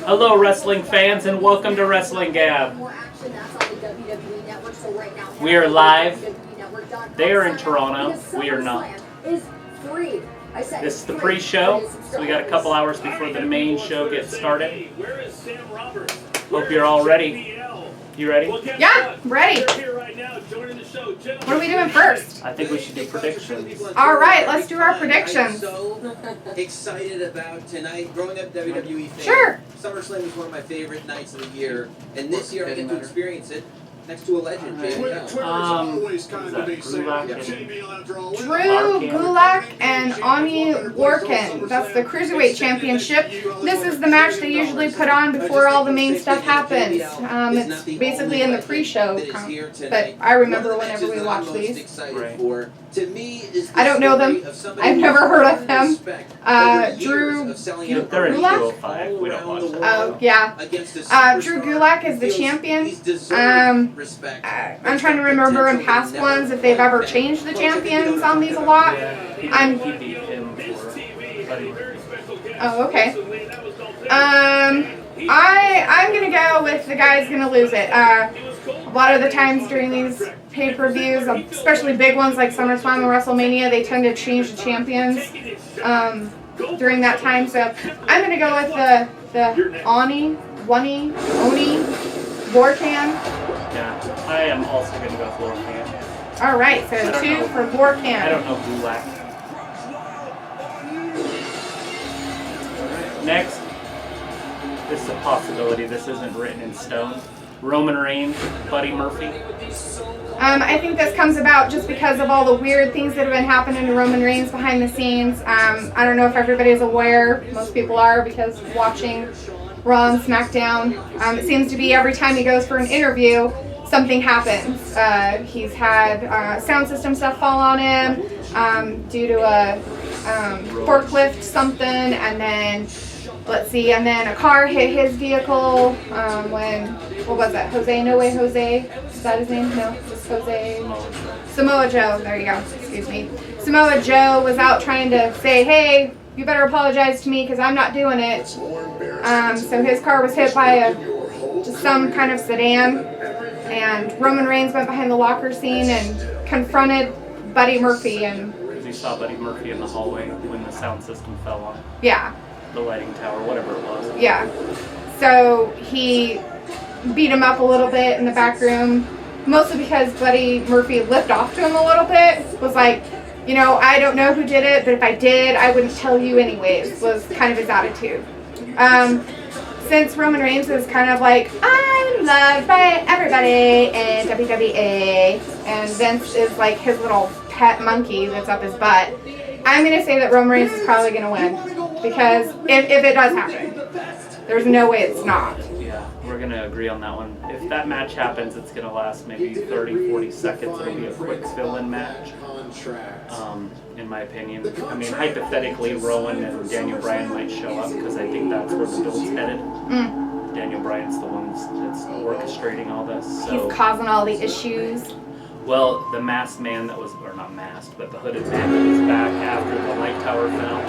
Hello, wrestling fans, and welcome to Wrestling Gab. We are live. They are in Toronto. We are not. This is the pre-show, so we got a couple hours before the main show gets started. Hope you're all ready. You ready? Yeah, ready. What are we doing first? I think we should do predictions. All right, let's do our predictions. I'm so excited about tonight. Growing up WWE fan, Sure. SummerSlam was one of my favorite nights of the year, and this year I get to experience it next to a legend, JBL. Drew Gulak and Ani Lorcan. That's the Cruiserweight Championship. This is the match they usually put on before all the main stuff happens. It's basically in the pre-show, but I remember whenever we watched these. I don't know them. I've never heard of them. Drew They're in Gulak? 205. We don't watch that. Oh, yeah. Drew Gulak is the champion. I'm trying to remember in past ones if they've ever changed the champions on these a lot. He beat him for Oh, okay. I'm gonna go with the guy's gonna lose it. A lot of the times during these pay-per-views, especially big ones like SummerSlam and WrestleMania, they tend to change the champions during that time. So I'm gonna go with the Oni Lorcan. Yeah, I am also going to go with Lorcan. All right, so 2 for Lorcan. I don't know Gulak. Next, this is a possibility. This isn't written in stone. Roman Reigns, Buddy Murphy. I think this comes about just because of all the weird things that have been happening to Roman Reigns behind the scenes. I don't know if everybody's aware. Most people are because watching Raw and SmackDown. It seems to be every time he goes for an interview, something happens. He's had sound system stuff fall on him due to a forklift something, and then and then a car hit his vehicle what was that? No Way Jose? Is that his name? No, just Jose. Samoa Joe. There you go. Excuse me. Samoa Joe was out trying to say, hey, you better apologize to me because I'm not doing it. So his car was hit by just some kind of sedan, and Roman Reigns went behind the locker scene and confronted Buddy Murphy. Because he saw Buddy Murphy in the hallway when the sound system fell on. Yeah. The lighting tower, whatever it was. Yeah. So he beat him up a little bit in the back room, mostly because Buddy Murphy lipped off to him a little bit. Was like, I don't know who did it, but if I did, I wouldn't tell you anyways, was kind of his attitude. Since Roman Reigns is kind of like, I'm loved by everybody in WWE, and Vince is like his little pet monkey that's up his butt, I'm going to say that Roman Reigns is probably going to win. Because if it does happen, there's no way it's not. Yeah, we're going to agree on that one. If that match happens, it's going to last maybe 30, 40 seconds. It'll be a quick fill-in match, in my opinion. I mean, hypothetically, Rowan and Daniel Bryan might show up because I think that's where the build's headed. Daniel Bryan's the one that's orchestrating all this. So. He's causing all the issues. Well, the masked man that was, or not masked, but the hooded man that was back after the light tower fell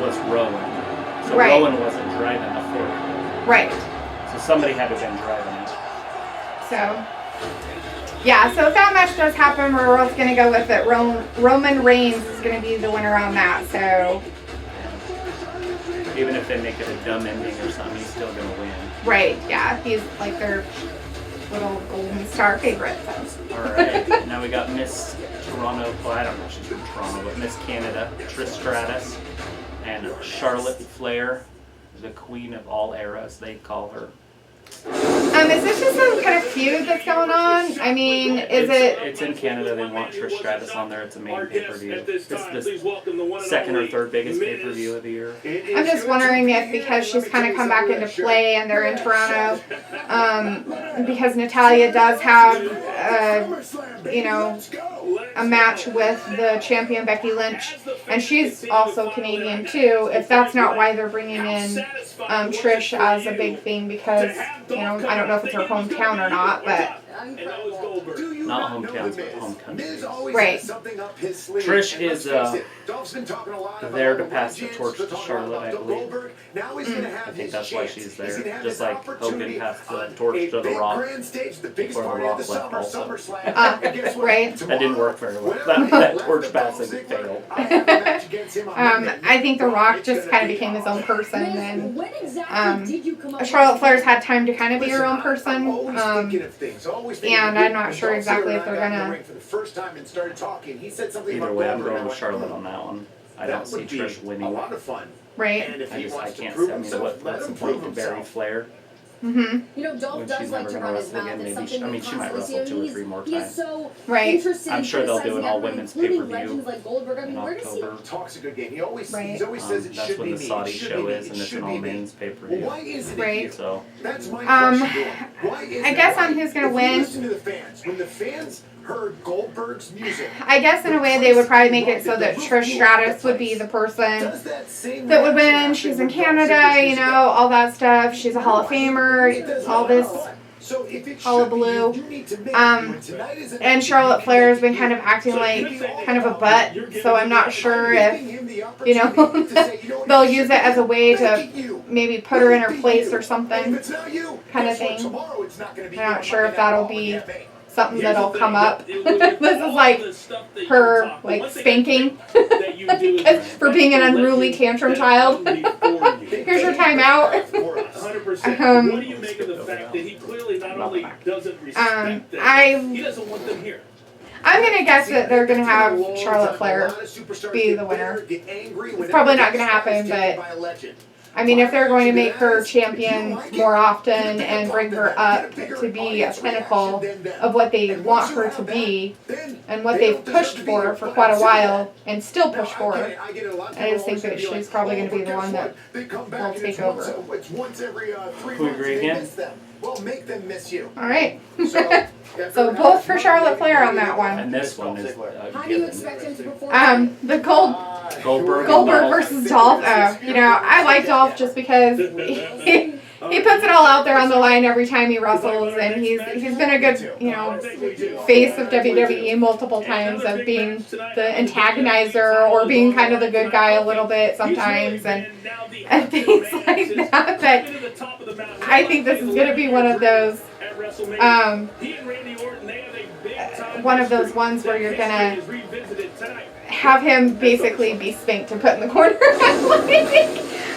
was Rowan. So Rowan wasn't driving the forklift. Right. So somebody had to have been driving it. So, yeah, so if that match does happen, we're both going to go with it. Roman Reigns is going to be the winner on that, so. Even if they make it a dumb ending or something, he's still going to win. Right, yeah. He's like their little golden star favorite. So. All right, now we got Miss Toronto, well, I don't know if she's from Toronto, but Miss Canada, Trish Stratus, and Charlotte Flair, the queen of all eras, they call her. Is this just some kind of feud that's going on? I mean, It's in Canada. They want Trish Stratus on there. It's a main pay-per-view. It's the second or third biggest pay-per-view of the year. I'm just wondering if because she's kind of come back into play and they're in Toronto, because Natalya does have, a match with the champion Becky Lynch, and she's also Canadian too. If that's not why they're bringing in Trish as a big thing, because I don't know if it's her hometown or not, but Not hometowns, but home countries. Right. Trish is there to pass the torch to Charlotte, I believe. I think that's why she's there. Just like Hogan passed the torch to The Rock before The Rock left also. Right. That didn't work very well. That torch passing failed. I think The Rock just kind of became his own person, and Charlotte Flair's had time to kind of be her own person. And I'm not sure exactly if they're gonna. Either way, I'm going with Charlotte on that one. I don't see Trish winning. Right. I can't see. I mean, what's the point to bury Flair? Mm-hmm. You know, Dolph does like to run his mouth. It's something She might wrestle 2 or 3 more times. Right. I'm sure they'll do an all-women's pay-per-view like Goldberg. I mean, in October. Talks a good game. He always says it that's when the Saudi show is, and it's an all-men's pay-per-view. Right. So, that's my question. I guess on who's gonna win. Listen to the fans. When the fans heard Goldberg's music, I guess in a way they would probably make it so that Trish Stratus would be the person that would win. She's in Canada, you know, all that stuff. She's a Hall of Famer, all this hullabaloo. And Charlotte Flair has been kind of acting like kind of a butt, so I'm not sure if, you know, they'll use it as a way to maybe put her in her place or something, kind of thing. I'm not sure if that'll be something that'll come up. This is like her like spanking for being an unruly tantrum child. Here's your timeout. 100%. What do you make of the fact that he clearly not only doesn't respect them, he doesn't want them here? I'm gonna guess that they're gonna have Charlotte Flair be the winner. It's probably not gonna happen, but I mean, if they're going to make her champion more often and bring her up to be a pinnacle of what they want her to be and what they've pushed for quite a while and still push for her, I just think that she's probably going to be the one that will take over. we agree again? Well, make them miss you. All right. So both for Charlotte Flair on that one. And this one is How do you expect him to perform? The Goldberg versus Dolph. You know, I like Dolph just because he puts it all out there on the line every time he wrestles, and he's been a good, you know, face of WWE multiple times of being the antagonizer or being kind of the good guy a little bit sometimes, and things like that. But I think this is going to be one of those ones where you're gonna have him basically be spanked and put in the corner.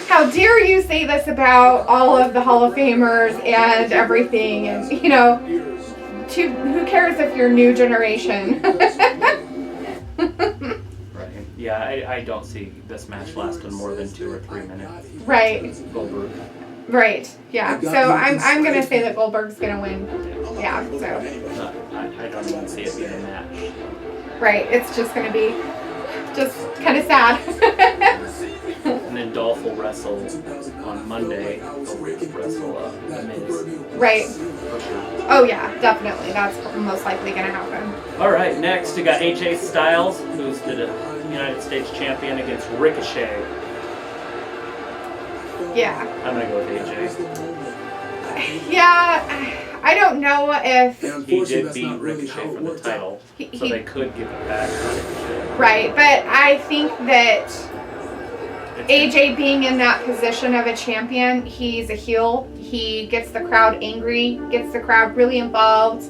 How dare you say this about all of the Hall of Famers and everything, and you know, who cares if you're new generation? Right. Yeah, I don't see this match lasting more than 2 or 3 minutes. Right. Goldberg. Right. Yeah. So I'm gonna say that Goldberg's gonna win. Yeah. So. I don't even see it being a match. Right. It's just gonna be just kind of sad. And then Dolph will wrestle on Monday. He'll wrestle Miz. Right. Oh yeah, definitely. That's most likely gonna happen. All right. Next, we got AJ Styles, who's the United States champion, against Ricochet. Yeah. I'm gonna go with AJ. Yeah. I don't know if he did beat Ricochet for the title, so they could give it back to Ricochet. Right, but I think that AJ being in that position of a champion, he's a heel. He gets the crowd angry, gets the crowd really involved.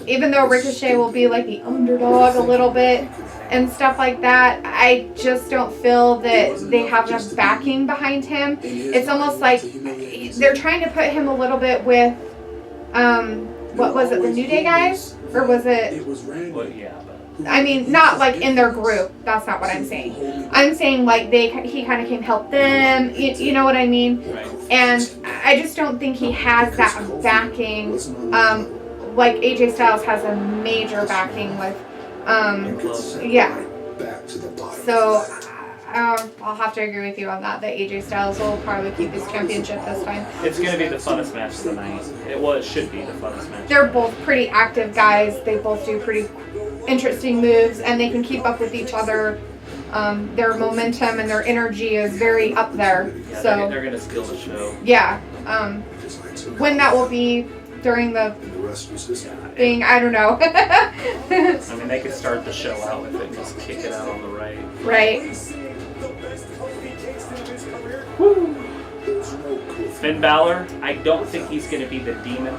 Even though Ricochet will be like the underdog a little bit and stuff like that, I just don't feel that they have enough backing behind him. It's almost like they're trying to put him a little bit with what was it, the New Day guys? Or was it? Well, yeah, but I mean, not like in their group. That's not what I'm saying. I'm saying like he kind of came help them. You know what I mean? Right. And I just don't think he has that backing. Like AJ Styles has a major backing with. Yeah. So. I'll have to agree with you on that AJ Styles will probably keep his championship this time. It's going to be the funnest match of the night. It should be the funnest match. They're both pretty active guys. They both do pretty interesting moves, and they can keep up with each other. Their momentum and their energy is very up there. Yeah, so they're going to steal the show. Yeah. When that will be, during the thing. I don't know. I mean, they could start the show out with it and just kick it out on the right. Right. Woo. Finn Balor, I don't think he's going to be the Demon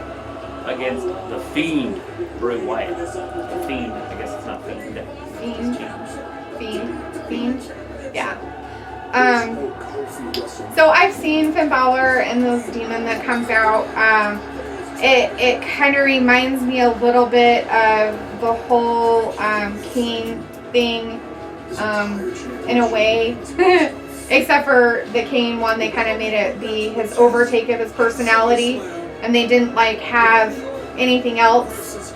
against the Fiend, Bray Wyatt. The Fiend, I guess it's not Fiend. Fiend. Yeah. So I've seen Finn Balor and this Demon that comes out. It kind of reminds me a little bit of the whole King thing in a way. Except for the Kane one, they kind of made it be his overtake of his personality, and they didn't like have anything else.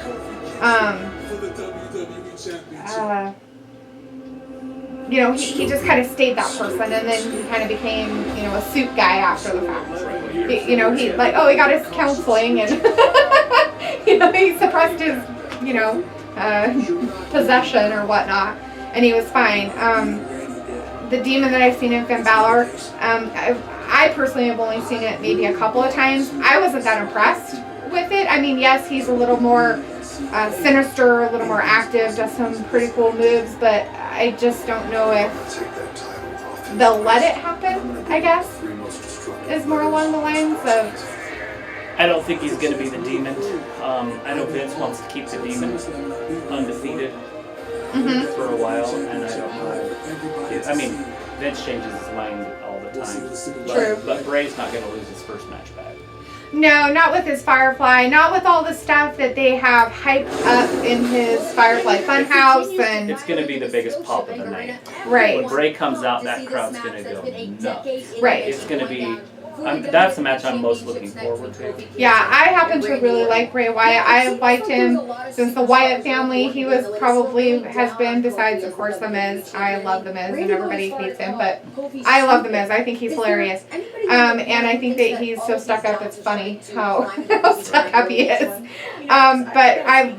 You know, he just kind of stayed that person, and then he kind of became, you know, a suit guy after the fact. You know, he like, oh, he got his counseling, and you know, he suppressed his, you know, possession or whatnot, and he was fine. The Demon that I've seen in Finn Balor, I personally have only seen it maybe a couple of times. I wasn't that impressed with it. I mean, yes, he's a little more sinister, a little more active, does some pretty cool moves, but I just don't know if they'll let it happen, I guess, is more along the lines of... I don't think he's going to be the Demon. I know Vince wants to keep the Demon undefeated for a while, and I don't know. I mean, Vince changes his mind all the time. True. But Bray's not going to lose his first match back. No, not with his Firefly, not with all the stuff that they have hyped up in his Firefly Funhouse, and it's going to be the biggest pop of the night. Right. When Bray comes out, that crowd's going to go nuts. Right. It's going to be... that's the match I'm most looking forward to. Yeah, I happen to really like Bray Wyatt. I have liked him since the Wyatt family. He was probably, has been, besides, of course, The Miz. I love The Miz, and everybody hates him, but I love The Miz. I think he's hilarious. And I think that he's so stuck up, it's funny how stuck up he is. But I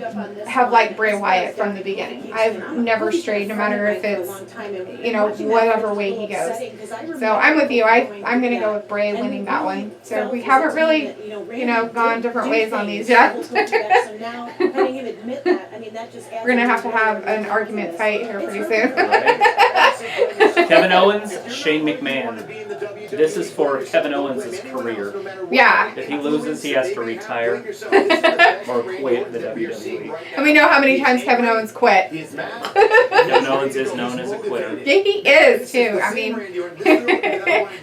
have liked Bray Wyatt from the beginning. I've never strayed, no matter if it's, you know, whatever way he goes. So I'm with you. I'm going to go with Bray winning that one. So we haven't really, you know, gone different ways on these yet. We're going to have an argument fight here pretty soon. Kevin Owens, Shane McMahon. This is for Kevin Owens' career. Yeah. If he loses, he has to retire or quit the WWE. And we know how many times Kevin Owens quit. Kevin Owens is known as a quitter. Yeah, he is too. I mean,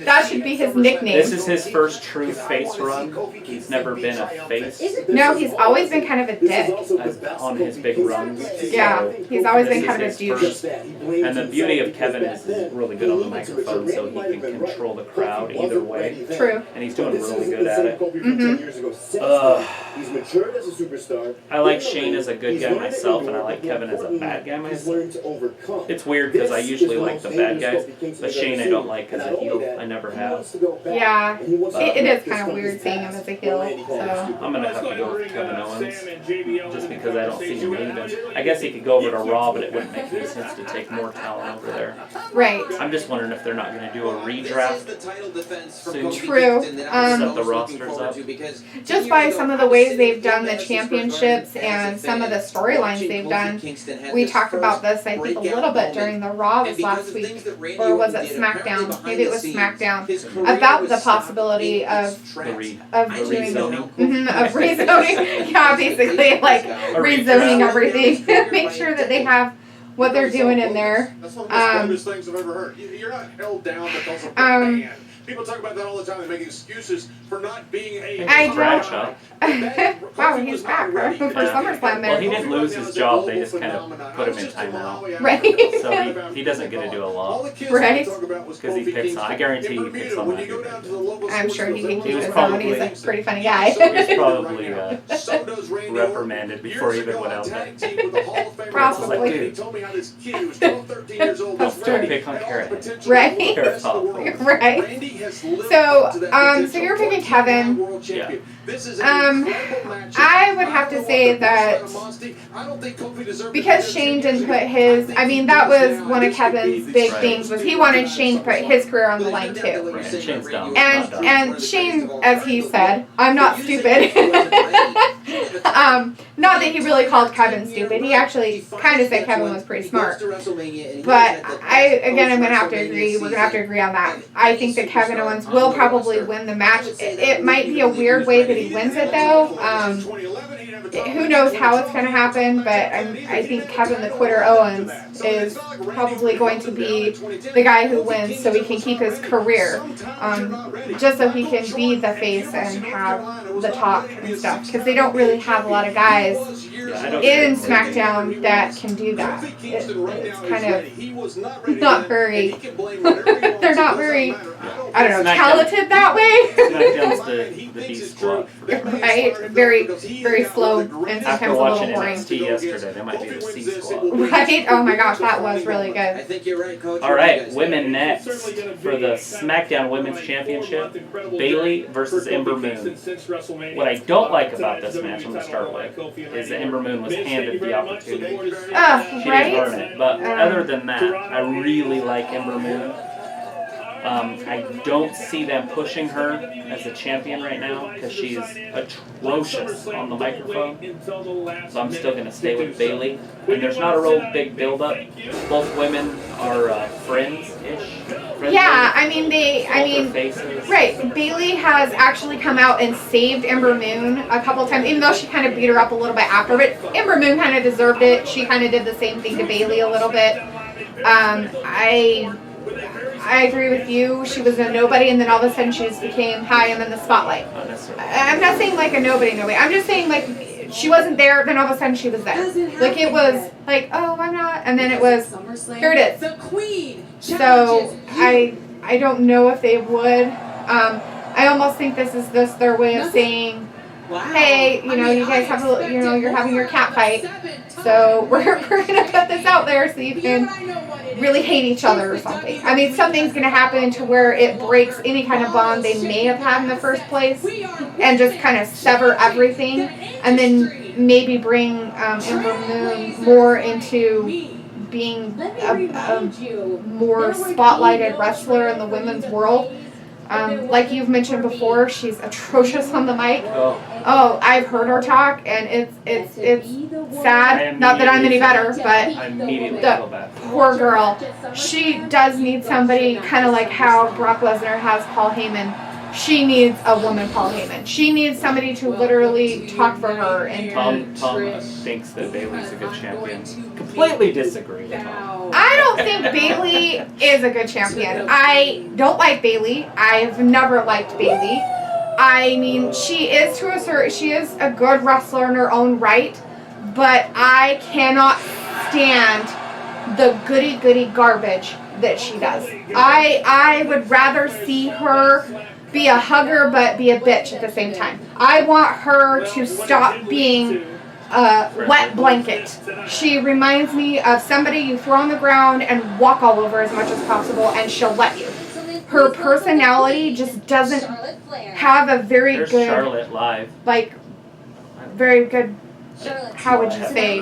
that should be his nickname. This is his first true face run. He's never been a face. No, he's always been kind of a dick. On his big runs. Yeah, he's always been kind of a douche. And the beauty of Kevin is he's really good on the microphone, so he can control the crowd either way. True. And he's doing really good at it. He's matured as a superstar. I like Shane as a good guy myself, and I like Kevin as a bad guy myself. It's weird because I usually like the bad guys, but Shane I don't like as a heel. I never have. Yeah, it is kind of weird seeing him as a heel. So I'm gonna have to go with Kevin Owens, just because I don't see him leaving. I guess he could go over to Raw, but it wouldn't make any sense to take more talent over there. Right. I'm just wondering if they're not gonna do a redraft soon. True. Set the rosters up. Just by some of the ways they've done the championships and some of the storylines they've done. We talked about this, I think, a little bit during the Raw this last week, or was it SmackDown? Maybe it was SmackDown, about the possibility of doing of rezoning. Yeah, basically like rezoning everything. Make sure that they have what they're doing in there. That's one of the strongest things I've ever heard. You're not held down because of the man. People talk about that all the time. They make excuses for not being a... Bradshaw. Wow, he's back for SummerSlam there. Well, he didn't lose his job. They just kind of put him in timeout. Right. So he doesn't get to do a lot. Right. Because he picks on... I guarantee he picks on that. I'm sure he can keep was his own. He's a pretty funny guy. He's probably reprimanded before he even went out there. Probably. Like, dude, how this kid who was 12, 13 years old was Don't ready. pick on had all the Carrot. potential Right. to be the best in the world. Right. Randy has lived So, up to that so potential. you're picking 14-time Kevin. world champion. This is an incredible matchup. I would have to say that I don't think Kofi deserved because to be Shane there didn't 10 put years his, ago. I mean, that was now. one of This could be Kevin's the big Right. things was he wanted Shane to put his career on the line too. Right. Shane's dumb. And Shane, as he said, I'm not stupid. Not that he really called Kevin stupid. He actually kind of said Kevin was pretty smart. But I'm going to have to agree. We're going to have to agree on that. I think that Kevin Owens will probably win the match. It might be a weird way that he wins it, though. Who knows how it's going to happen, but I think Kevin the Quitter Owens is probably going to be the guy who wins so he can keep his career. Just so he can be the face and have the talk and stuff. Because they don't really have a lot of guys in SmackDown that can do that. It's kind of not very, they're not very, I don't know, talented that way. SmackDown's the B squad. Right? Very, very slow and sometimes After a little watching boring. NXT yesterday, they might be the C squad. Right? Oh my gosh, that was really I good. think you're right, Coach. All right, women next for the SmackDown Women's Championship. Bayley versus Ember Moon. What I don't like about this match, I'm going to start with, is that Ember Moon was handed the opportunity. She didn't Right? earn it. But other than that, I really like Ember Moon. I don't see them pushing her as a champion right now because she's atrocious on the microphone. So I'm still going to stay with Bayley. And there's not a real big build-up. Both women are friends-ish. Yeah, I mean, right. Bayley has actually come out and saved Ember Moon a couple times, even though she kind of beat her up a little bit after. But Ember Moon kind of deserved it. She kind of did the same thing to Bayley a little bit. I agree with you. She was a nobody, and then all of a sudden she just became high and in the spotlight. I'm not saying like a nobody. I'm just saying like she wasn't there, then all of a sudden she was there. Like it was like, oh, I'm not, and then it was, here it is. The Queen. So I don't know if they would. I almost think this is their way of saying, hey, you guys have you're having your cat fight, so we're gonna put this out there so you can really hate each other or something. I mean, something's gonna happen to where it breaks any kind of bond they may have had in the first place, and just kind of sever everything, and then maybe bring Ember Moon more into being a more spotlighted wrestler in the women's world. Like you've mentioned before, she's atrocious on the mic. Oh, I've heard her talk, and it's sad. Not that I'm any better, but I immediately feel bad. poor girl. She does need somebody, kind of like how Brock Lesnar has Paul Heyman. She needs a woman, Paul Heyman. She needs somebody to literally talk for her. And Tom thinks that Bayley's a good champion. Completely disagree with Tom. I don't think Bayley is a good champion. I don't like Bayley. I've never liked Bayley. I mean, she is a good wrestler in her own right, but I cannot stand the goody garbage that she does. I would rather see her be a hugger but be a bitch at the same time. I want her to stop being a wet blanket. She reminds me of somebody you throw on the ground and walk all over as much as possible, and she'll let you. Her personality just doesn't have a very There's good, Charlotte live. like, very good, how would you say,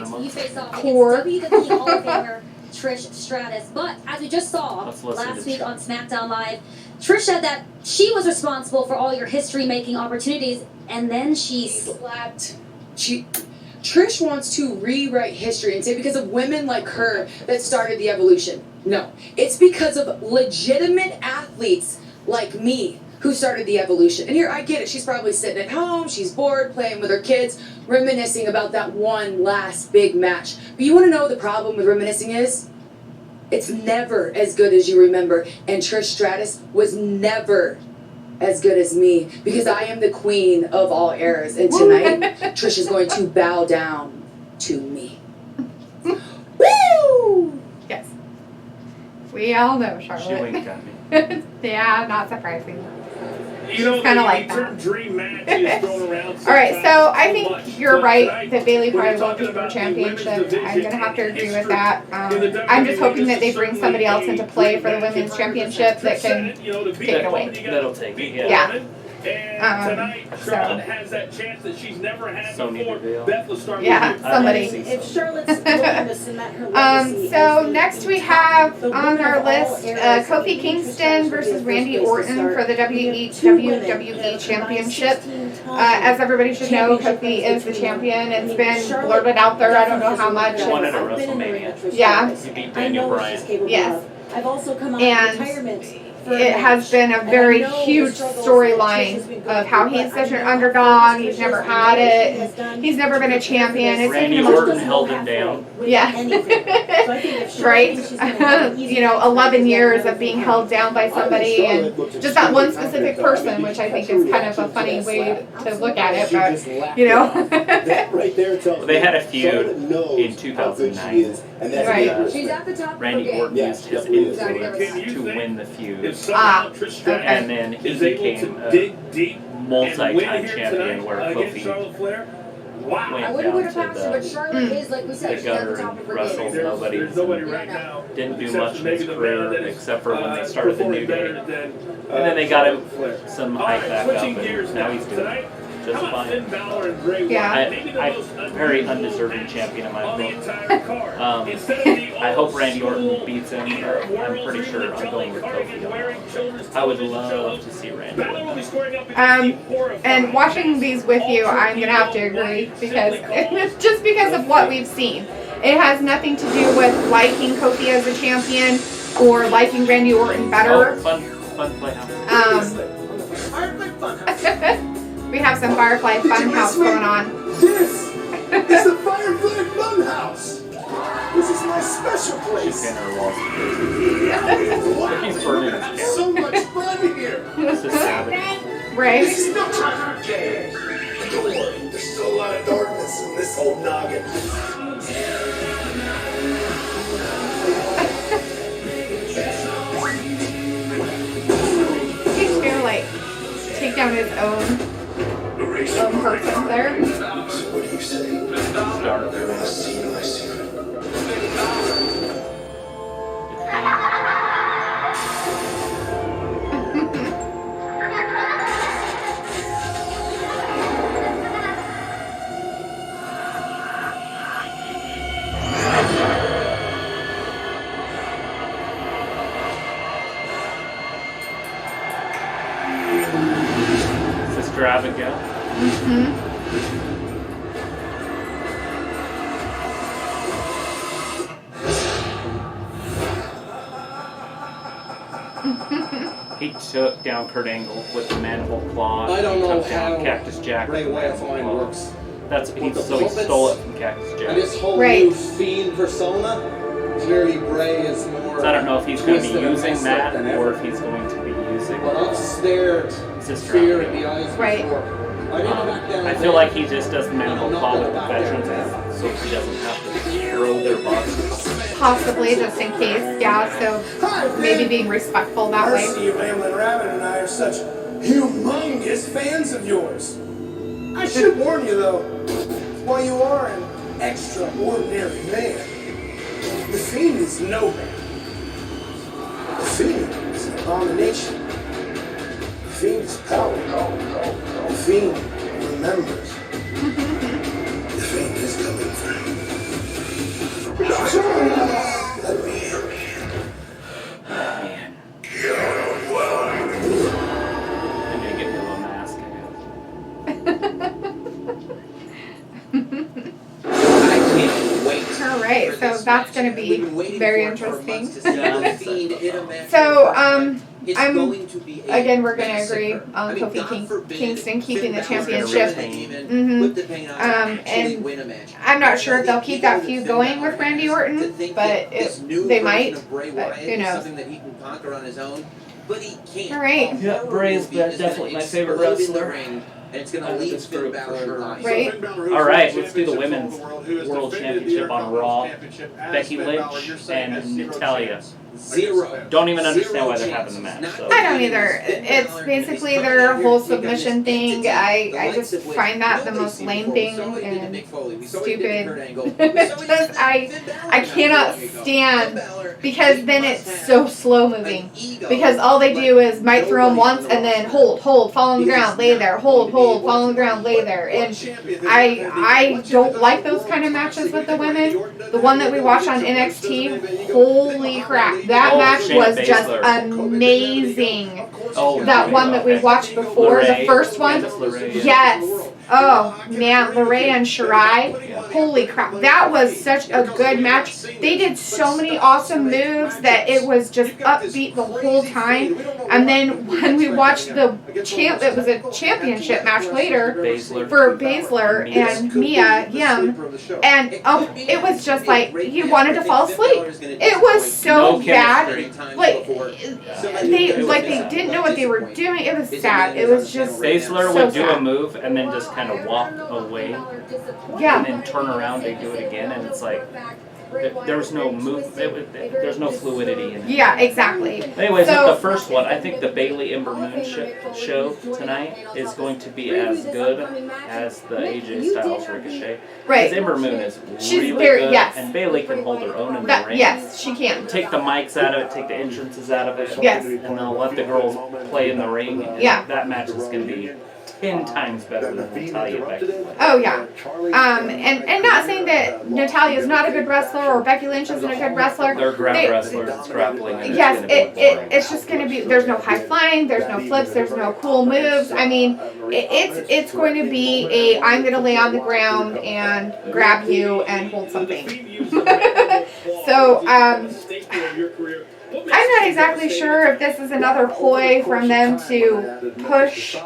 core. WWE Hall of Famer Trish Stratus. But as we just saw Let's listen last to week Trish. on SmackDown Live, Trish said that she was responsible for all your history-making opportunities, and then she slapped. Trish wants to rewrite history and say because of women like her that started the evolution. No, it's because of legitimate athletes like me who started the evolution. And here, I get it. She's probably sitting at home. She's bored, playing with her kids, reminiscing about that one last big match. But you want to know what the problem with reminiscing is? It's never as good as you remember. And Trish Stratus was never as good as me because I am the queen of all eras. And tonight, Trish is going to bow down to me. Woo! Yes. We all know She Charlotte. winked at me. Yeah, not surprising. You know, kinda the like term that. dream match is thrown around All right, so sometimes I so think much, you're but right tonight, that Bailey when probably you're will talking keep her about the women's championship. I'm division gonna have to in agree with history, that. in the I'm just WWE, hoping that this they is bring somebody else certainly into a play for the dream match. women's championship that Trish said can it, you know, to beat take it the away. woman, you gotta That'll take it, beat yeah. the woman. And tonight, so- Charlotte has that chance that she's never had Sonya before. Deville. Beth, let's start Yeah, with you. somebody. If Charlotte's looking to cement her legacy So as the next we top, have the on woman our of all list eras, Kofi maybe Trish Kingston Stratus would be versus the first Randy place to Orton start. for the We have two women that WWE have Championship. combined 16 As everybody should know, championship Kofi runs is the between them. champion. It's I mean, been Charlotte blurted out there. I don't know definitely how is a much. woman Won that at a I've been in the ring WrestleMania. with Trish Yeah. Stratus. He beat I Daniel know what Bryan. she's capable Yes. of. I've also come out And of retirement. For a it has match. been a And I very know the huge struggles that Trish storyline has been going of how through, he's but such I an know how underdog. focused He's Trish never is and had what she it. has done He's never to been a prepare for champion. this. It's Randy taken him Orton Doesn't held go him halfway down. with Yeah. anything. So I think if Charlotte right? thinks she's gonna have an easy You know, match, 11 she's years got of being another held down by somebody and just that one specific person, which I think is kind of a funny way to look at it, but you know. Right there tells Well, they had a me feud Charlotte knows in how good 2009. she is, and that's Right. big She's respect. at the top of her Randy game. Orton Yeah, used his definitely is. influence to win the feud. If somehow Trish okay. Stratus And then he is able became to a dig deep and win multi-time here champion tonight where against Kofi Charlotte Flair, wow. went I wouldn't put down it to past her, but the Charlotte is, like we said, she's at gutter the top and of her wrestled game. nobody. There's nobody You right don't know. now. Didn't do except much for in maybe his the career man that is, except for when they started the performing New better Day. than, And then they got him Charlotte Flair. some All hype right, back up, switching gears and now now. he's doing Tonight, just how about fine. Finn Balor and Bray Wyatt? Yeah. Maybe the I most very unusual undeserving match champion in my on the book. entire card. Instead of the I hope Randy old Orton school beats him. Peter I'm Worrell pretty dream sure of I'm Johnny going with Cardigan Kofi. wearing children's I would television love show. to see Randy Balor will Orton. be squaring up against the horrifying And watching these with you, I'm gonna have to agree because it's just because of what we've seen. It has nothing to do with liking Kofi as a champion or liking Randy Orton Oh, better. fun playhouse. We have some Firefly Funhouse going on. This is the Firefly Funhouse. This is my special She's place. in her walls. Wow, He's burning his camera. so much fun here. This is savage. Right? This is no time for games. Don't worry, there's still a lot of darkness in this old noggin. He's gonna like take down his own person there. What do you say? Dark. I see my secret. Sister Abigail. He took down Kurt Angle with the mandible claw. I don't He know took down how Cactus Jack with Bray the Wyatt's mandible mind claw. works. That's With the so he puppets stole it from Cactus And Jack. this whole Right. new fiend persona, clearly Bray is more. So I don't know if he's going to be twisted and using messed that up than or ever. if he's going to be using But I've stared Sister fear in Abigail. the eyes Right. before. I didn't back down I then. feel like he just does the mandible I'm not claw gonna with the back down veterans now. so he doesn't have to throw their bodies. Possibly, just in case. Yeah, so maybe being respectful that way. Mercy, Rambling Rabbit and I are such humongous fans of yours. I should warn you though, while you are an extraordinary man, the Fiend is no man. The Fiend is an abomination. The Fiend is power. The Fiend remembers. The Fiend is coming for him. Let me in. Man. I'm gonna get me a little mask, I can't wait. All right, for so this that's match. going to We've been be waiting very for it for interesting. months to see the Fiend in a match. So, It's I'm going to be a again, we're going to massacre. agree I on mean, Kofi God forbid Kingston keeping the Finn Balor championship. really even Mhm. put the pain on and actually and win a match. I'm not sure if they'll keep that The feud Finn going Balor with Randy has Orton, to think but that this new they version might. of Bray But Wyatt who is knows? something that he can conquer on his own, but he can't. All right. A Yeah, horror Bray is movie is definitely gonna my favorite explode in the wrestler. ring And it's going to leave this Finn group Balor for sure. alive. Right. All right, let's do the women's world championship on Raw. Becky Lynch and Natalya. Zero. Don't even understand why they're having the match. So. I don't either. It's basically their whole submission thing. I just find that the most lame thing and stupid. Just, I cannot stand, because then it's so slow moving. Because all they do is might throw them once and then hold, fall on the ground, lay there, hold, fall on the ground, lay there. And I don't like those kind of matches with the women. The one that we watched on NXT, holy crap. That match was just amazing. Oh, That one that we watched before, the first one. Yes. Oh, man. Lorraine and Shirai. Holy crap. That was such a good match. They did so many awesome moves that it was just upbeat the whole time. And then when we watched the it was a championship match later for Baszler and Mia Yim. And it was just like you wanted to fall asleep. It was so bad. Like they didn't know what they were doing. It was sad. It was just Baszler so would do sad. a move and then just kind of walk away. Yeah. And then turn around and do it again, and it's like there was no move. There's no fluidity in it. Yeah, exactly. Anyways, So- the first one, I think the Bayley Ember Moon show tonight is going to be as good as the AJ Styles Ricochet. Right. Because Ember Moon is She's really very- good, yes. and Bayley can hold her own in the That, ring. yes, she can. Take the mics out of it, take the entrances out of it, Yes. and they'll let the girls play in the ring. And Yeah. that match is going to be 10 times better than Natalya Becky. Oh yeah. And not saying that Natalya is not a good wrestler or Becky Lynch isn't a good wrestler. They're They- wrestlers, it's grappling. And Yes, it's gonna be boring. it's just going to be, there's no high flying, there's no flips, there's no cool moves. I mean, it's going to be I'm going to lay on the ground and grab you and hold something. So, I'm not exactly sure if this is another ploy from them to push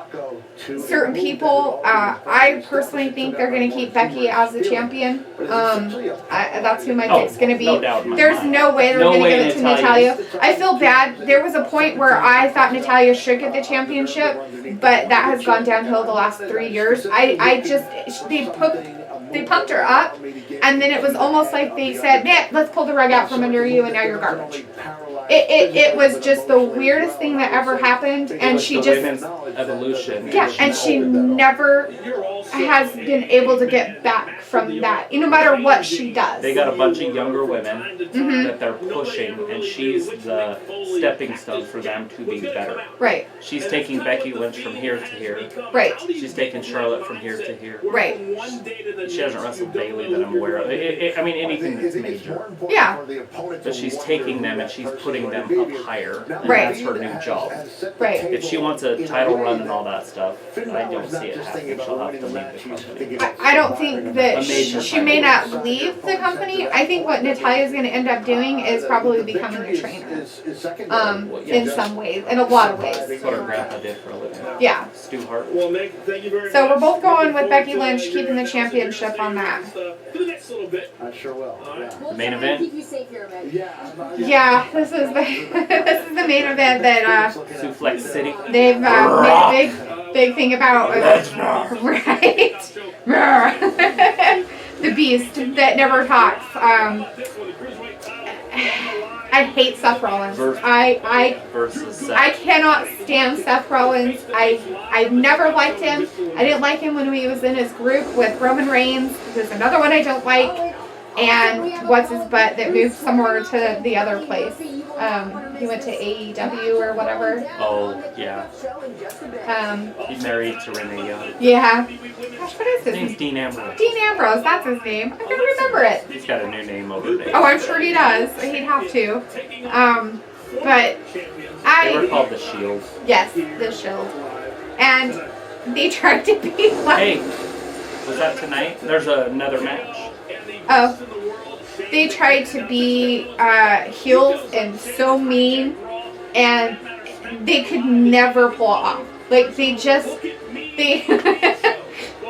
certain people. I personally think they're going to keep Becky as the champion. That's who my pick's going to be. No doubt in my There's mind. no way they're No going to way give it to Natalya. I feel bad. There was a point where I thought Natalya should get the championship, but that has gone downhill the last 3 years. They pumped her up, and then it was almost like they said, "Man, let's pull the rug out from under you, and now you're garbage." It was just the weirdest thing that ever happened, and It's she the just women's evolution. yeah, and she never has been able to get back from that, no matter what she does. They got a bunch of younger women Mhm. that they're pushing, and she's the stepping stone for them to be better. Right, She's taking Becky Lynch from here to here. right, She's taking Charlotte from here to here. right. She hasn't wrestled Bayley that I'm aware of. I mean, anything that's major. Yeah. But she's taking them and she's putting them up higher. And Right. that's her new job. Right. If she wants a title run and all that stuff, I don't see it happening. She'll have to leave the company. I don't think that A major she may not title. leave the company. I think what Natalya's going to end up doing is probably becoming a trainer. In some ways, in a lot of ways. That's what her grandpa did for a living. Yeah. Stu Hart. Well, Meg, thank you very So much. we're both going with Becky Lynch keeping the championship on that. For the next little bit. I sure will. The main event. Keep you safe here, Meg. Yeah, this is the this is the main event that Suplex City. they've made a big thing about. Right. The beast that never talks. I hate Seth Rollins. Versus Seth. I cannot stand Seth Rollins. I've never liked him. I didn't like him when he was in his group with Roman Reigns. There's another one I don't like. And what's his butt that moved somewhere to the other place. He went to AEW or whatever. Oh, yeah. He's married to Renee Young. Yeah. Gosh, what is His his name's name? Dean Ambrose. Dean Ambrose, that's his name. I couldn't remember it. He's got a new name over there. Oh, I'm sure he does. He'd have to. But They were called the Shield. yes, the Shield. And they tried to be like, Hey, was that tonight? There's another match. oh, they tried to be heels and so mean, and they could never pull it off. Like they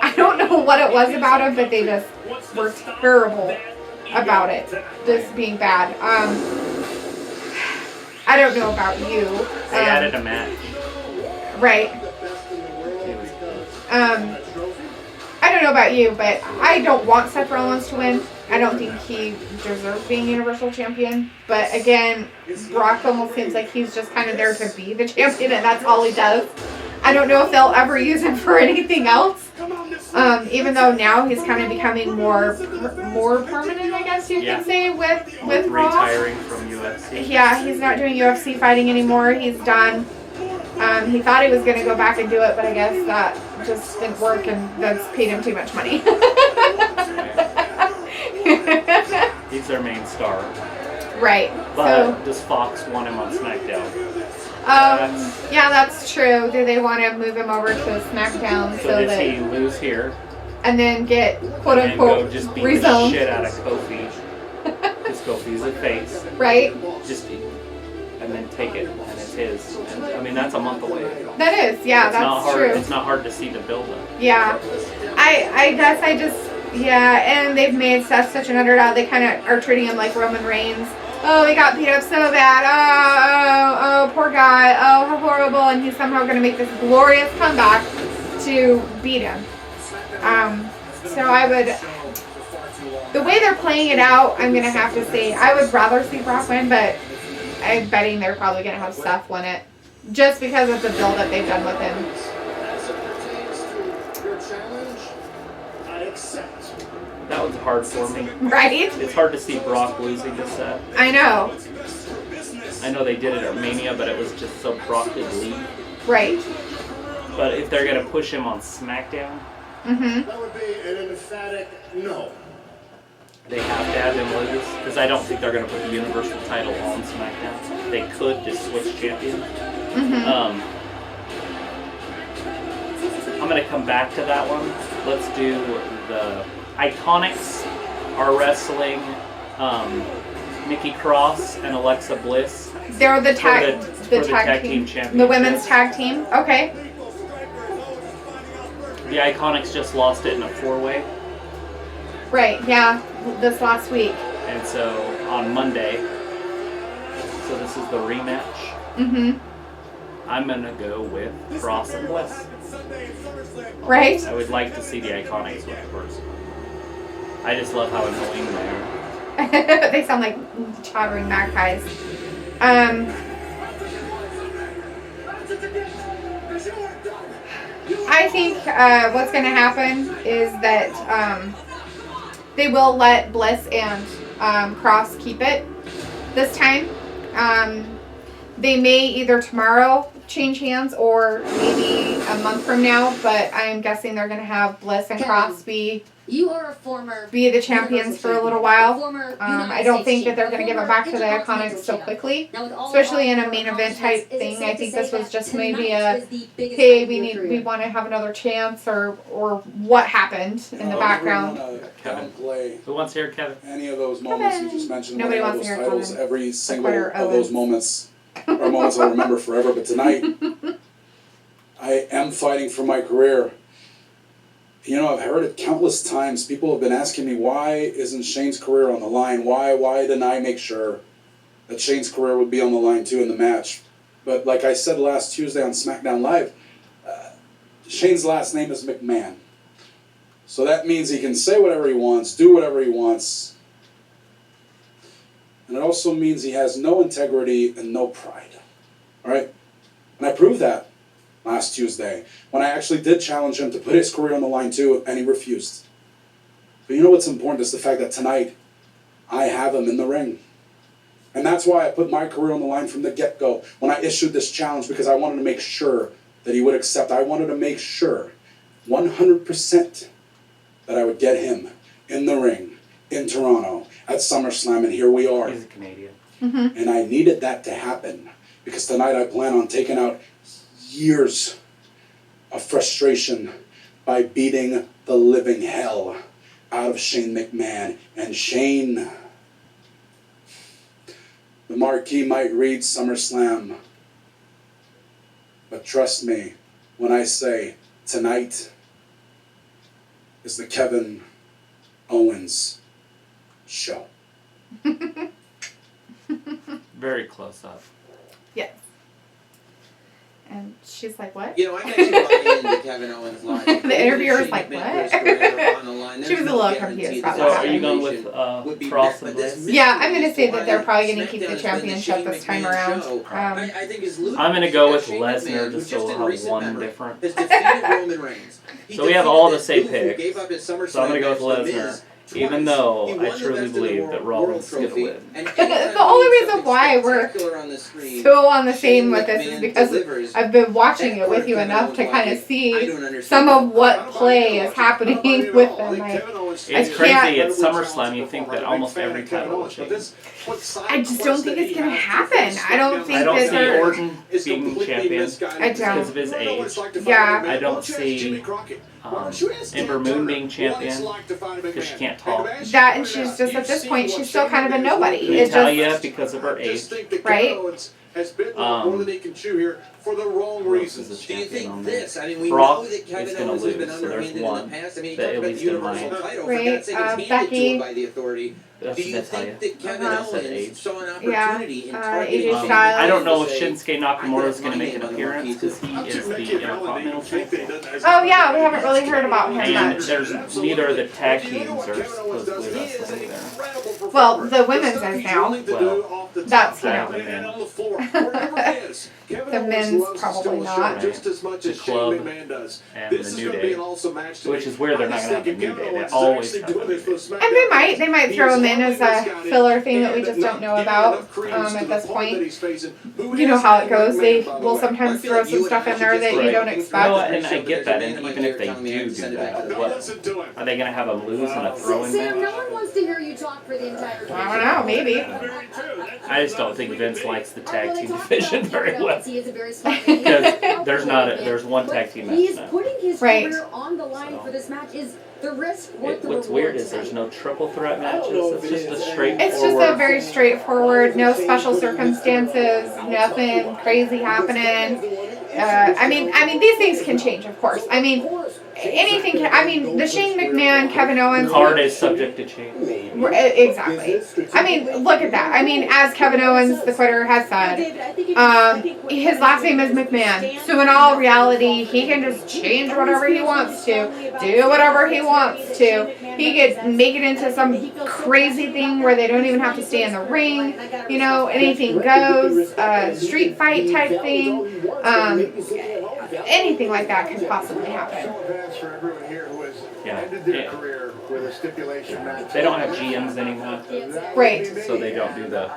I don't know what it was about it, but they just were terrible about it, just being bad. I don't know about you. They added a match. Right. It was good. I don't know about you, but I don't want Seth Rollins to win. I don't think he deserves being Universal Champion. But again, Brock almost seems like he's just kind of there to be the champion, and that's all he does. I don't know if they'll ever use him for anything else. Even though now he's kind of becoming more permanent, I guess you could say, with Raw. Retiring from UFC. Yeah, he's not doing UFC fighting anymore. He's done. He thought he was going to go back and do it, but I guess that just didn't work, and that's paid him too much money. He's their main star. Right. But does Fox want him on SmackDown? Yeah, that's true. Do they want to move him over to SmackDown so does he lose here? And then get quote and unquote go just beat rezoned? the shit out of Kofi. Because Kofi's a face. Right. And then take it, and it's his. And, I mean, that's a month away. That is, yeah, it's that's not hard, true. It's not hard to see the build-up. Yeah. I guess I just, yeah, and they've made Seth such an underdog. They kind of are treating him like Roman Reigns. Oh, he got beat up so bad. Oh, poor guy. Oh, how horrible. And he's somehow going to make this glorious comeback to beat him. So I would, the way they're playing it out, I'm going to have to say, I would rather see Brock win, but I'm betting they're probably going to have Seth win it. Just because of the build that they've done with him. That was hard for me. Right? It's hard to see Brock losing to Seth. I know. I know they did it at Mania, but it was just so Brock did leave. Right. But if they're going to push him on SmackDown, that would be an emphatic no. they have to have him lose. Because I don't think they're going to put the Universal title on SmackDown. They could just switch champions. I'm going to come back to that one. Let's do the Iconics are wrestling Nikki Cross and Alexa Bliss. They're the tag team champions. The women's tag team. Okay. The Iconics just lost it in a 4-way. Right, yeah. This last week. And so on Monday, so this is the rematch. I'm going to go with Cross and Bliss. Right. I would like to see the Iconics with first. I just love how annoying they are. They sound like chattering magpies. I think what's going to happen is that they will let Bliss and Cross keep it this time. They may either tomorrow change hands or maybe a month from now, but I'm guessing they're going to have Bliss and Cross be the champions for a little while. I don't think that they're going to give it back to the Iconics so quickly, especially in a main event type thing. I think this was just maybe a, hey, we want to have another chance, or what happened in the background. Kevin. Who wants to hear Kevin? Any of those moments you just mentioned, Nobody winning wants all to those hear titles, Kevin. every single Owens. of those moments are moments I'll remember forever. But tonight, I am fighting for my career. You know, I've heard it countless times. People have been asking me, why isn't Shane's career on the line? Why didn't I make sure that Shane's career would be on the line too in the match? But like I said last Tuesday on SmackDown Live, Shane's last name is McMahon. So that means he can say whatever he wants, do whatever he wants. And it also means he has no integrity and no pride. All right? And I proved that last Tuesday when I actually did challenge him to put his career on the line too, and he refused. But you know what's important is the fact that tonight I have him in the ring. And that's why I put my career on the line from the get-go when I issued this challenge, because I wanted to make sure that he would accept. I wanted to make sure 100% that I would get him in the ring in Toronto at SummerSlam, and here we are. He's a Canadian. And I needed that to happen because tonight I plan on taking out years of frustration by beating the living hell out of Shane McMahon. And Shane, the marquee might read SummerSlam, but trust me when I say tonight is the Kevin Owens show. Very close up. Yes. And she's like, what? You know, I'm actually buying into Kevin Owens' logic. The interviewer's like, Shane what? McMahon's career on the line. She was a There's no little guarantee confused that about So that. are you going with would be Cross met, and but this Bliss? Yeah, I'm gonna is say that why they're probably gonna SmackDown keep the has been championship Shane this time McMahon's around. show. I think is ludicrous. I'm gonna go with Shane Lesnar McMahon, just who so in we'll recent have one memory different. has defeated Roman Reigns. He So we have defeated all the this same goof who picks. gave up his SummerSlam So I'm gonna go with match to Lesnar, Miz even twice. though He I won the truly Best of the believe World that Roman's gonna Trophy. win. And The only reason why we're spectacular on the screen, so on the same Shane with this is McMahon because delivers. I've been watching That it with part you Kevin enough Owens to kind of logic, I see don't understand. some of I what don't buy play any is logic. I don't buy any happening at with all. I them. think Like, Kevin Owens I It's is crazy can't- at incredibly SummerSlam. talented You think performer. that I'm a big almost fan every of Kevin title will Owens, but change. this- what side I just don't quest think that it's he gonna has happen. before I don't SmackDown think I don't that see they're. Orton is being completely champion misguided. I don't. because of his You wanna know what age. it's like to fight Yeah. a McMahon? I don't Why don't you ask see, Jimmy Crockett? Why don't you ask Ember Ted Moon Turner being what champion it's like to fight a because she McMahon? can't Hey, talk. Bash, That put and it she's out. just You've at this seen point what she's still Shane kind of a McMahon is nobody. doing. It Natalia just because of her I just age. think that Right? Kevin Owens has bitten off more than he can chew here for the wrong Who else is reasons. a Do you champion think on there? this? I mean, we Brock know that is Kevin gonna Owens has been lose, so there's underhanded in one the past. I mean, he that talked at about least the in Universal mind. title. Right, For God's sake, it was handed to Becky. him by the authority. That's Do you Natalia. think that Kevin Uh-huh. Said Owens age. saw an Yeah, opportunity in targeting AJ Shane Styles. I don't know if to say, Shinsuke Nakamura is going to make an "I got my name on the appearance marquee, because too." he How is can the Mickey Valentine Intercontinental think that he champion. doesn't have Oh yeah, we somebody haven't really heard about him And much. there's neither of the tag teams are supposedly wrestling there. Well, the women's is now. That's, you know. The men's probably not. Just as much as The Shane club McMahon does. and This the is New going to Day, be an awesome match. which is where they're not going to have a New Day. They always have a New Day. And they might throw him in as a filler thing that we just don't know about at this point. You know how it goes. They will sometimes throw some stuff in there that you don't No, expect. and I get that. And even if they do that, what are they going to have him lose in a throwing Sam, no match? one wants to hear you talk for the entire time. I don't know, maybe. I just don't think Vince likes the tag team division very well. He is a very smart man. Because there's one tag team He's match now. putting his Right. career on the line for this match. Is the risk worth the What's reward weird is there's tonight? no triple threat matches. It's just a straightforward. It's just a very straightforward, no special circumstances, nothing crazy happening. I mean, these things can change, of course. I mean, anything can. I mean, the Shane McMahon, Kevin Owens. Card is subject to change. Exactly. I mean, look at that. I mean, as Kevin Owens, the Quitter, has said, his last name is McMahon. So in all reality, he can just change whatever he wants to, do whatever he wants to. He could make it into some crazy thing where they don't even have to stay in the ring. You know, anything goes. Street fight type thing. Anything like that could possibly happen. Yeah. With a stipulation match. They don't have GMs anymore, Right. so they don't do the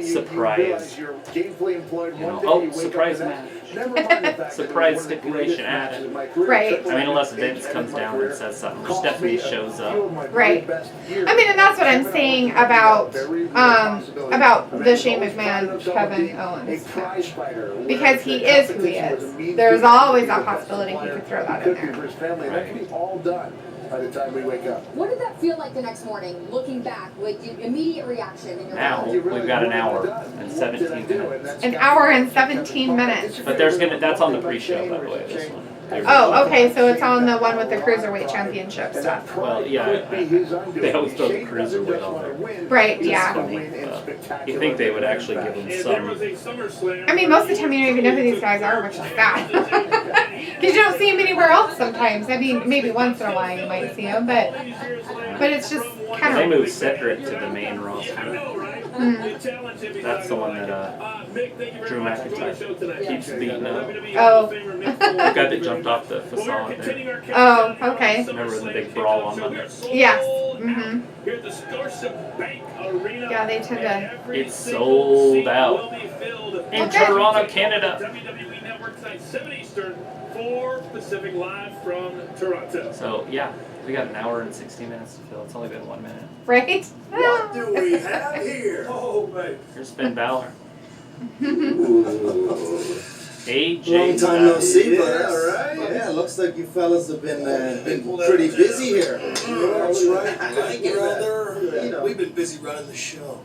surprise. You're gainfully employed You know, one day, oh, you wake surprise up the match. next- Never mind the fact that Surprise one of the stipulation greatest matches added. in my career. Right. I mean, unless Vince comes down and says something, which definitely shows up. Right. I mean, and that's what I'm saying about the Shane McMahon, Kevin Owens match. Because he is who he is. There's always that possibility he could throw that in there. For his family, that can be all done by the time we wake up. What did that feel like the next morning, looking back, with the immediate reaction in your Now mind? we've got an hour and 17 minutes. An hour and 17 minutes. But that's on the pre-show, by the way. This one. Oh, okay, so it's on the one with the Cruiserweight Championship stuff. Well, yeah, they always throw the cruiserweight on there. Right, yeah. You think they would actually give them some? I mean, most of the time you don't even know who these guys are, which is sad. Because you don't see them anywhere else sometimes. I mean, maybe once in a while you might see them, but it's just kind They of... moved Cedric to the main roster. That's the one that Drew McIntyre keeps beating up. Oh. The guy that jumped off the facade there. Oh, okay. Remember the big brawl on Monday? Yes. Mm-hmm. Yeah, they tend to... It's sold out in Toronto, Canada. WWE Network tonight, 7 Eastern, 4 Pacific, live from Toronto. So yeah, we got an hour and 60 minutes to fill. It's only been 1 minute. Right? What do we have here? Oh, mate. Here's Finn Balor. AJ Long time no see, but right? yeah, looks like you fellas have been pretty busy here. That's right. Thank you, brother. We've been busy running the show,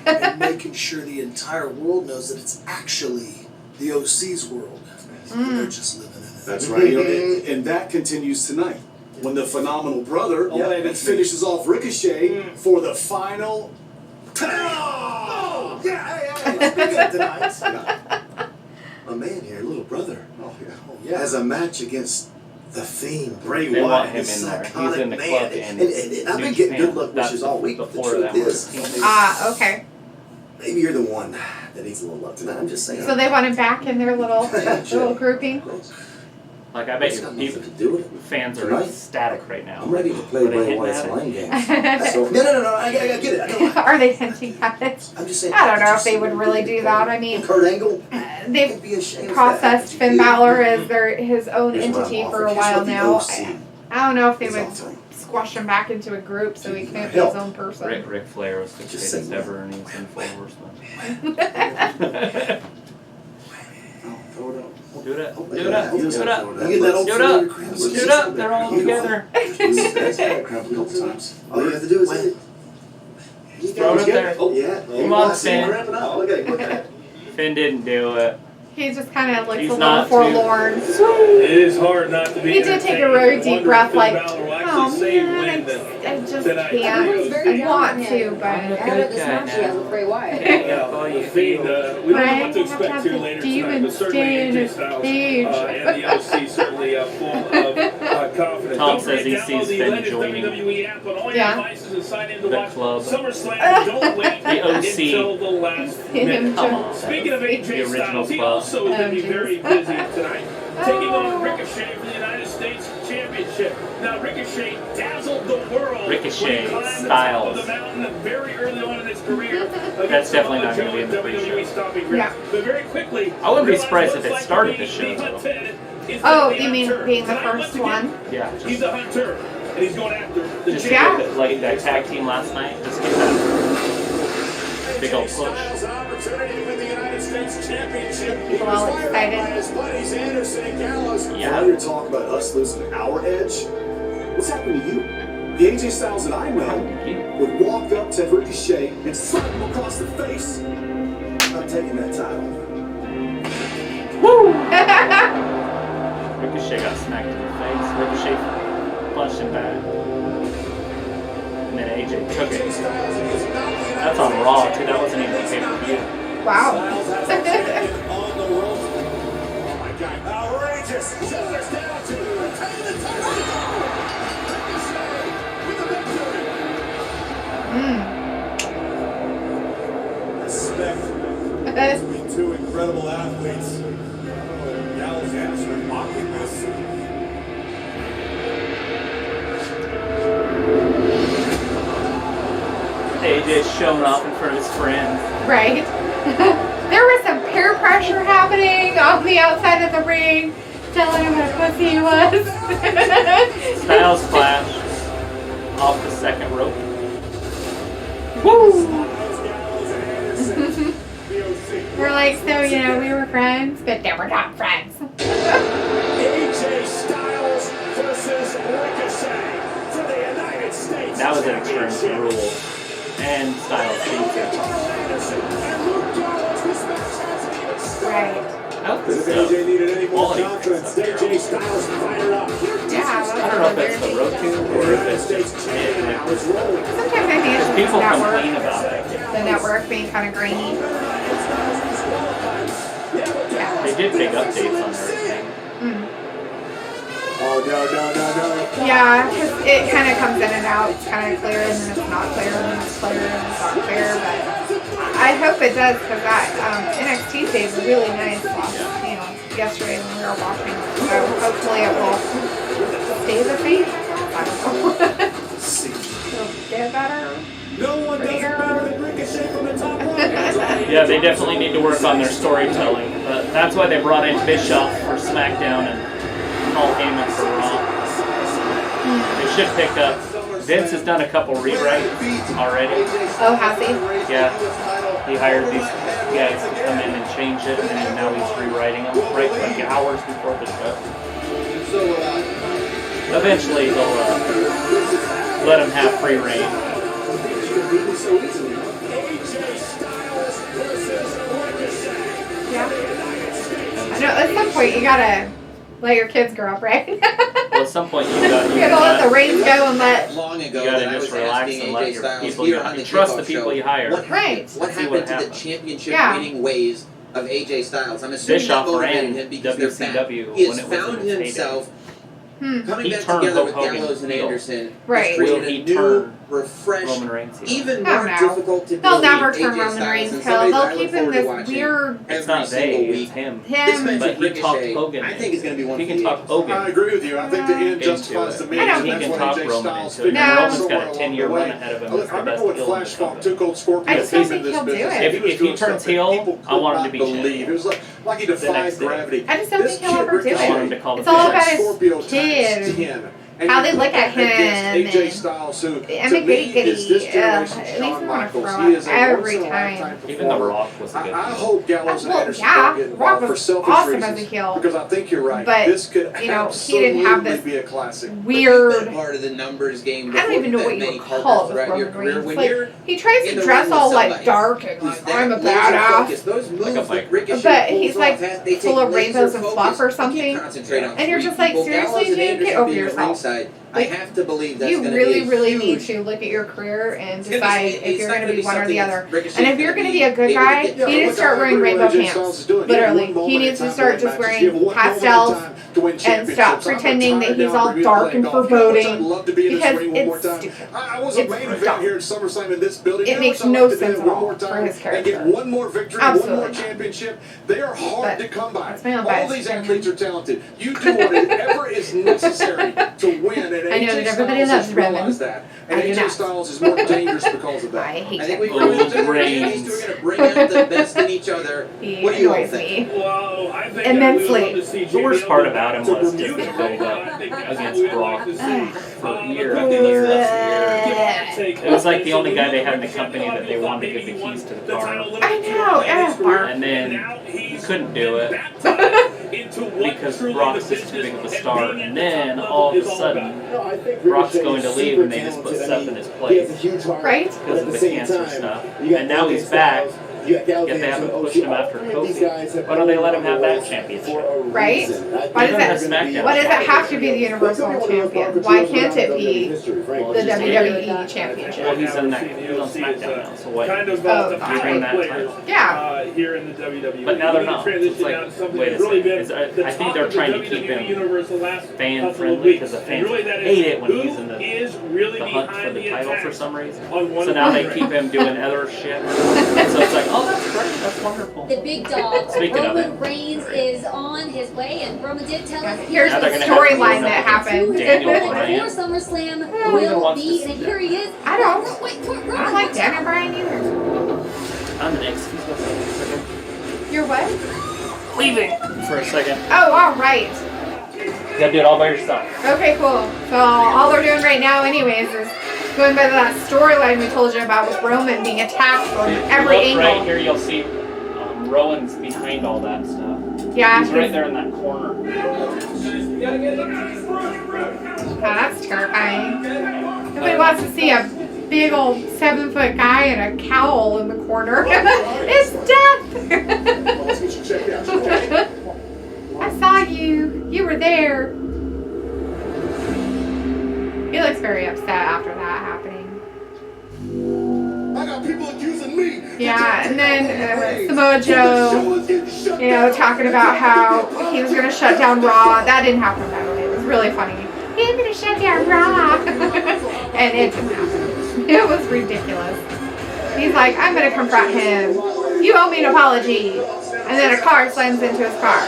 and making sure the entire world knows that it's actually the OC's world. They're just living in it. That's right, and that continues tonight when the phenomenal brother finishes off Ricochet for the final. Oh, yeah, hey, let's be good tonight. a man here, little brother. Oh yeah. Has a match against the Fiend, Bray They want Wyatt. him in this there. He's iconic in the man. club And in I've New been getting Japan. good luck That's wishes all week. The before truth that is, was Okay. maybe you're the one that needs a little love tonight. I'm just saying. So they want him back in their little grouping. Like, I bet It's you got nothing people, to do with it. fans are Tonight, ecstatic right now. I'm ready to play Are they Bray hitting Wyatt's at it? mind games. So, no, I get it. I know. Are they hinting at it? I'm just saying. I don't know if they would really do that. I mean, Kurt Angle. they've Be ashamed of processed that, but you Finn can't. Balor as his own Here's what I'm entity for offering. a Here's while what the now. OC I don't know if they is would offering. squash him back into a group so he can't be his own person. Ric Flair was the Just greatest say ever, and he was in Full Horseman. Throw it up. Do it up. Oh, Do it up. yeah, Do it up. You get that old Do it familiar up. cramp. Do it up. They're all together. That's that cramp a couple times. All you have to do is hit it. Throw it up there. Oh yeah. Come on, Finn. Oh, look at it. Look at it. Finn didn't do it. He just kind of looks He's a little not too- forlorn. It is hard not to be. He did take a really deep breath, like, oh oh man, I just can't. I want to, but Ahead of this match he has with Bray Wyatt. The Fiend, we don't know Right? what to expect Have here the later tonight, demon but certainly stay in AJ his Styles cage. and the OC certainly full of confidence. Tom Don't says forget, he download sees the Finn latest joining WWE app on all your Yeah. devices and sign in to the watch club. SummerSlam. Don't wait The OC. until the last minute. Come on. Speaking of The AJ original Styles, he club. also is going to be Oh, very geez. busy tonight, taking on Ricochet for the United States Championship. Now, Ricochet dazzled the world Ricochet, when he climbed Styles. the top of the mountain very early on in his career. That's definitely not going to be in the pre-show. stopping Yeah. But very quickly, I wouldn't be realized surprised what if it it's started like the to show, be though. hunted is Oh, to be you mean hunter. being the Tonight, first once again, one? Yeah. He's a hunter, and he's going after the Just Yeah. champion. like that tag team last night. Just get that big old push. Styles an opportunity to win the United States Championship. He People was all fired up by excited. his buddies Anderson and Gallows. All Yeah. your talk about us losing our edge, what's happened to you? The AJ Styles that I know would walk up to Ricochet and slap him across the face. I'm taking that title. Woo! Ricochet got smacked in the face. Ricochet punched him back. And then AJ took it. That's on Raw, too. That wasn't even a pay-per-view. Wow. Styles has the champion on the rope. Oh my God. Outrageous. Shoulders down to retain the title. Ricochet with the victory. Respect between two incredible athletes. Gallows and Anderson are mocking this. AJ's showing off in front of his friends. Right. There was some peer pressure happening on the outside of the ring, telling him what a pussy he was. Styles Clash off the second rope. Woo! Gallows and Anderson. The OC. We're like, so, you know, we were friends, but now we're not friends. AJ Styles versus Ricochet for the United States. That was an Extreme Rules. And Styles beats it. Right. That was If good AJ stuff. needed any more Quality confidence, stuff. AJ Styles fired up. Yeah, I don't know if that's the Roku or if United it's States just champion now is rolling. Sometimes I think it's just people the complain network. about it. The network being kind of grainy. Yeah. They did big updates on everything. Oh, no. Yeah, because it kind of comes in and out. It's kind of clear, and then it's not clear, and then it's clear, and it's not clear. But I hope it does, because that NXT tape was really nice yesterday when we were watching. So hopefully it will stay the same. I don't know. It'll get better. No one does it better than Ricochet from the top rope. Yeah, they definitely need to work on their storytelling. But that's why they brought in Bischoff for SmackDown and Paul Heyman for Raw. They should pick up. Vince has done a couple rewrites already. Oh, has he? Yeah. He hired these guys to come in and change it, and then now he's rewriting them right like hours before the show. Eventually, they'll let him have free reign. Yeah. I know, at some point you gotta let your kids grow up, right? Well, at some point you You gotta let the reins go and let. Long You ago, gotta that I just was relax asking and let AJ your Styles people here you on the trust the kickoff people show, you hire. What Right. What See happened what to the happens. championship Yeah. winning ways of AJ Styles. I'm assuming Bischoff that motivated ran him because they're fans. WCW He when has it was found in its himself coming He back turned together Hulk with Hogan Gallows and heel. Anderson. Right. Has Will created he a new, turn refreshed, Roman Reigns heel? even Oh, more no. difficult to They'll believe never turn AJ Roman Styles Reigns and heel. somebody that I They'll look keep him forward to this watching weird. It's every not single they, week. it's him. This match But with he talked Ricochet, Hogan. I think is going to be one He of can the talk Hogan. I agree with you. I think the end into justifies the it. means. I don't and He that's can what talk AJ Roman Styles into it. figured And No. out Roman's got somewhere a along 10-year the run way. ahead of him. Look, He's I the best remember when heel in Flash this fought company. Two Cold Scorpions I still in think this he'll do business. it. He was If he doing turns stuff that heel, people I want him could to be not believe. champion. It was like he defied next day. gravity. I just don't This think he'll kid ever do I want him it. to call It's the all finish. about his Scorpio times kid. 10. And How you they put look that at him against AJ and- Styles, who I'm to a me goody is this goody. generation's It makes Shawn me want to Michaels. throw He is up a every once-in-a-lifetime time. Even The performer. Rock was a good I heel. hope Gallows and Well, Anderson yeah, don't get Rock involved was for selfish awesome as a reasons. heel. Because I think you're right. But, This could you know, he absolutely didn't have this be a classic. weird. Part of the numbers game. I don't even know what you would call it with throughout your Roman career. Reigns. When Like, you're he tries in to the dress ring with all like somebody dark and who's like that I'm a laser badass. focused, those moves Like a that biker. Ricochet But pulls he's off, like they full take of rainbows and laser fluff or focus. You something. can't concentrate on And you're three just like, people. seriously, Gallows and dude, Anderson get over being at yourself. ringside, Like, I have to believe that's You going to really, be a really huge. need to look at your career and It's gonna decide be- if it's you're not going to gonna be be one or something the other. that Ricochet's And if you're gonna going to be a good able to guy, get you need to look, start I wearing agree with rainbow what AJ pants. Styles is doing. Literally, One moment he needs in to time start to win just matches. You have wearing one moment in pastels time to win and stop championships. I'm pretending that retired he's now all from dark playing and golf. I'd foreboding love to be in this because ring one more it's time. stupid. I was a It's main dumb. event here at SummerSlam in this building. It You know makes what I'd no like to do sense at one all more for time his and character. get one more victory, Absolutely one more not. championship. They are hard to come by. that's my own All bias these opinion. athletes are talented. You do whatever is necessary to win, and I know AJ that everybody Styles loves has Roman. realized that. And I do AJ not. Styles is more dangerous because of that. I hate I think him. we've reached these two are going to bring out the best in each other. He What do you all annoys think? me. Well, I think Immensely. we would love to see The worst JBL part go about back him to was just Bermuda. the build I up think that's against what we'd like Brock to see. for The year good after thing year is after year. that It was like the only guy they had in the company that they wanted to give the keys to the car. I know, Mark. And then he couldn't do it because Brock's just too big of a star. And then all of a sudden, Brock's going to leave and they just put Seth in his place Right? because of the cancer stuff. And now he's back. Yet they haven't pushed him after Kofi. Why don't they let him have that championship? Right? Why does it have to be the Universal Champion? Why can't it be the WWE Championship? Well, he's on SmackDown now, so what? Kind of Oh, the bring high that players Yeah. here in the WWE. But now they're We not. transition It's like, out to something wait a that's really second. been I the think talk they're of the trying to keep WWE him Universe the last fan couple of friendly weeks. because the And fans really that hate is it when who he's in the is really hunt for behind the title for attacks some reason. on one So of now the they keep him doing other shit. So it's like, oh, that's great, that's wonderful. The big dog, Speaking of Roman it. Reigns, is on his way, and Roman did tell us Here's Now the they're gonna have to storyline lose that him happened. with Daniel before Bryan. SummerSlam Who even will wants to be, see and that? here he is. I don't. Wait, I don't like Daniel Bryan either. I'm next. He's going for a second. You're what? Leaving for a second. Oh, all right. You gotta do it all by yourself. Okay, cool. So all they're doing right now anyways is going by that storyline we told you about with Roman being attacked from every Look angle. right here, you'll see Rowan's behind all that stuff. Yeah, He's right there in that corner. Oh, that's terrifying. Nobody wants to see a big old 7-foot guy in a cowl in the corner. It's death! I saw you. You were there. He looks very upset after that happening. I got people accusing me. Yeah, and then Samoa Joe, you know, talking about how he was going to shut down Raw. That didn't happen, by the way. It was really funny. He's going to shut down Raw. And it didn't happen. It was ridiculous. He's like, I'm going to confront him. You owe me an apology. And then a car slams into his car.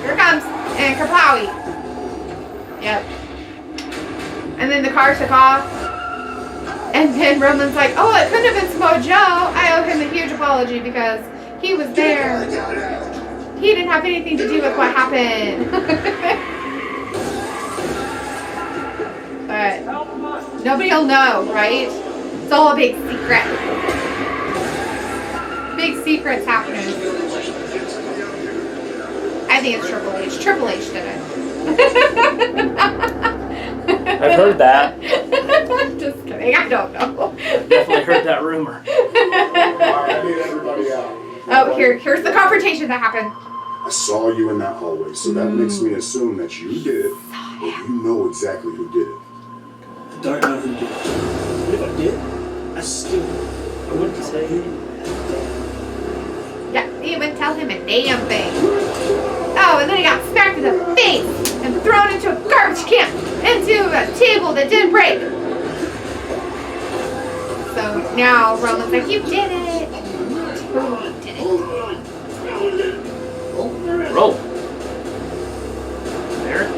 Here comes, and Kaplawi. Yep. And then the car took off. And then Roman's like, oh, it couldn't have been Samoa Joe. I owe him a huge apology because he was there. He didn't have anything to do with what happened. But nobody will know, right? It's all a big secret. Big secrets happening. I think it's Triple H. Triple H did it. I've heard that. Just kidding. I don't know. I've definitely heard that rumor. I need everybody out. Oh, here's the confrontation that happened. I saw you in that hallway, so that makes me assume that you did it, or you know exactly who did it. I don't know who did it. But if I did, I wouldn't say who. Yeah, He wouldn't tell him a damn thing. Oh, and then he got smacked in the face and thrown into a garbage can, into a table that didn't break. So now Roman's like, you did it. Totally did it. Roll. There.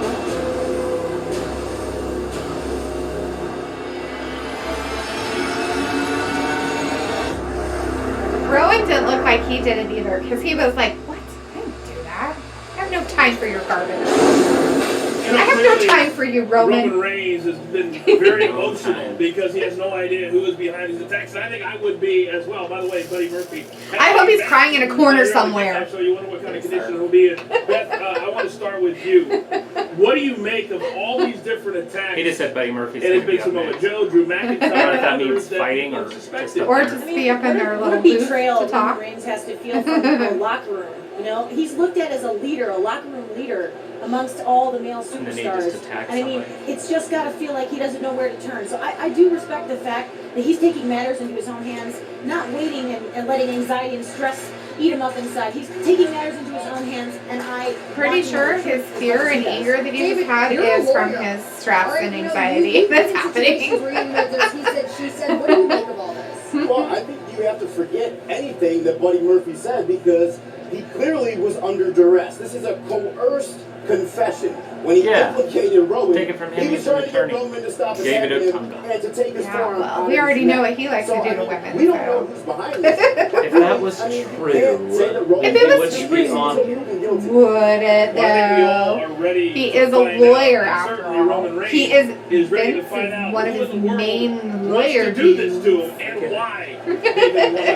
Rowan didn't look like he did it either, because he was like, what? I didn't do that. I have no time for your garbage. I have no time for you, Roman. Roman Reigns has been very emotional because he has no idea who is behind these attacks. And I think I would be as well. By the way, Buddy Murphy. I hope he's crying in a corner somewhere. So you wonder what kind of condition he'll be in. Beth, I want to start with you. What do you make of all these different attacks? He just said Buddy Murphy's And it's going been to some be of up Joe, Drew McIntyre. if that means fighting or just up Or there. just be up in their What little a booth betrayal to talk. Roman Reigns has to feel from the locker room. You know, he's looked at as a leader, a locker room leader amongst all the male And then he just superstars. attacks And I mean, somebody. it's just got to feel like he doesn't know where to turn. So I do respect the fact that he's taking matters into his own hands, not waiting and letting anxiety and stress eat him up inside. He's taking matters into his own hands, and I Pretty sure his fear and anger that he's had is from his stress and anxiety that's happening. He said, she said, what do you make of all this? Well, I think you have to forget anything that Buddy Murphy said because he clearly was under duress. This is a coerced confession. When he implicated Roman, Take it from him, he was he's an trying to get attorney. Roman to stop Gave it a attacking him tongue. and to take his forearm Well, out we of already his know neck. what he likes So, to do I to mean, women. We don't so. know who's behind this. But, If that was I mean, true, you can't say that Roman If it was did true, until proven guilty. Would it Well, I think we all though? are ready He to is a find lawyer out. after Certainly all. Roman Reigns He is ready to Vince find is out one of who his in the world main wants lawyer to do this to him and why.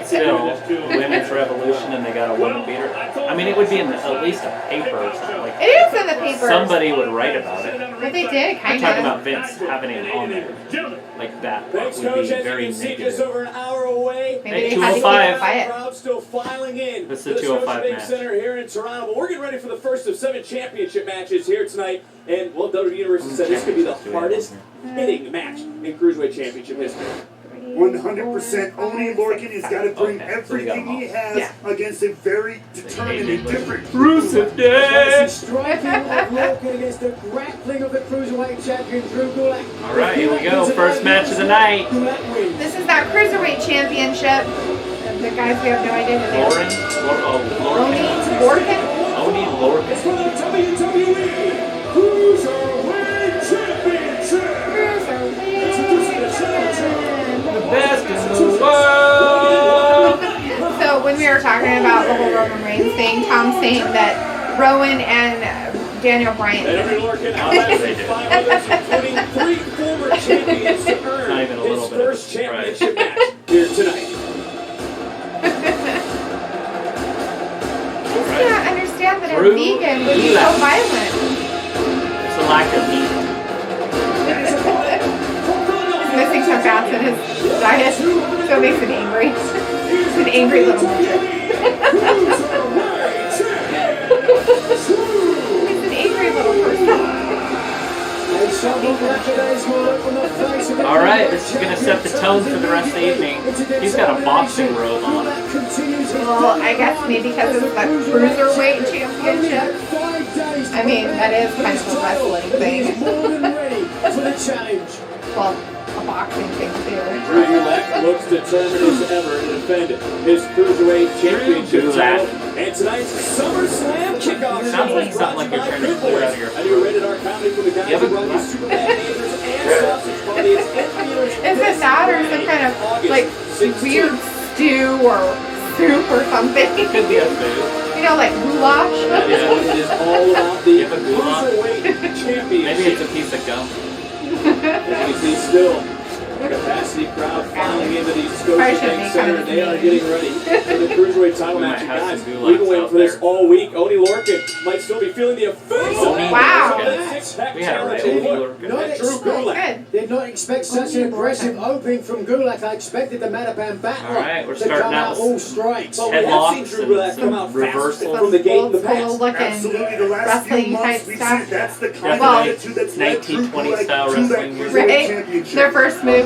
Still, women's revolution and they got a woman beater. I mean, it would be in at least a paper or something. Like, It is in the paper. somebody would write about it. But they did, I'm kind talking of. about Vince having it on there. Like that Thanks, would Coach. be As you very can see, just negative. over an hour away. Maybe Hey, they had to keep it 205. quiet. Crowd still filing in. This is the to 205 Scotiabank match. Center here in Toronto. But we're getting ready for the first of 7 championship matches here tonight. And, well, WWE Universe said this could be the hardest hitting match in Cruiserweight Championship history. 100% Oni Lorcan has got to bring Okay, so we got everything them he all. has Yeah. against a very determined and different Rusev Day! Striking of Lorcan against the grappling of the Cruiserweight champion, Drew Gulak. Alright, here we go. First match of the night. Gulak wins. This is that cruiserweight championship. The guys we have no idea who they are. Lorcan? Lorcan? Oni It's Lorcan. for the WWE Cruiserweight Championship. The best in the world! So when we were talking about the whole Roman Reigns thing, Tom's saying that Rowan and Daniel Bryan. And every Lorcan outlasted 5 others, including 3 former champions to earn Not even a little his bit of a first surprise. championship match here tonight. I just can't understand that a Drew vegan would be so Gulak. violent. It's a lack of meat. He's missing some fats in his diet, so it makes him angry. He's an angry little midget. He's an angry little person. Alright, this is going to set the tone for the rest of the evening. He's got a boxing robe on. Well, I guess maybe because it's the cruiserweight championship. I mean, that is kind of a wrestling thing. Well, a boxing thing too. Drew Gulak looks determined as ever to defend his Cruiserweight Championship title. And tonight's SummerSlam kickoff Sounds like something like you're trying to clear out of your a new rated R comedy from the guys You have who a run the glass? Superman Neighbors and Sausage Party. It's in theaters Is it that or some kind of like weird stew or soup or something? It could be a food. You know, like goulash? That is what it is all about, the You have a goulash? Cruiserweight Championship. Maybe it's a piece of gum. As you can see still, capacity crowd filing into these Scotiabank Center. They are getting ready for the Cruiserweight title We match. might And have guys, some we've been gulags waiting out for this there. all week. Oni Lorcan might still be feeling the effects of Oni Wow. Lorcan. six-pack We had a challenge. right Oni Look, Lorcan. Drew Gulak. Good. Did not expect such an aggressive opening from Gulak. I expected the Matapan battler Alright, we're to starting come out out with all strikes. But we have seen headlocks Drew Gulak come out and fast reversals. from the gate in Old the school past. looking Absolutely, the last few wrestling months type we've stuff. seen that's the kind Definitely of attitude that's led Drew 1920 Gulak style to that wrestling. Cruiserweight Right? Championship. Their first move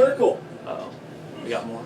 circle. Uh-oh. We got more.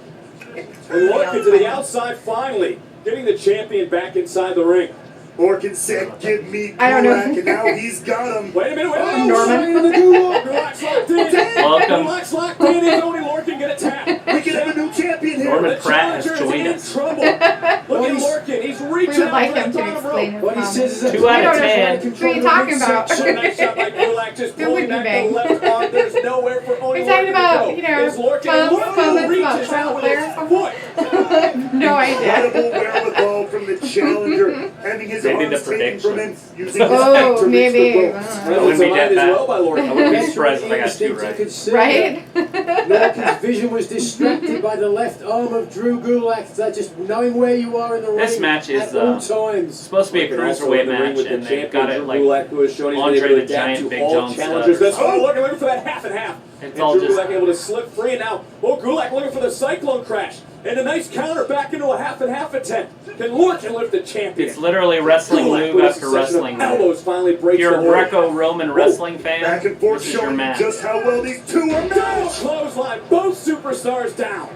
And Lorcan to the outside finally, getting the champion back inside the ring. Lorcan said, give me I don't know. Gulak, and now he's got him. Wait a minute, Norman. Gulak's locked in. Welcome. Gulak's locked in, and Tony Lorcan get a tap. We can have a new champion here. Norman The Pratt has challenger joined is us. in trouble. Look at Lorcan, he's We reaching would out like for him the to bottom explain rope. his What he says is a 2 out of 10. What are you talking about? So nice shot by Gulak, just It pulling would be back big. the left arm. There's nowhere for only We're talking Lorcan about, to you go. know, Is Lorcan bumps, Lorcan comments reaches about out with players. his foot. No idea. Incredible wherewithal from the challenger, having his Maybe the arms taken from him, predictions. using his neck Oh, to reach maybe. the ropes. I wouldn't be that as bad. well by Lorcan. I wouldn't be That's surprised if I what got 2 instinct you right. could see Right? that Lorcan's vision was distracted by the left arm of Drew Gulak. So just knowing where you are in the ring This match is at all times. supposed to be a Lorcan also cruiserweight in the ring match, with the and they champion, got it Drew like Gulak, who has shown he's been Andre able to the adapt Giant, to Big all John challengers. stuff. That's Lorcan looking for that half and half. It's And all Drew just- Gulak able to slip free, and now Gulak looking for the cyclone crash. And a nice counter back into a half and half attempt. Can Lorcan lift the champion? It's literally wrestling Gulak move with a after succession of wrestling move. elbows finally If breaks you're the a hold. Greco-Roman wrestling fan, Back and forth, this is your showing match. just how well these two are Double matched. clothesline, both superstars down.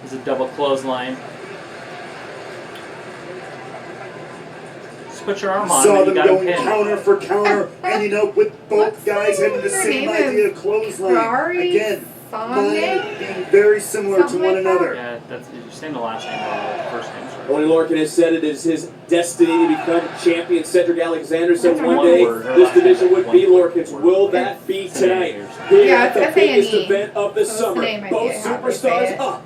It's a double clothesline. Just put your arm on Saw and you them got him going pinned. counter for counter, ending up with both What's guys having the their same name idea is clothesline. Ferrari? Again, Sonde? mine being very similar Something to one like that? another. Yeah, that's, you're saying the last name wrong, the first name. Tony Lorcan has said it is his destiny to become champion. Cedric Alexander said That's one one day word. this division would be One word. Lorcan's. Will that be tonight? Yeah, Here Yeah, at the it's biggest S-A-N-E. event of the So it's the summer. name I Both get, how they say superstars it. up.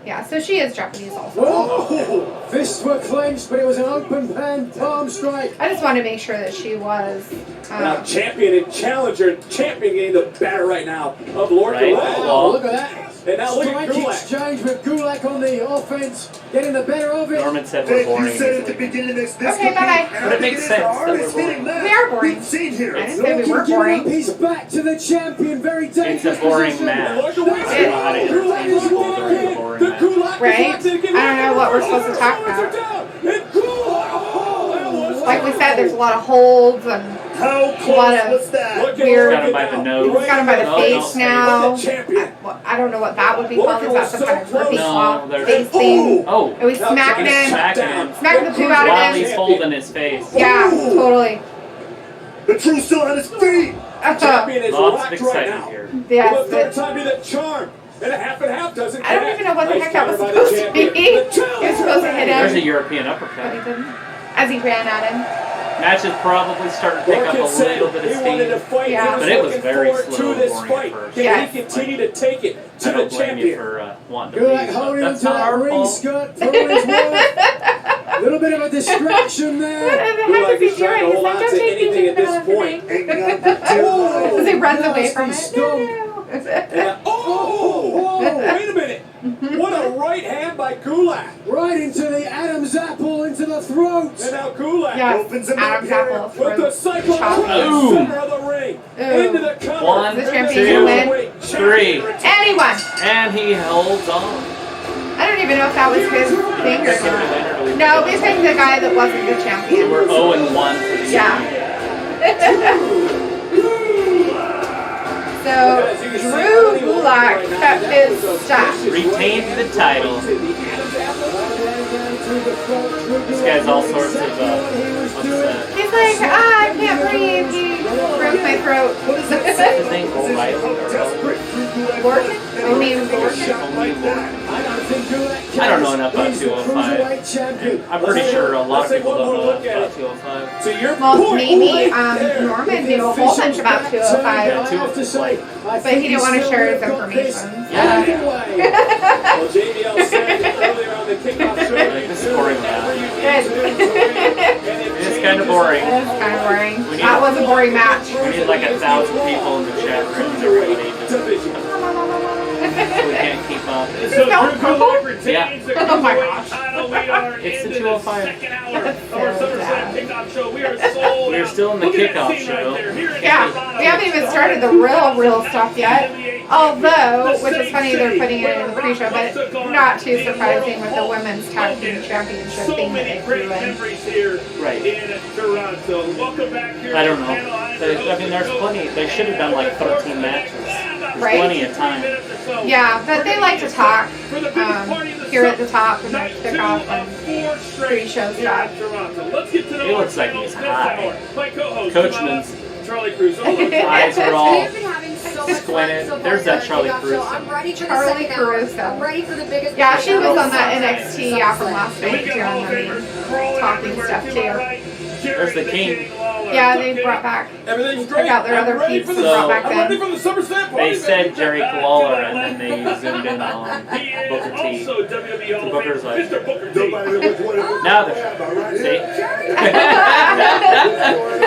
Yeah, so she is Japanese also. Whoa! Fists were clenched, but it was an open palm strike. I just wanted to make sure that she was. Now champion and challenger. Champion getting the better right now of Lorcan. Right. Wow. Oh, look at that. And now look at Strike Gulak. exchange with Gulak on the offense, getting the better of it. Norman said we're Vic, boring. you said at the beginning of this Okay, could be, bye-bye. and But I it think makes is sense the that hardest we're hitting boring. match We are boring. we've seen here. I didn't say we Lorcan were giving boring. up his back to the champion. Very It's a dangerous boring position. match. Look at I don't know how to entertain people during a boring The match. Gulak is Right? locked in again. I don't know what we're supposed to talk Shoulders are about. down. And Gulak, oh, that was Like we said, there's a lot of holds and How a lot close of was that? Look at weird. Got him by the nose. He's got him by the No, face no, now. Look at champion. I don't know what that would be called. Is that some kind of gripping No, off there's- face thing? Oh, Are we smacking him? smacking him Smacking the poop out while of he's him? holding his face. Yeah, totally. The truth still on his feet. Champion is Lots of locked right excitement now. here. Yes, For the third but time be the charm. And a half doesn't I don't connect. even know what the Nice heck that was counter by the supposed to be. champion. He The was challenger. supposed to hit There's a him, European but he uppercut. didn't. As he ran at him. Match is probably starting to pick up a Lorcan said little bit of he wanted to steam. fight. Yeah. He But it was looking very forward slow to this going fight. at first. Can Yes. he continue to take it to I the don't blame you champion? for wanting to Gulak leave, but holding on that's to not that our ring fault. skirt for all his worth. A little bit of a distraction What there. the heck Gulak is he is trying to doing? He's hold like, on don't to take me anything to at this the point. Hanging on for dear life. As he runs away from Nasty it. stomp. Oh, wait a minute. What a right hand by Gulak. Right into the Adam's apple, into the throat. And now Gulak Yeah, Opens him up Adam's here apple with the throat. cyclone Chop. in the Ooh. center of the ring. Ooh. Into the cover. One, The And champion two, win. heavyweight three. champion. Anyone. And he holds on. I don't even know if that was his thing or Pick him not. winner, or we No, pick we him. picked the guy that wasn't the So champion. we're 0-1 for the Yeah. So, Drew Gulak kept his stuff. Retained the title. This guy's all sorts of, what's that? He's like, I can't breathe. He broke my throat. His name O'Reilly or Lorcan? Oh, name is Lorcan? I don't know enough about 205. I'm pretty sure a lot of people don't know enough about 205. So you're Well, maybe Norman knew a whole bunch about 205, Yeah, 205. but he didn't want to share his information. Yeah. Well, JBL said earlier on the kickoff show, Like, this is boring now. Good. It's kind of boring. It is kind of boring. We need- That was a boring match. We need like 1,000 people in the chat room and everybody just, we can't keep up. So No. Drew Gulak retains Yeah. the Oh my cruiserweight gosh. title. We are It's the into 205. second hour of our SummerSlam kickoff show. We are sold We're out. still in the Look at that kickoff scene right show. there. Here it Yeah, is. we haven't even started the real stuff yet. Although, which is funny, they're putting it in the pre-show, but not too surprising with the women's tag team championship So thing that many they great threw in. memories here Right. in Toronto. Welcome back here. I don't to the panel. know. I mean, there's plenty. They should have done like 13 matches. Right. Plenty of time. Yeah, but they like to talk here at the top and then kick off and pre-show stuff. He looks like he's high. Coachman's Charlie Cruz. eyes are all We've been having so much fun squinted. so There's far that Charlie on the Cruz. show. I'm ready for the Charlie second hour. Cruz. I'm ready for the biggest. Yeah, she was on that Sunday. NXT from last week too, and talking stuff too. There's the King. Yeah, they brought back. Everything's Took great. out their other I'm ready peeps for and the brought back I'm ready them. for the SummerSlam party. They said Jerry Lawler, and then they zoomed in on Booker T. Also WWE Hall So of Booker's Famer, like, Mr. Booker T. Nobody knows which one it was. now they're see.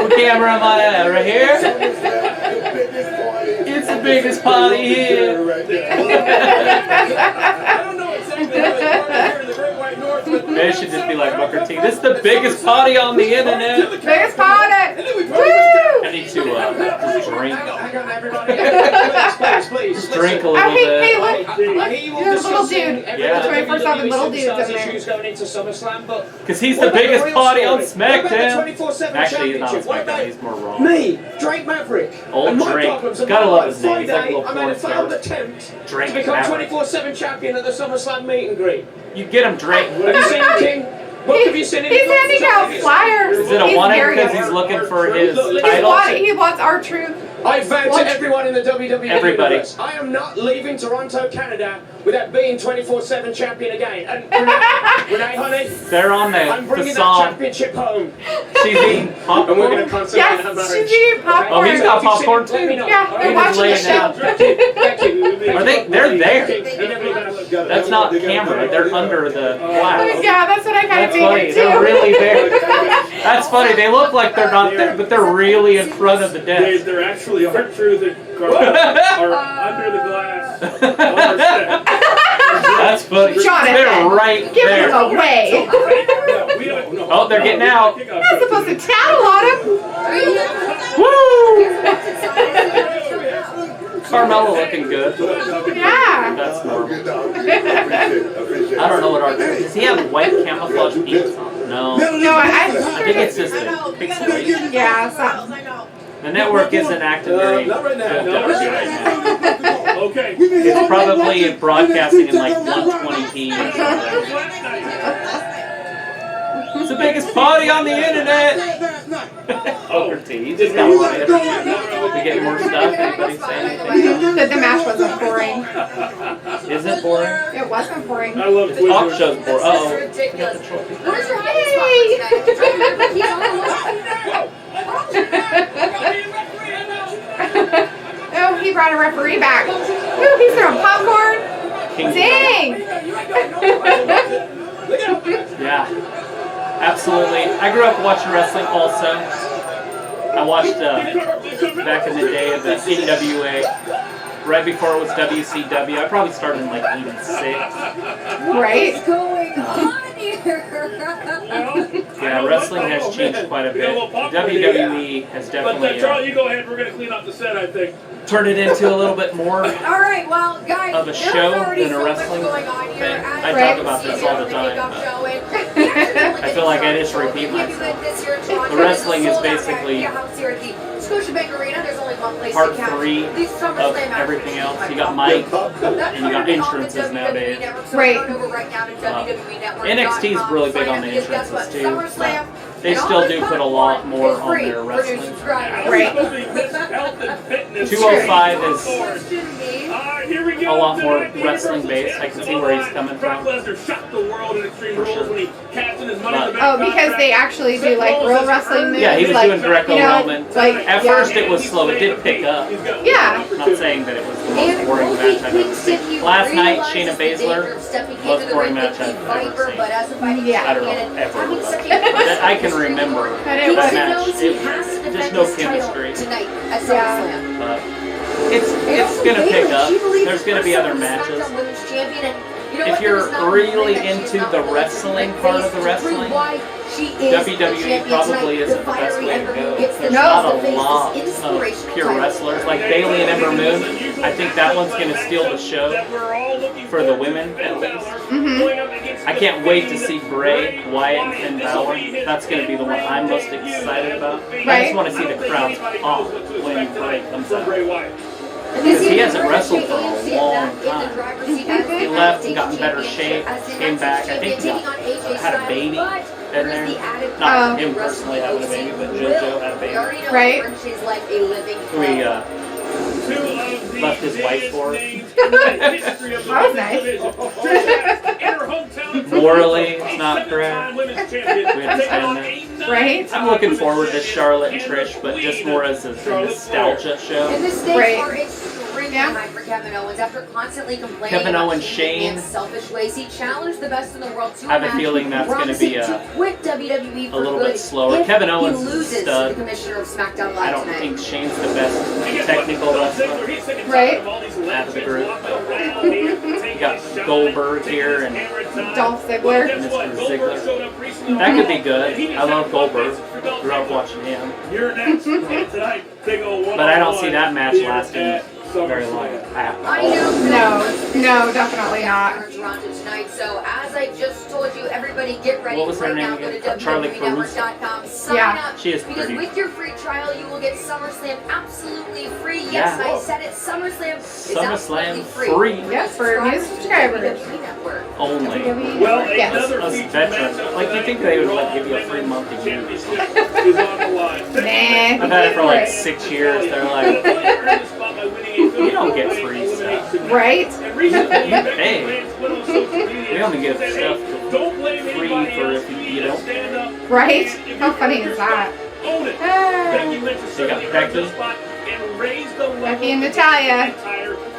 What camera am I at? Right here? It's the biggest party here. I don't know exactly how it's party here in the Great White North, but They should just be like Booker T. This is the biggest party on the internet. Biggest party! Woo! I need to just drink. please. Just drink a Oh, little hey, bit. look! There's a little dude. Yeah. 24/7 little dudes in there. going into SummerSlam, but Because he's the biggest party on SmackDown. 24/7 Actually, he's not on championship. What SmackDown. about He's more Raw. me, Drake Maverick. Old and my Drake. problems and Gotta my love life. his name. He's like a Friday, little I made a porn failed star. attempt Drake to become Maverick. 24/7 champion at the SummerSlam meet and greet. You get him, Drake. Have you seen him, King? What have you seen him? He's handing out flyers. Is it a He's one very because good. he's looking for his He title? wants our truth. I vow to everyone in the WWE Everybody. universe, I am not leaving Toronto, Canada without being 24/7 champion again. And Renee, honey, They're on the I'm bringing that facade. championship home. She's eating And we're going popcorn. to consummate Yes, her marriage. she's eating popcorn. Oh, he's got popcorn Let me too. know. Yeah, All they're right? watching the laying show. down. Thank you. Are they? They're there. there. That's not camera. They're under the glass. Yeah, that's what I kind of That's funny. figured They're too. really there. That's funny. They look like they're not there, but they're really in front of the desk. They're actually our truth are under the glass on our set. That's funny. Jonathan, They're right give there. them away. Oh, they're getting out. You're not supposed to tattle on him. Woo! Carmella looking good. Yeah. That's normal. I don't know what our does he have white camouflage pants on? No. No, I think it's just the pixelation. Yeah, so. The network isn't acting very Not right now. good right now. Okay. It's probably broadcasting in like 120p or something. It's the biggest party on the internet. Poker T. He's just got one. We get more stuff. Anybody say anything? The match wasn't boring. Is it boring? It wasn't boring. I love The talk show's boring. Uh-oh. Ridiculous. Where's your Hey! Oh, he brought a referee back. Ooh, he's throwing popcorn. Dang! Yeah, absolutely. I grew up watching wrestling also. I watched back in the day of the NWA, right before it was WCW. I probably started in like '86. Right? What's going on here? Yeah, wrestling has changed quite a bit. WWE has But definitely Charlie, you go ahead. We're going to clean up the set, I think. turned it into a little bit more All right, well, guys, of a there's show already than a so much wrestling going on here. thing. As I you talk can about see, this the all the kickoff time. show, and I feel like I just repeat myself. The wrestling is basically Scotiabank Arena. There's only one place part to count. 3 These of SummerSlam everything matches. else. You got Mike, and you got entrances nowadays. Right. NXT is really big on the entrances too. But they still do put a lot more on their wrestling. Right. 205 is Here we a go. lot more wrestling based. I can see where he's coming Brock from. Lesnar shocked the world in Extreme For Rules sure. when he cashed in his money in the bank Oh, because they actually do like real wrestling moves. Yeah, he was like, doing Greco-Roman. Like, At yeah. first it was slow. It did pick up. Yeah. I'm not saying that it was the most boring match I've ever seen. Last night, Shayna Baszler, most boring match I've ever seen. Yeah. I don't know, ever. That I can remember But it that was- match. Just no chemistry. But it's gonna pick up. There's gonna be other matches. If you're really into the wrestling part of the wrestling, WWE probably isn't the best way to go. There's not a lot of pure wrestlers. Like Bayley and Ember Moon, I think that one's going to steal the show for the women at least. I can't wait to see Bray, Wyatt, and Finn Balor. That's going to be the one I'm most excited about. I just want to see the crowds pop when Bray comes out. Because he hasn't wrestled for a long time. He left and got in better shape, came back. I think he had a baby in there. Not him personally having a baby, but JoJo had a baby. Right. Who he left his wife for. That was nice. Morally, it's not correct. We understand that. Right? I'm looking forward to Charlotte and Trish, but just more as a nostalgia show. And the stakes Right. are extremely high for Kevin Owens after constantly complaining Kevin about Owens, cheating Shane. in selfish ways. He challenged the best in the world to I have a match, feeling that's going to be promising to quit WWE for a little good bit slower. if Kevin Owens he is a loses to stud. the commissioner of SmackDown Live I don't tonight. think Shane's the best technical wrestler Right? out of the group. You got Goldberg here and Dolph Ziggler. Mr. Ziggler. That could be good. I love Goldberg. Grew up watching him. You're next tonight. But I don't see that match lasting very long at I all. know. No, definitely not. Toronto tonight. So as I just told you, everybody get ready What was her right name now. Go again? to Charlie WWEnetwork.com. Sign Yeah. up. She is Because pretty. with your free trial, you will get SummerSlam absolutely free. Yes, Yeah. I said it. SummerSlam is SummerSlam absolutely free. Yes, for new subscribers. WWE Network. Only. Well, Yes. another Us feature veterans. matchup Like, you think they would like give you a free month a year? is on the line. Nah. I've had it for like 6 years. They're like, you don't get free stuff. Right? You pay. We only give stuff free for if you don't. Right? How funny is that? Ah. So you got Becky. Becky and Natalia.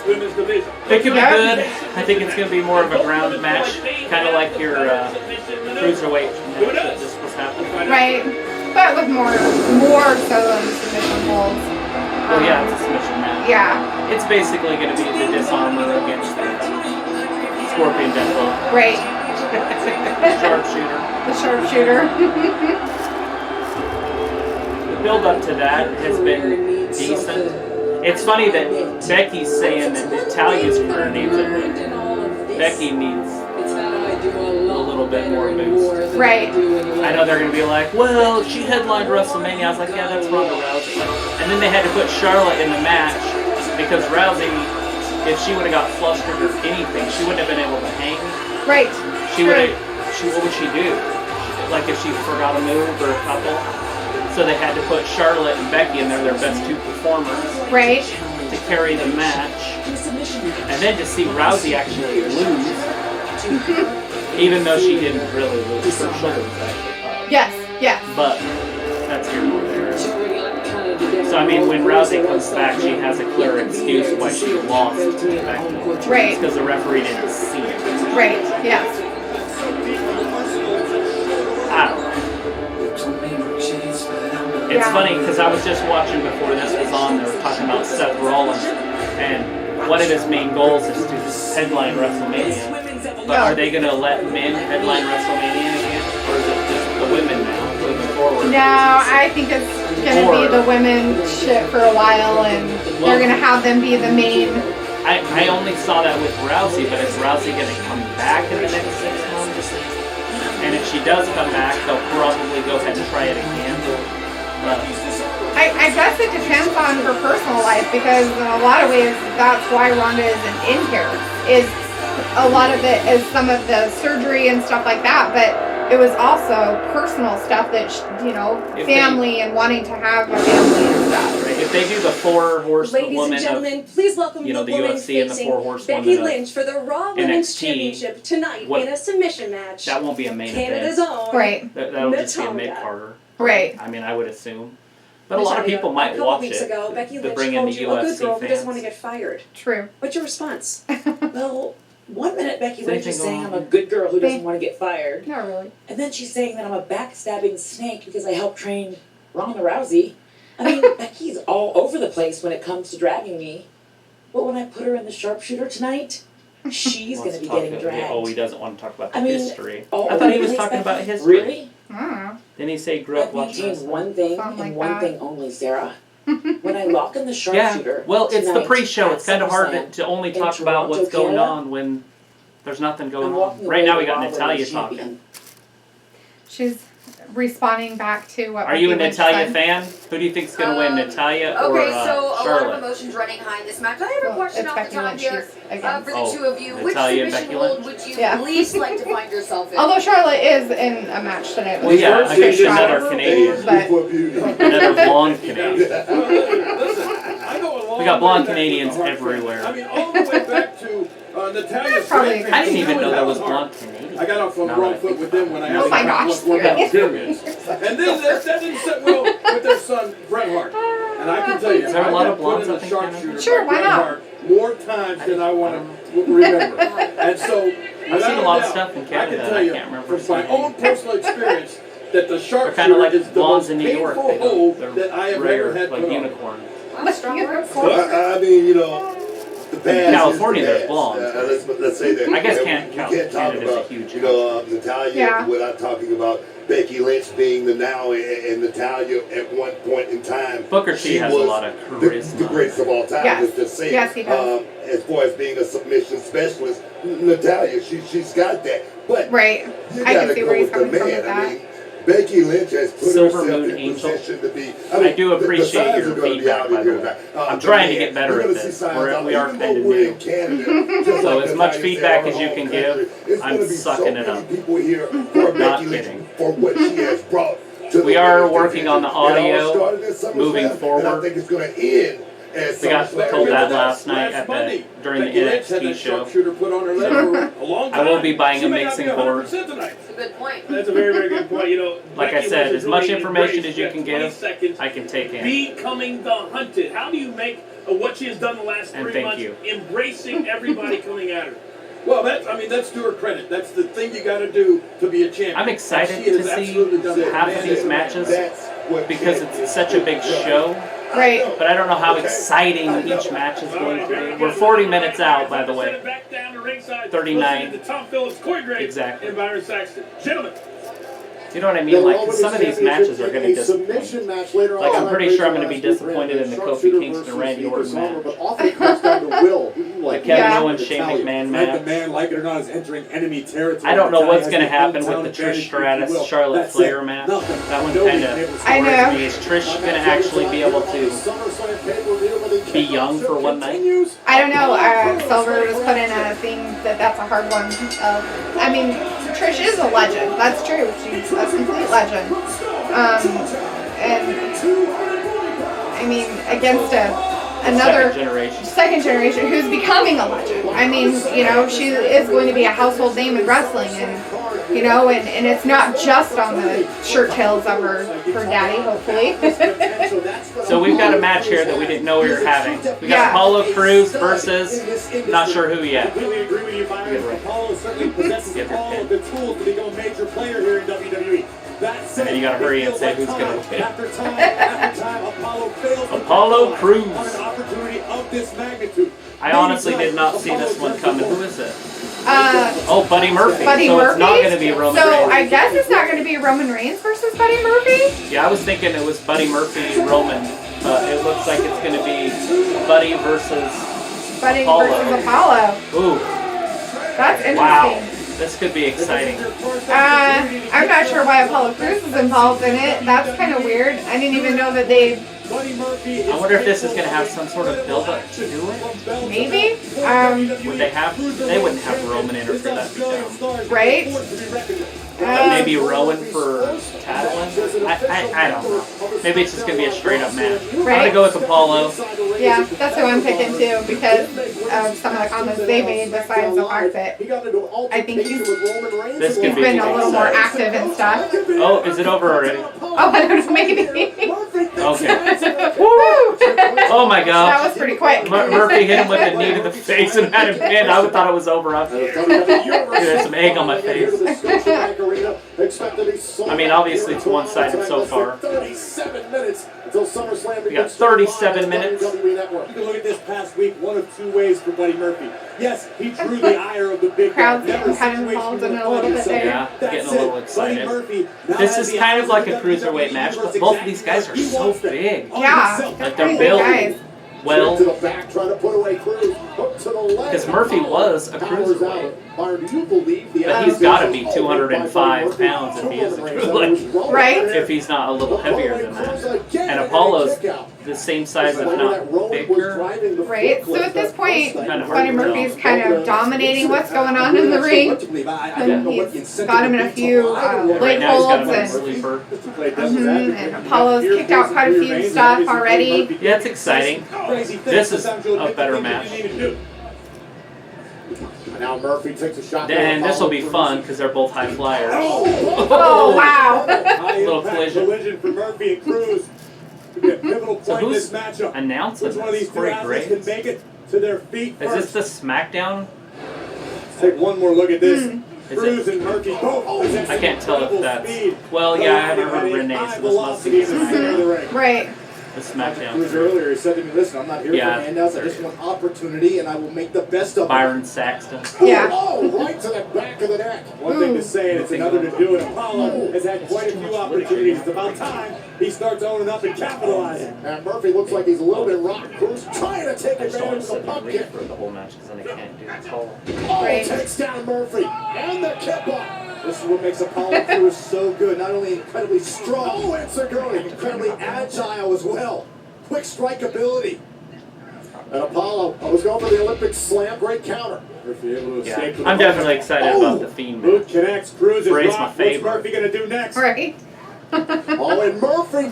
It could be good. I think it's going to be more of a ground match, kind of like your cruiserweight match that just was happening. Right? But with more so than submission holds. Oh yeah, it's a submission match. Yeah. It's basically going to be the dishonor against the Scorpion Deathlock. Right. Sharpshooter. The sharpshooter. The build up to that has been decent. It's funny that Becky's saying that Natalia's career needs a boost. Becky needs a little bit more boost. Right. I know they're going to be like, well, she headlined WrestleMania. I was like, yeah, that's Ronda Rousey. And then they had to put Charlotte in the match because Rousey, if she would have got flustered or anything, she wouldn't have been able to hang. Right. She would have. What would she do? Like if she forgot a move or a couple. So they had to put Charlotte and Becky in there, their best two performers. Right. To carry the match. And then to see Rousey actually lose. Even though she didn't really lose. Her shoulder was actually up. Yes. Yes. But that's here nor there. So I mean, when Rousey comes back, she has a clear excuse why she lost to Becky. Right. It's because the referee didn't see it. Right. Yes. I don't know. It's funny because I was just watching before this was on. They were talking about Seth Rollins, and one of his main goals is to headline WrestleMania. But are they going to let men headline WrestleMania again, or is it just the women now moving forward? No, I think it's going to be the women shit for a while, and they're going to have them be the main. I only saw that with Rousey, but is Rousey going to come back in the next 6 months? And if she does come back, they'll probably go ahead and try it again. But I guess it depends on her personal life, because in a lot of ways that's why Ronda isn't in here. Is a lot of it is some of the surgery and stuff like that, but it was also personal stuff that family and wanting to have a family and stuff. Right. If they do the 4 horsewoman Ladies and gentlemen, please welcome the woman UFC and the 4 horsewomen Becky of Lynch for the Raw Women's NXT, Championship tonight in a submission match. that won't be a main Canada's event. own. Right. That'll just be a Natalia. mid-carder. Right. I mean, I would assume. But a lot of people might a couple watch weeks it ago, Becky to Lynch bring in called the you a good UFC girl who doesn't want to fans. get fired. True. What's your response? Well, one minute Becky Is Lynch is anything saying going I'm on? a good girl who doesn't want to get fired. Not really. And then she's saying that I'm a backstabbing snake because I helped train Ronda Rousey. I mean, Becky's all over the place when it comes to dragging me. But when I put her in the sharpshooter tonight, she's going to be getting dragged. Oh, he doesn't want to talk about the I mean, history. all I thought he over was the place, talking about Becky? history. Really? Didn't he say he grew up I've watching maintained wrestling? one thing Something like and one that. thing only, Sarah. When I lock in the Yeah, sharpshooter, well, it's the tonight pre-show. at It's kind of hard SummerSlam to only in talk about Toronto, what's going Canada, on when there's nothing going I'm on. walking Right away now we the got Raw Natalia Women's talking. Champion. She's responding back to what Are you a Becky Lynch Natalya said. fan? Who do you think's gonna win, Natalya or Okay, so a lot of Charlotte? emotions running high in this match. I have a question it's off the Becky top Lynch here she's against. for the two of you. Which Natalya and submission Becky hold Lynch? would you Yeah. least like to find yourself in? Although Charlotte is in a match today. Well, yeah, First against shot, another Canadian. but- Another blonde Canadian. I go along We got blonde with that. Canadians everywhere. I mean, all the way back to Natalia's Probably great I didn't even know there was match. blonde Canadians. I got off on the Now wrong that I foot think with them when I Oh asked my them gosh, what about serious? pyramids. And then that didn't sit well with their son, Bret Hart. And I can tell you, Is there a I lot got of blondes put in up a in sharpshooter Sure, by why Bret not? Hart more times than I want to remember. And so, I've seen a lot of without stuff in doubt, Canada I and can I tell you can't remember from my seeing own personal experience that the They're sharpshooter kind of like is the blondes most in New York. painful They hold don't, that I have rare, ever had like put on. unicorn. Well, I mean, you know, the past California, is the there's past. blondes. Let's say that. I guess And can't we count. can't talk Canada's a about, huge you know, Natalya Yeah. without talking about Becky Lynch being the now and Natalya at one point in time. Booker T she has a was lot of the charisma. greatest of all time. Yes. Let's just say Yes, he does. as far as being a submission specialist, Natalya, she's got that. But Right. you I gotta can see go where he's with the coming from man. with I that. mean, Becky Lynch has put Silver herself Moon in Angel. position to be. I do the appreciate signs your are gonna be feedback, out by the here way. tonight. I'm trying to man, get better you're at gonna see this. signs We out, are even kind though of we're new. in Canada, just So like as much Natalya said, feedback our as you home can country, give, it's I'm gonna be sucking so it many up. people here for Not Becky Lynch kidding. for what she has brought to We the are women's working on the division. It all audio started at SummerSlam, moving and I forward. think it's going to end at We got SummerSlam. told that Remember last night last at Monday, during the Becky Lynch had NXT that show. sharpshooter put on her leg So, for a long time. I will be buying She a may not mixing be board. 100% tonight. That's a good point. That's a very, very good point. You know, Like I Becky said, Lynch as has much really information embraced as you that can 20 give, seconds I can take in. becoming the hunted. How do you make what she has done the last And 3 thank months, you. embracing everybody coming at her? Well, that's to her credit. That's the thing you got to do to be a champion. I'm excited And she has to see absolutely done it. half of Man, these man, matches That's what because it's such a big show. Right. But I don't know how exciting each match is going to be. We're 40 minutes out, by the way. Send it back down to ringside. 39. Listening to Tom Phillips, Corey Graves, Exactly. and Byron Saxton. Gentlemen, You know what I mean? Like, 'cause some of these matches are going to disappoint. Like, I'm pretty sure I'm going to be disappointed in the Kofi Kingston Randy Orton match. But often it comes down to will. The Kevin Yeah. Owens Shane McMahon Tonight, match. the man, like it or not, is entering enemy territory. I don't know what's Natalya going to has happen hometown with the Trish advantage, if you Stratus will. Charlotte That's Flair it. match. Nothing. That one Nobody kind can ever of I know. worries me. Is Trish going to actually be able to be young for one night? I don't know. Silver just put in a thing that's a hard one. I mean, Trish is a legend. That's true. She's a complete legend. And I mean, against another Second generation who's becoming a legend. I mean, you know, she is going to be a household name in wrestling, and you know, and it's not just on the shirt tails of her daddy, hopefully. So we've got a match here that we didn't know we were having. We got Yeah. Apollo Crews versus not sure who yet. Completely agree with you, Byron. Apollo certainly possesses all of the tools to become a major player here in WWE. That said, And then you gotta hurry and it say feels who's like gonna time win. after time, Apollo fails to Apollo capitalize Crews. on an opportunity of this magnitude. I honestly did not see this one coming. Who is it? Uh, Oh, Buddy Murphy. Buddy so Murphy. it's not going to be Roman So Reigns. I guess it's not going to be Roman Reigns versus Buddy Murphy. Yeah, I was thinking it was Buddy Murphy, Roman. It looks like it's going to be Buddy versus Buddy Apollo. versus Apollo. Ooh, That's interesting. wow. This could be exciting. I'm not sure why Apollo Crews is involved in it. That's kind of weird. I didn't even know that they. I wonder if this is going to have some sort of build-up to do it. Maybe. Would they have? They wouldn't have Roman interfere that down. Right? But maybe Rowan for tattling? I don't know. Maybe it's just going to be a straight-up match. I'm going to go with Apollo. Yeah, that's who I'm picking too because of some of the comments they made. Besides the fact that I think he's This could be been a little more exciting. active and stuff. Oh, is it over already? Oh, I don't know, maybe. Okay. Woo! Oh my gosh. That was pretty quick. Murphy hit him with a knee to the face and had him pinned. I thought it was over. There's some egg on my face. I mean, obviously it's one-sided so far. 37 minutes until SummerSlam. We got 37 minutes. You can look at this past week one of two ways for Buddy Murphy. Yes, he drew the ire of the big Crowd's guy. getting kind of involved in it a little bit there. Yeah, getting a little excited. This is kind of like a cruiserweight match, but both of these guys are so big. Yeah, Like they're they're big built. guys. Well, to the back, trying to put away Cruz. Hook to the leg. because Murphy was a Powers out. cruiserweight. Byron, do you believe the But he's got to be accusations 205 pounds if he is a cruiserweight. Right. If he's not a little heavier than that. And Apollo's the same size, if not bigger. Right. So at this point, Kind of hard Buddy to Murphy's tell. kind of dominating what's going on in the ring. He's got him in a few Right leg now he's got holds him in a and, sleeper. and Apollo's kicked out quite a few stuff already. Yeah, it's exciting. This is a better match. Now Murphy takes a shot. And this will be fun because they're both high flyers. Oh, wow. Little collision. For Murphy and Cruz. Could be a pivotal point in this matchup. Announcing Which one of these this? two Corey athletes Graves? can make it to their feet Is first? this the SmackDown? Let's take one more look at this. Cruz and Murphy both possess I can't tell if incredible that's. speed. Well, yeah, I haven't heard Renee, so this must be Right. the SmackDown. Cruz earlier said to me, "Listen, I'm not here Yeah, for handouts. I just want opportunity, and I will make the best of it." Byron Saxton. Yeah. Oh, right to the back of the neck. One thing to say, and it's another to do it. Apollo has had quite a few opportunities. It's about time he starts owning up and capitalizing. And Murphy looks like he's a little bit rocked. Cruz trying to take I just don't want advantage to of the sit in pump the ring kick. for the whole match because then I can't do the call. Oh, Right. takes down Murphy. And the kick up. This is what makes Apollo Cruz so good. Not only incredibly strong, incredibly agile as well. Quick strike ability. And Apollo was going for the Olympic slam. Great counter. Murphy able to escape to the I'm definitely excited about the Fiend Boot match. connects. Cruz is Bray's my rocked. What's favorite. Murphy going to do next? Right. Oh, and Murphy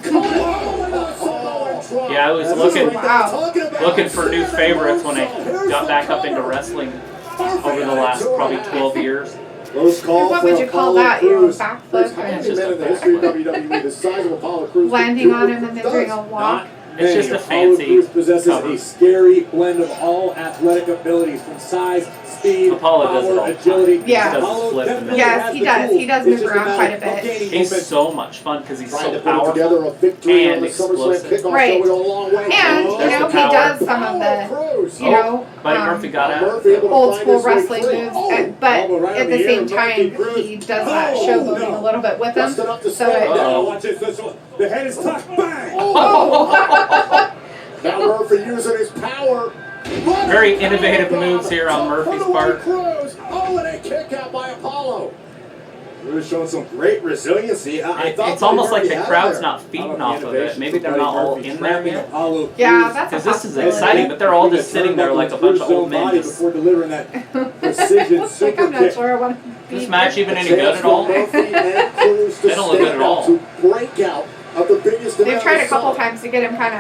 Yeah, I was looking for new favorites when I got back up into wrestling over the last probably 12 years. Close call What for would you call Apollo that? Your Cruz. backflip? There's how many men in the history of WWE the size of Apollo Cruz Landing on him and then doing a walk. It's just a Apollo fancy Cruz possesses cover. a scary blend of all athletic abilities, from size, speed, Apollo does it all power, the agility. time. Yeah. He does Apollo flip and definitely Yes, has he the does. tools. He does It's move just a around matter quite a of bit. gaining He's momentum. so much fun because he's Trying so to put together powerful. a victory and on the SummerSlam explosive. kickoff Right. show. We go a long way. And, Oh, you know, the he power. does some of the, you know, Buddy Murphy got out. Murphy able to old find school his way wrestling through. moves, Oh, but elbow right at on the air. same Murphy time, Cruz. he does that showboating a little bit with him. Just enough to So slow it it, down. Watch this. The head is tucked. Bang! oh. Now Murphy using his power. Very innovative moves here on Murphy's part. Cruz. Oh, and a kick out by Apollo. Cruz showing some great resiliency. It's almost like the crowd's not feeding off of it. Maybe they're not all in there yet. Yeah, that's Because a this is exciting, but they're all just sitting there like a bunch of old men. Just, before delivering that precision like, super I'm not kick. sure I want to is this match even any good at all? They They don't look good at all. To break out of the biggest They've event tried of a couple summer. times to get him kind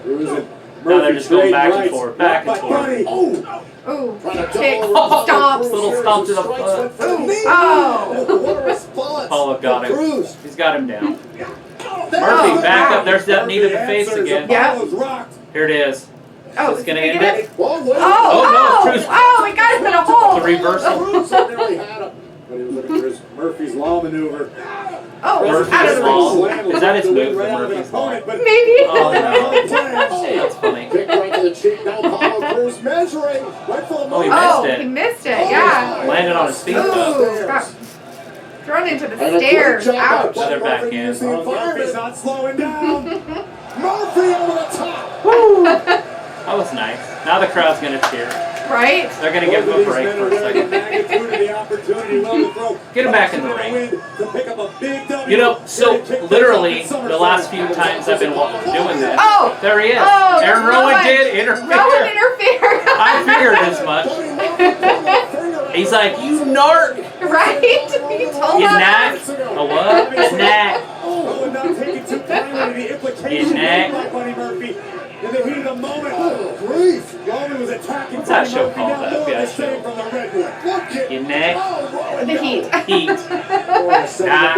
Cruz and Now they're just going trading back and rights. forth, back and By forth. Buddy. Oh, Ooh, trying to kick, double over stomps. Little stomp to the foot. Oh. What a response. Apollo got him. Cruz. He's got him down. Oh, Murphy, back wow. up. There's that knee to the face again. Yeah. Apollo's rocked. Here it is. Oh, It's is gonna he end get it. it? Whoa, wait. Oh, no, Cruz. oh, he got him in a hole. The reversal. Cruz nearly had him. But he was looking for his Murphy's Law maneuver. Oh, Murphy's out of the Law. ring. Is that his move, the Murphy's Law? Maybe. Oh, no. That's funny. Kick right to the cheek. Now Apollo Cruz measuring. Right for the Oh, he moment. missed He it. missed it, yeah. Landed on his feet, though. Ooh, got thrown into the And a great stairs. job by Ouch. Buddy They're back Murphy in. using the Oh, Murphy's not slowing down. Murphy over the top. That was nice. Now the crowd's going to cheer. Right? They're going to give him a break for a second. Get him back in the ring. You know, so literally the last few times I've been doing this. Oh! There he is. Oh, Aaron Rowan did interfere. Rowan interfered. I figured as much. He's like, you narc. Right? He told You us. knack. A what? A knack. You knack. In the heat of the moment, grief! Roman was attacking. What's that show called? That FBI show? From the redwood. You knack. The heat. Heat. Nah.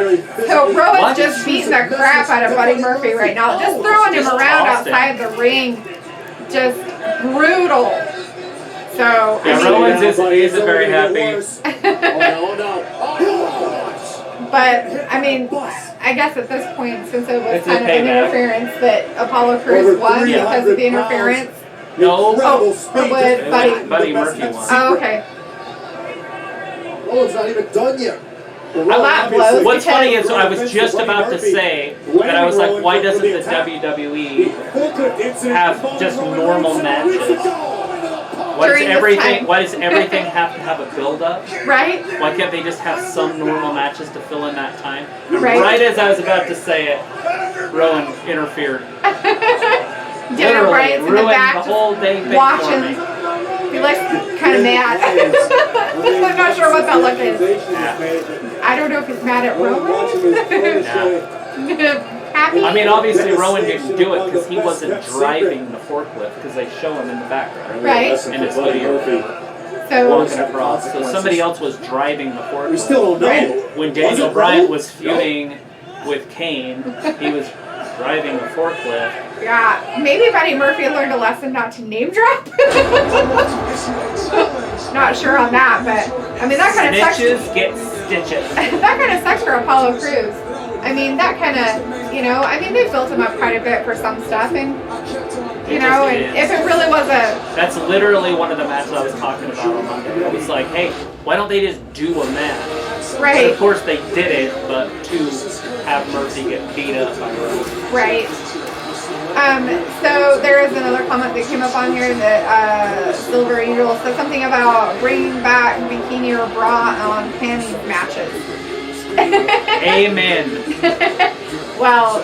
So Rowan's What? just beating the crap out of Buddy Murphy right now. Just throwing him Just around tossed him. outside the ring. Just brutal. So, Yeah, I mean, Rowan's isn't very happy. but, I mean, I guess at this point, since it was It's a kind of an payback. interference that Apollo Crews won Yeah. because of the interference. No. Oh, or would Buddy? Buddy Murphy won. Oh, okay. Oh, it's not even done yet. that blows. What's because- funny is I was just about to say that I was like, why doesn't the WWE have just normal matches? During this time. Why does everything have to have a build-up? Right? Why can't they just have some normal matches to fill in that time? And Right. right as I was about to say it, Rowan interfered. Dinner Brian's in the ruined back, the whole dang thing watching. for me. He looks kind of mad. I'm not sure what that look is. I don't know if he's mad at Rowan. Happy? I mean, obviously Rowan didn't do it because he wasn't driving the forklift because they show him in the background. Right. In his video. So Walking across. So somebody else was driving the forklift. We still don't know. And when Daniel Bryan was feuding with Kane, he was driving the forklift. yeah, maybe Buddy Murphy learned a lesson not to name drop. Not sure on that, but I mean that kind of sucks. Snitches get stitches. That kind of sucks for Apollo Crews. I mean that kind of, you know, I mean they built him up quite a bit for some stuff, and you know, and if it really was a. That's literally one of the matches I was talking about on Monday. I was like, hey, why don't they just do a match? Right. And of course they did it, but to have Murphy get beat up by Rowan. Right. So there is another comment that came up on here that Silver Angel said something about bringing back bikini or bra on panties matches. Amen. Well,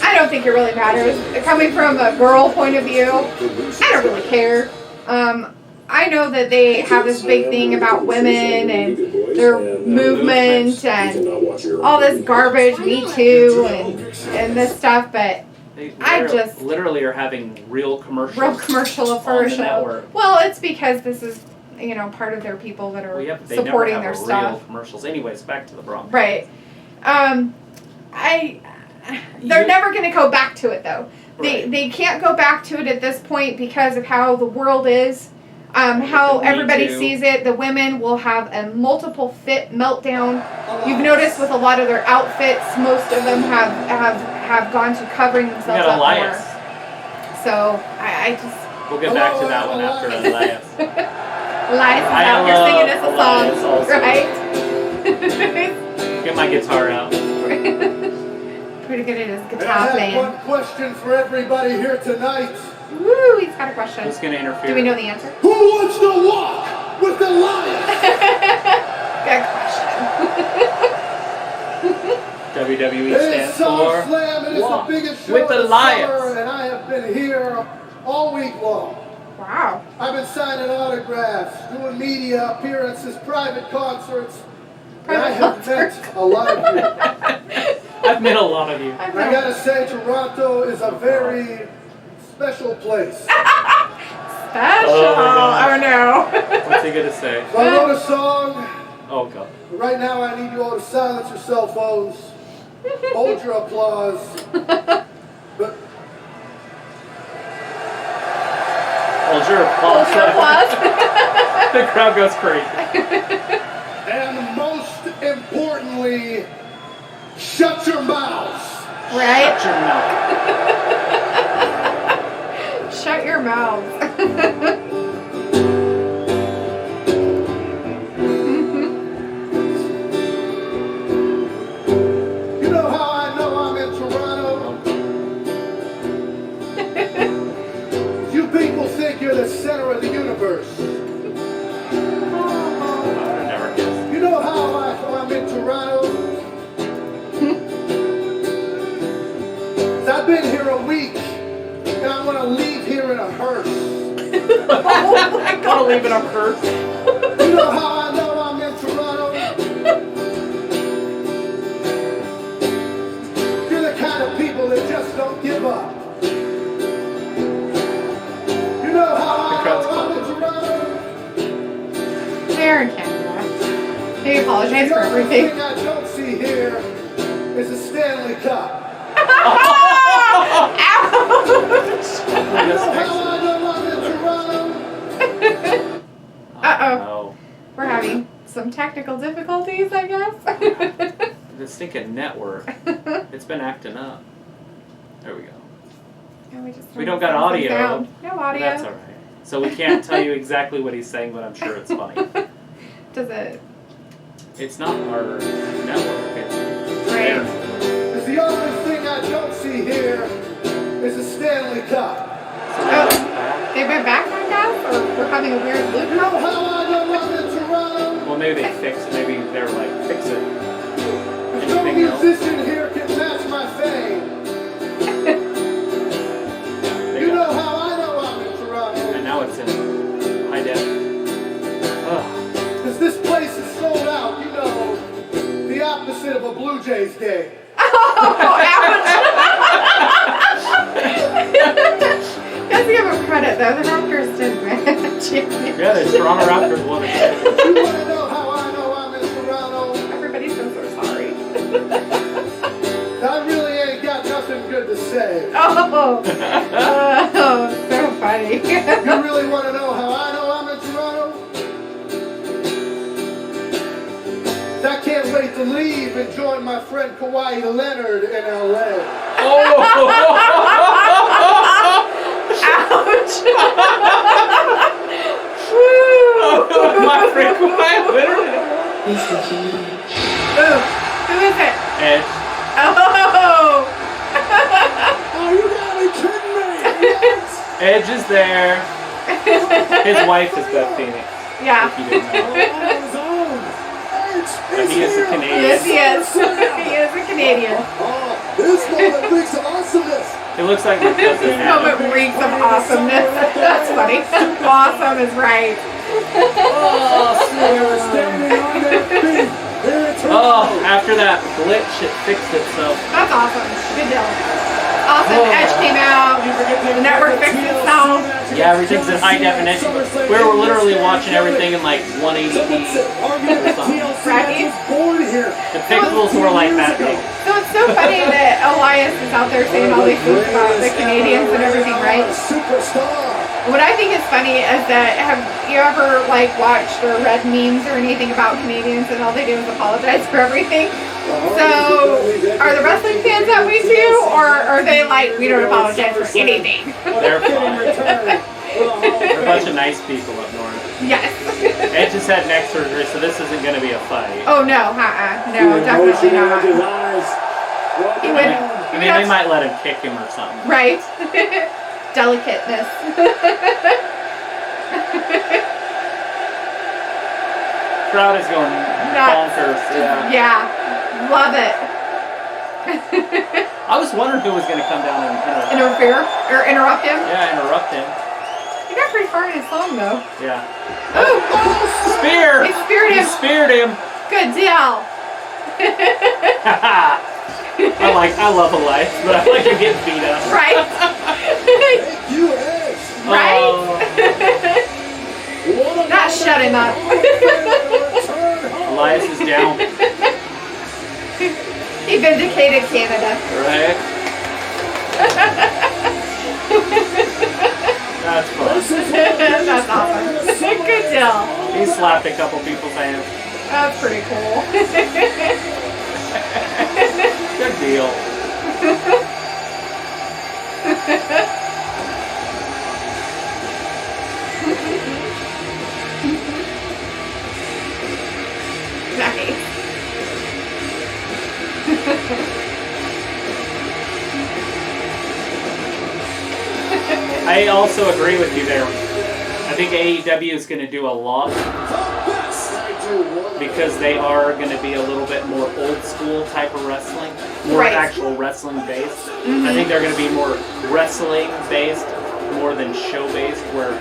I don't think it really matters. Coming from a girl point of view, I don't really care. I know that they have this big thing about women and their movement and all this garbage, Me Too, and this stuff, but I just literally are having real commercials. real commercial for on a the show. network. Well, it's because this is, you know, part of their people that are They supporting never their have stuff. real commercials. Anyways, back to the Bronx. Right. They're never going to go back to it though. They can't go back to it at this point because of how the world is. How everybody sees it. The women will have a multiple fit meltdown. You've noticed with a lot of their outfits, most of them have gone to covering themselves We got up Elias. more. So I just. We'll get back to that one after Elias. Elias is I out here singing us a love song, Elias also. right? Get my guitar out. Pretty good at his And I guitar have playing. one question for everybody here tonight. Woo, he's got a question. Who's going to interfere? Do we know the answer? Who wants to walk with the lion? Good question. WWE It is stands for SummerSlam. It is the Walk biggest show with of the the Lions. summer, and I have been here all week long. Wow. I've been signing autographs, doing media appearances, private concerts, and I have met a lot of you. I've met a lot of you. And I gotta say, Toronto is a very special place. Special. Oh, no. What's he going to say? So I wrote a song. Oh, God. Right now, I need you all to silence your cell phones. Hold your applause. But Hold your applause. The crowd goes crazy. and most importantly, shut your mouths. Right? Shut your mouth. Shut your mouth. You know how I know I'm in Toronto? You people think you're the center of the universe. You know how I'm in Toronto? I've been here a week, and I'm gonna leave here in a hearse. Oh my God. I'll leave it up first. You know how I know I'm in Toronto? You're the kind of people that just don't give up. You know how I know I'm in Toronto? They're in Canada. They apologize for The only everything. thing I don't see here is a Stanley Cup. Ouch! You know how I know I'm in Toronto? Uh-oh. We're having some technical difficulties, I guess. The stinking network. It's been acting up. There we go. Yeah, We don't got audio. Sound. No audio. That's all right. So we can't tell you exactly what he's saying, but I'm sure it's funny. Does it? It's not our network. It's Right. Because the only thing I don't see here is a Stanley Cup. They went back on guys, or we're having a weird loop? You know how I know I'm in Toronto? Well, maybe they fixed. Maybe they're like, fix it. There's no musician here can match my fame. You know how I know I'm in Toronto? And now it's in high def. Ugh. Because this place is sold out, you know, the opposite of a Blue Jays game. Let's give them credit though. The Raptors did match. Yeah, the Toronto Raptors won it. You want to know how I know I'm in Toronto? Everybody says they're sorry. I really ain't got nothing good to say. Oh, so funny. You really want to know how I know I'm in Toronto? I can't wait to leave and join my friend Kawhi Leonard in LA. Oh! Ouch! My friend Kawhi Leonard. Who is it? Edge. Oh! Oh, you gotta be kidding me! Edge is there. His wife is Beth Phoenix. Yeah. If you didn't know. But he is a Canadian. Yes, he is. He is a Canadian. This moment reeks of awesomeness. It looks like my cousin This moment reeks of awesomeness. That's funny. Awesome is right. Oh, after that glitch, it fixed itself. That's awesome. Good deal. Awesome. Edge came out. The network fixed itself. Yeah, everything's in high definition. We were literally watching everything in like 180p or something. Right? The pixels were like that big. So it's so funny that Elias is out there saying all these things about the Canadians and everything, right? What I think is funny is that have you ever like watched or read memes or anything about Canadians and all they do is apologize for everything? So are the wrestling fans that way too, or are they like we don't apologize for anything? They're fine. They're a bunch of nice people up north. Yes. Edge just had neck surgery, so this isn't going to be a fight. Oh no, no, definitely not. He would, I mean, they might let him kick him or something. right? Delicateness. Crowd is going bonkers. Yeah, love it. I was wondering who was going to come down and Interfere or interrupt him. Yeah, interrupt him. He got pretty far in his song though. Yeah. Oh, spear! He speared him. He speared him. Good deal. I love Elias, but I like him getting beat up. Right. You Edge. Right. Not shut him up. Elias is down. He vindicated Canada. Right. That's fun. That's awesome. Good deal. He slapped a couple people's hands. That's pretty cool. Good deal. Nice. I also agree with you there. I think AEW is going to do a lot because they are going to be a little bit more old school type of wrestling, more actual wrestling based. I think they're going to be more wrestling based more than show based, where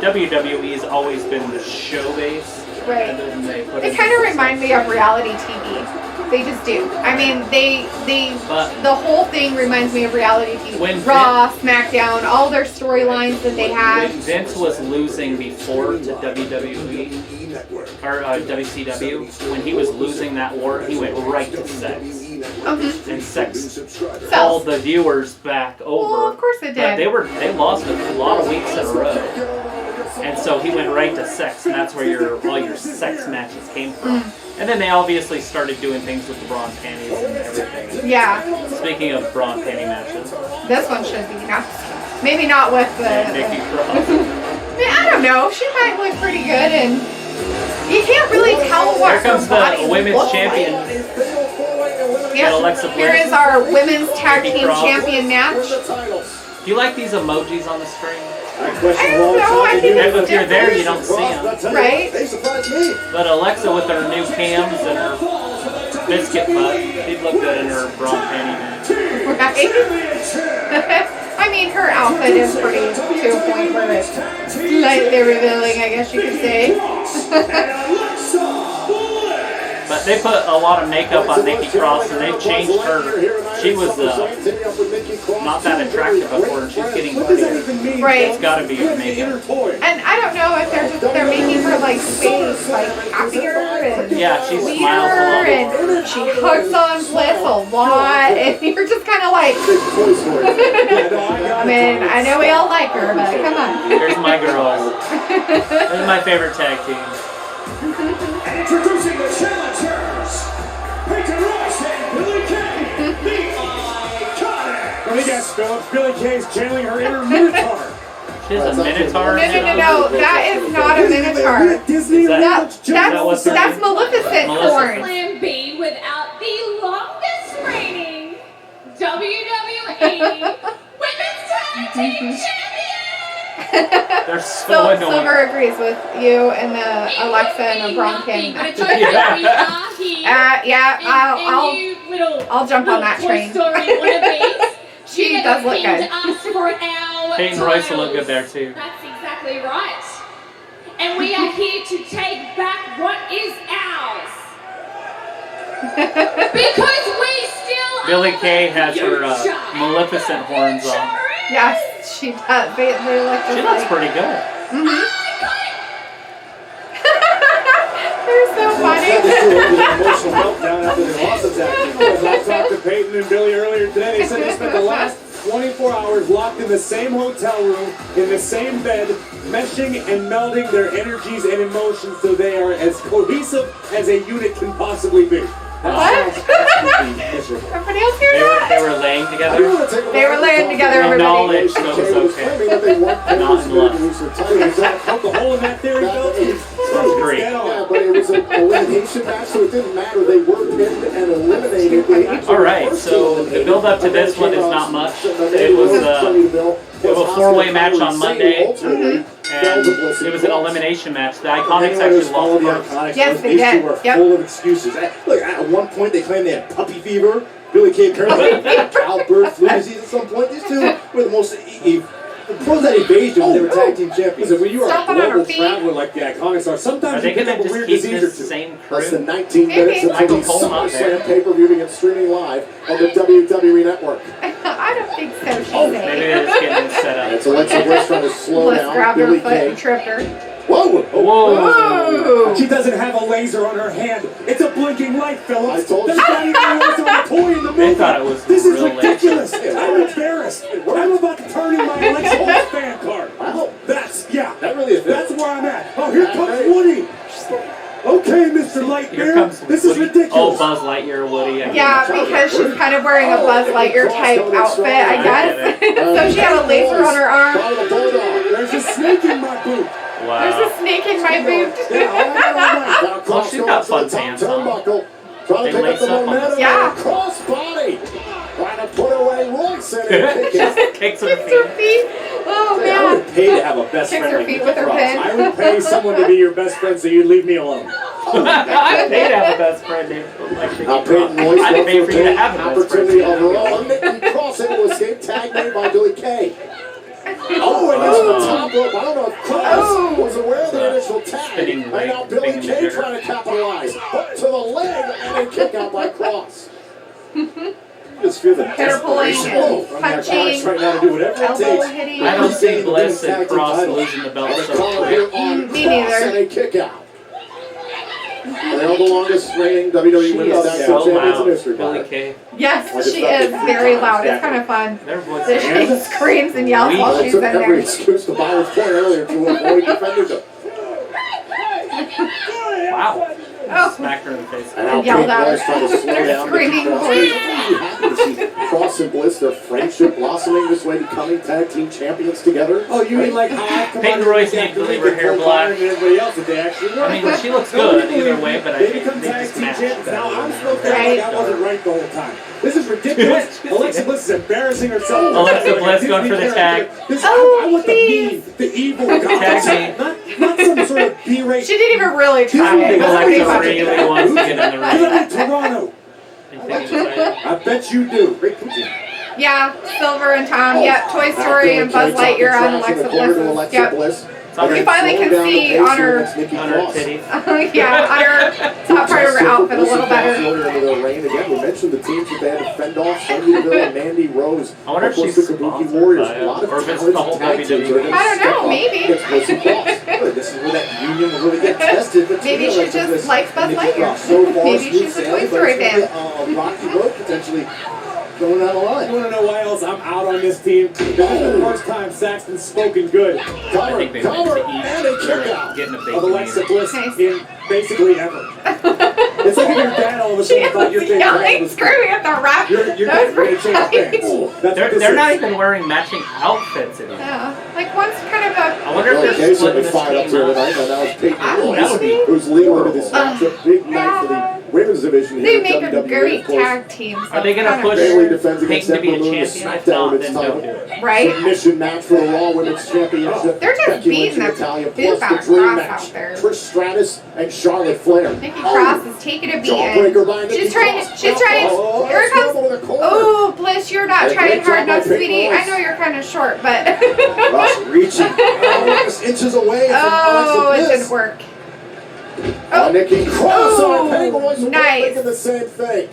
WWE has always been the show based. Right. And then they They kind of remind me of reality TV. They just do. I mean, the whole thing reminds me of reality TV. When Raw, SmackDown, all their storylines that they When have. Vince was losing before to WWE or WCW, when he was losing that war, he went right to sex. And sex called the viewers back over. Well, of course it did. But they lost a lot of weeks in a row. And so he went right to sex, and that's where all your sex matches came from. And then they obviously started doing things with the bra and panties and everything. Yeah. Speaking of bra and panty matches. This one should be. Maybe not with the... Nikki Cross. I don't know. She might look pretty good in You can't really tell what Here comes her body the women's looks champion. like. Get Yep, Alexa here Bliss. is our women's tag team Cross. champion match. Do you like these emojis on the screen? I don't know, I think it's If you're there, you don't see them. Right? But Alexa with her new cams and her biscuit butt, she'd look good in her bra panty match. Right? I mean, her outfit is pretty to a point where it's slightly revealing, I guess you could say. But they put a lot of makeup on Nikki Cross and they've changed her. She was not that attractive before and she's getting prettier. Right. It's gotta be her makeup. And I don't know if they're making her like face like happier and Yeah, she sweeter smiles a lot more. and she hugs on Bliss a lot and you're just kind of like, I mean, I know we all like her, but come on. Here's my girls. This is my favorite tag team. Introducing the challengers, Peyton Royce and Billy Kay, the Iconics. Let me guess, Phillips. Billy Kay's channeling her inner Minotaur. She has a Minotaur. No, that is not a Minotaur. Disney That's Maleficent corn. SummerSlam be without the longest reigning WWE Women's Tag Team They're so annoying. Silver agrees with you and the Alexa and the Bronkin. Yeah, I'll jump on that train. She does look good. Peyton Royce will look good there too. That's exactly right. And we are here to take back what is ours. Because we still Billy Kay has her Maleficent horns on. Yes, she does. They look just She looks like... pretty good. They're so funny. Emotional meltdown after they lost the tag team. As I talked to Peyton and Billy earlier today, they said they spent the last 24 hours locked in the same hotel room, in the same bed, meshing and melding their energies and emotions so they are as cohesive as a unit can possibly be. What? Everybody else hear that? They were laying together. They were laying together, In everybody. knowledge, so it was okay. Not in love. Poke a hole in that theory, Phil? That's great. Yeah, but it was an elimination match, so it didn't matter. They were pinned and eliminated. Alright, so the build up to this one is not much. It was a four-way match on Monday. And it was an elimination match. The Iconics actually lost first. Yes, they did. These two are full of excuses. Look, at one point they claimed they had puppy fever. Billy Kay apparently had cow bird flu disease at some point. These two were the most pros that evasion when they were tag team champions. When you are a global traveler like the Iconics are, sometimes you pick up a weird disease or two. Less than 19 minutes until the SummerSlam pay-per-view begins streaming live on the WWE Network. I don't think so, she Maybe they're just getting it set up. It's Alexa Bliss trying to slow Bliss down grabbed Billy her foot Kay. and tripped her. Whoa! Whoa! She doesn't have a laser on her hand. It's a blinking light, Phillips. I told you. That's not even a laser on a toy in the movie. They thought it was This is real ridiculous. laser. I'm embarrassed. I'm about to turn in my Alexa Bliss fan card. Wow. That really is. That's where I'm at. Oh, here comes Woody. Okay, Mr. Here Lightyear. comes This is Woody. ridiculous. Oh, Buzz Lightyear, Woody. Yeah, because she's kind of wearing a Buzz Lightyear type outfit, I guess. So she had a laser on her arm. There's a snake in my boot. Wow. There's a snake in my boot. Well, she's got fun pants on. Trying They to pick up lace the up on momentum. Yeah. Crossbody. Trying to put away Royce and it Just kicks her feet. Feet. Oh, I man. would pay to have a best Kicks friend her like feet you, with her Ross. pin. I would pay someone to be your best friend so you'd leave me alone. I'd pay to have a best friend named like Nikki Now Cross. Peyton Royce I'd pay for you to have a best opportunity friend. of her own. Nikki Cross into escape tag made by Billy Kay. Oh, and into the top rope. I don't know if Cross was aware of the initial tag. Spinning And leg, now Billy thing Kay there. trying to capitalize. Up to the leg and a kick out by Cross. Just feel the Hair pulling desperation and from the punching, Iconics right now to do whatever it elbow takes. hitting. I don't see Bliss Tag and team Cross title. losing the belt And so a call quick. here on Me Cross neither. and a kick out. They are the longest reigning WWE She Women's is Tag Team so Champions in loud, history. Billy Kay. Yes, she is very loud. It's kind of fun. Their voice That she screams and yells while They she's took in every there. excuse to Byron's point earlier to avoid defending them. Wow. Oh. Smacked her in the face. And now Yelled Peyton at Royce her. trying to slow They're down. screaming, Nikki Cross. "Please." I'm happy to see Cross and Bliss, their friendship blossoming this way, becoming tag team champions together. Oh, you mean like how I come Peyton out Royce and needs to leave her hair black. and everybody else that they actually won. I mean, she looks good either way, but I They think become they tag just team match champions. better. Now I'm supposed to act like I wasn't right the whole time. This is ridiculous. Alexa Bliss is embarrassing herself. Alexa Bliss going for the tag. I want the mean, the evil Tag not some sort of B-rate. She didn't even really I try. think That's pretty Alexa funny. really wants to get in the I live ring. in Toronto. I bet you do. Great cooking. Yeah, Silver and Tom. Yep, Toy Story and Buzz Lightyear on Alexa Bliss's. Yep. You finally can see on her, titties. yeah, on her top part of her outfit a little better. Again, we mentioned the teams that they had to fend off. Sonya and Mandy Rose. I wonder if Of course, she's the Kabuki sponsored Warriors. by A lot of or if it's talented the whole tag teams are WWE. gonna I don't step know, up maybe. against Bliss and Cross. Good. This is where that union will really get tested. But Maybe you know, she like just this likes Buzz Nikki Lightyear. Cross, so far, Maybe smooth she's a Toy sailing, but Story it's fan. gonna be a rocky road potentially going down the line. You want to know why else I'm out on this team? Because this is the first time Saxton's spoken good. I think they went to eat. And a kick out Getting a Of bacon Alexa eater. Bliss Nice. in basically ever. It's like if your dad all of a She sudden thought your was big yelling, brand was screaming at the rap. You're That was getting ready to change pretty fans. funny. That's what this They're not is. even wearing matching outfits anymore. Yeah, like one's kind of a. I wonder if Well, they're Kay splitting certainly this fired up team here up. tonight, and that was Peyton Oh, that would be Royce, who's leading into this match. A big night for the women's division They here make at a WWE. great Of course, tag team. So Are they going to kind of push Bayley defends against Peyton to be a Ember Moon, the champion? If SmackDown not, Women's then title. don't do it. Right? Submission match for the Raw Women's Championship. They're just Becky beating Lynch and the Natalya, poop plus out the of dream Cross match. out there. Trish Stratus and Charlotte Flair. Nikki Cross is taking a Jawbreaker beating. by Nikki She's trying. Cross. She's trying. Oh, Here it comes. trouble in the corner. Oh, Bliss, you're not And trying great hard job by enough, Peyton sweetie. I Royce. know you're kind of short, but. Cross reaching just inches away from Oh, Alexa it Bliss. didn't work. Oh, Nikki Cross Oh, and Peyton Royce are both nice. thinking the same thing.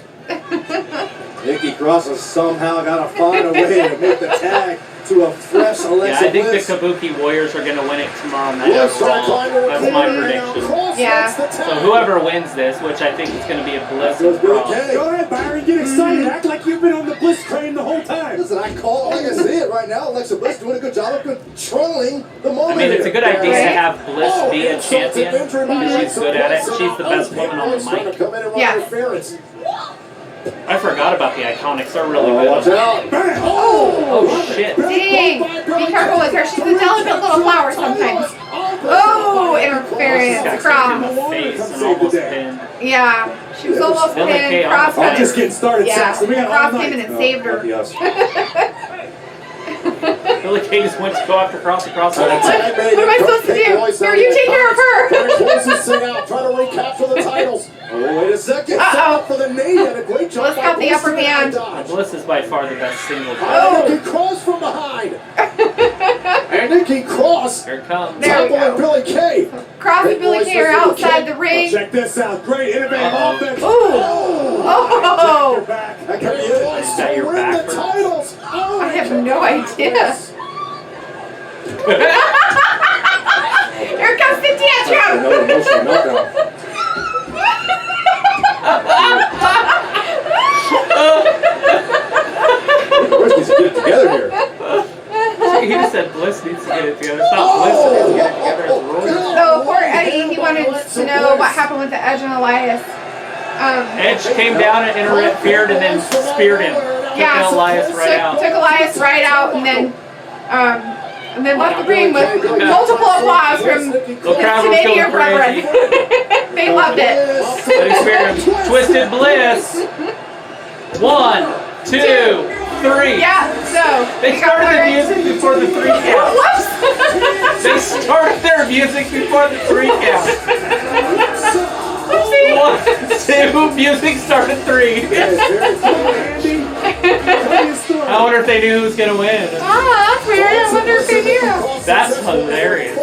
Nikki Cross has somehow got to find a way to make the tag to a fresh Alexa Yeah, I think Bliss. the Kabuki Warriors are going to win it tomorrow night Bliss at trying to Raw. climb to the That's my corner, and now prediction. Cross Yeah. makes the So tag. whoever wins this, which I think is going to be a Bliss Goes and Billy Cross. Kay. Go ahead, Byron. Get excited. Act like you've been on the Bliss train the whole time. Listen, I call it like I see it right now. Alexa Bliss doing a good job of controlling the moment. I mean, it's a good idea to have Bliss Oh, be a insult to champion. injury by She's Alexa good at it. Bliss. She's the best Peyton woman on the Royce trying to mic. come in and run Yes. interference. I forgot about the Iconics. They're really good. Watch out. Bam. Oh, shit. Dang! Be careful with her. She's a delicate little flower sometimes. Oh, interference. Got kicked in Cross. the face and almost pinned. Yeah, she was almost Billy Kay pinned. Cross almost I'm just getting started, Yeah, Saxon. We got all Cross night. came in and saved her. Lucky us. Billy Kay just went to go after Cross across the What am I supposed to do? Here, you take care of her. Trying to sing out, trying to recapture the titles. Oh, wait a second. Uh-oh. Set up for the knee and a great job. Bliss by got the Bliss upper to hand. dodge. Bliss is by far the best single. Oh. Nikki Cross from behind. And Nikki Cross Here it comes. There we tackling go. Billy Kay. Cross and Billy Kay are outside the ring. Check this out. Great innovative Uh-oh. offense. Ooh. Oh. Back. And Peyton Royce Is that to your win back the first? titles. Oh, I have no idea. Here comes the tantrum. Another emotional meltdown. Royce needs to get it together here. He just said Bliss needs to get it together. It's not Bliss that needs to get it together. It's Royce. So poor Eddie, he wanted to know what happened with the Edge and Elias. Edge came down and interfered and then speared him. Yeah, Took Elias right out. took Elias right out and then left the ring with multiple applause from The his crowd was Canadian going crazy. brethren. They loved it. But he speared him. Twisted Bliss. 1, 2, 3. Yeah, so They we got started the our- music before the 3 count. Whoops! They started their music before the 3 count. Whoopsie! 1, 2, music started 3. I wonder if they knew who was going to win. Ah, that's weird. I wonder if they knew. That's hilarious.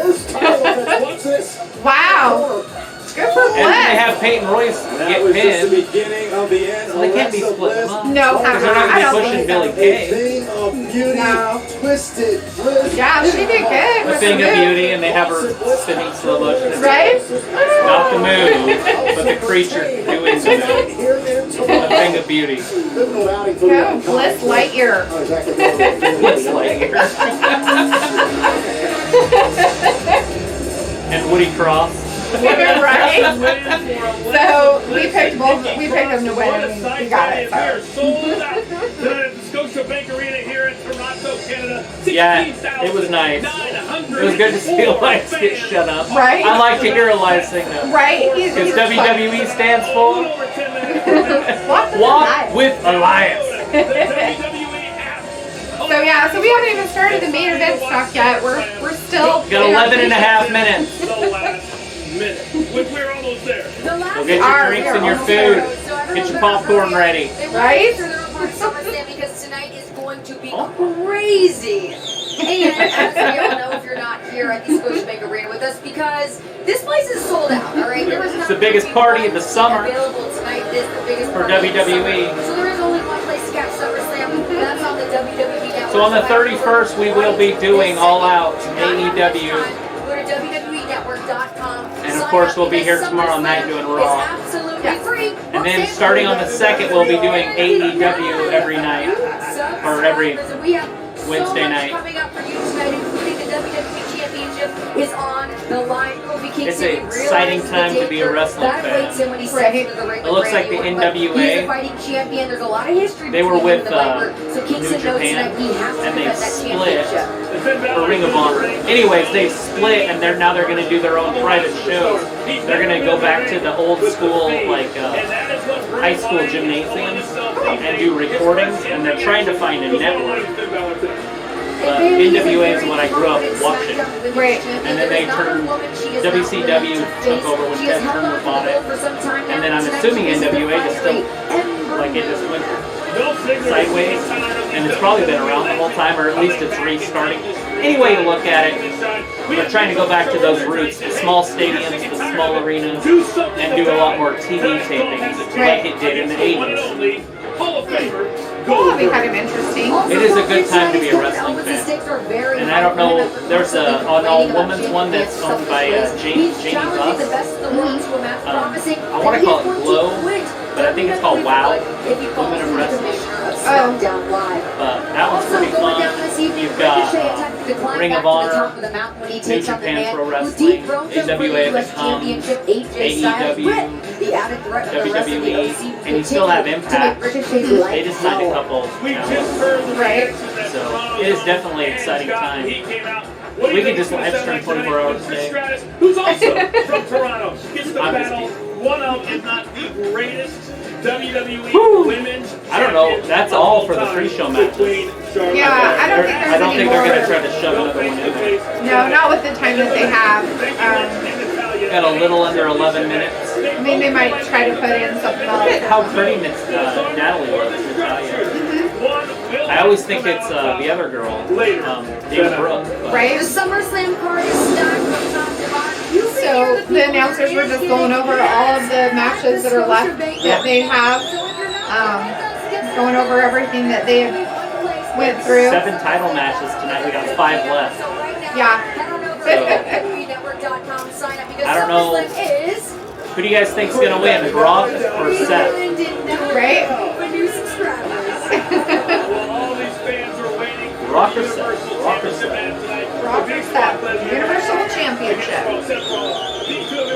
Wow. Good for And then they Bliss. have Peyton Royce That get was just pinned. the beginning of the end. So they can't be Alexa splitting Bliss. up. No, Because they're not I going don't to be pushing think Billy so. Kay. Thing of beauty, No. twisted bliss. Yeah, she did good. The with thing the of move. beauty, and they have her spinning slow motion. Right? Not the move, but the creature doing the move. Here in The Toronto. thing of beauty. Pivotal outing for Go, the Bliss Lightyear. Oh, exactly. Bliss Lightyear. And Woody Cross. Right? So we picked both. We picked them to win, and we got it. So. Scotiabank Arena here in Toronto, Canada. Yeah, it was nice. It was good to see Elias get shut up. Right? I like to hear Elias sing though. Right? Because WWE stands for Walk with Elias. So yeah, so we haven't even started the main event stuff yet. We're still Got 11 and a half minutes. We're almost there. Go get your drinks and your food. Get your popcorn ready. Right? SummerSlam because tonight is going to be crazy. And as we all know, if you're not here at the Scotiabank Arena with us, because this place is sold out. All right, there was It's the biggest party of the summer available tonight. This is the biggest for party of the WWE. summer. So there is only one place to catch SummerSlam. That's on the WWE Network. So on the 31st, we will be doing All Out AEW. Go to WWENetwork.com. And of course, we'll be here tomorrow night doing Raw. It's absolutely free. And then starting on the 2nd, we'll be doing AEW every night. Or every Wednesday night. Coming up for you tonight, including the WWE Championship is on the line. It's an exciting time to be a wrestling fan. It looks like the NWA, they were with New Japan, and they split, or Ring of Honor. Anyways, they split, and now they're going to do their own private shows. They're going to go back to the old school, like high school gymnasiums, and do recordings, and they're trying to find a network. NWA is what I grew up watching. Right. And then they turned, WCW took over when Ted Turner bought it. And then I'm assuming NWA just still, like it just went sideways. And it's probably been around the whole time, or at least it's restarting. Any way you look at it, they're trying to go back to those roots, the small stadiums, the small arenas, and do a lot more TV tapings like it did in the 80s. That'll be kind of interesting. It is a good time to be a wrestling fan. And I don't know, there's an all-women's one that's owned by Jamie Buss. I want to call it Glow, but I think it's called WOW, Women of Wrestling. Oh. But that one's pretty fun. You've got Ring of Honor, New Japan Pro Wrestling, AWA Become, AEW, WWE, and you still have Impact. They just signed a couple. Right. So it is definitely an exciting time. We can just live stream 24 hours a day. Who's also from Toronto, gets the battle, one of, if not the greatest WWE women's. I don't know. That's all for the pre-show matches. Yeah, I don't think there's I don't think they're any going to more. try to shove another one in there. No, not with the time that they have. Got a little under 11 minutes. I mean, they might try to put in something Look at else. how pretty Natalie looks, Natalia. I always think it's the other girl, Dana Brooke. Right? The SummerSlam card is stacked from top to bottom. So the announcers were just going over all of the matches that are left that they have. Going over everything that they went through. 7 title matches tonight. We got 5 left. Yeah. I don't know. Who do you guys think's gonna win, Brock or Seth? Right? Brock or Seth? Brock or Seth? Brock or Seth. Universal Championship.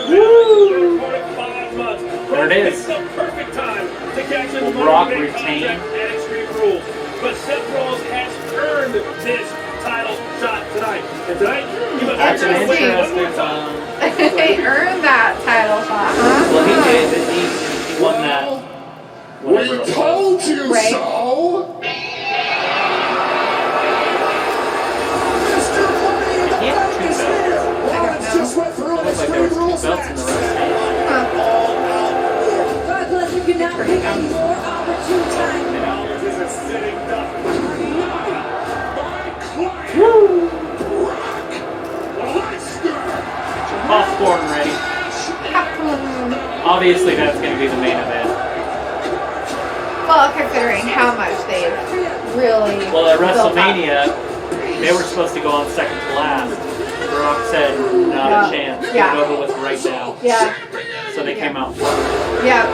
Woo! There it is. Will Brock retain? But Seth Rollins has earned this title shot tonight. And tonight, That's an interesting. They earned that title shot, huh? Well, he did. He won that. Whatever it was. Told you Right. so. He had 2 belts. Just went through It looked like there was 2 belts in the rest. Brock Lesnar could not pick any more opportune time. Popcorn ready. Obviously, that's going to be the main event. Well, considering how much they've really. Well, at built up. WrestleMania, they were supposed to go on second to last. Brock said, not a chance. Yeah. Get over with right now. Yeah. So they came out first. Yeah.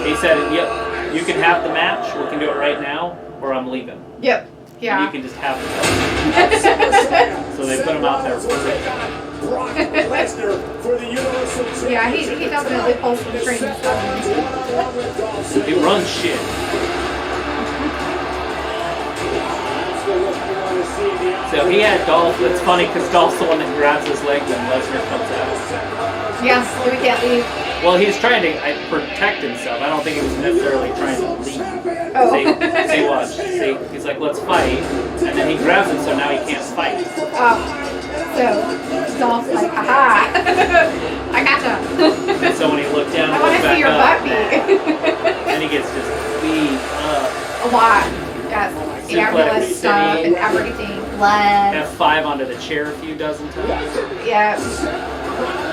He said, yep, you can have the match. We can do it right now, or I'm leaving. Yep. Yeah. And you can just have him. So they put him out there first. Brock Lesnar for the Universal Championship. Yeah, he definitely pulls some strings. He runs shit. So he had Dolph. It's funny because Dolph's the one that grabs his leg when Lesnar comes out. Yeah, so we can't leave. Well, he's trying to protect himself. I don't think he was necessarily trying to leave. Oh. See, watch. See, he's like, let's fight. And then he grabs him, so now he can't fight. Oh. So, Dolph's like, aha. I gotcha. And so when he looked down, I want to see your butt beat. Then he gets just beat up. A lot. Yes. Ambulance stuff and everything. Blood. F5 onto the chair a few dozen times. Yeah.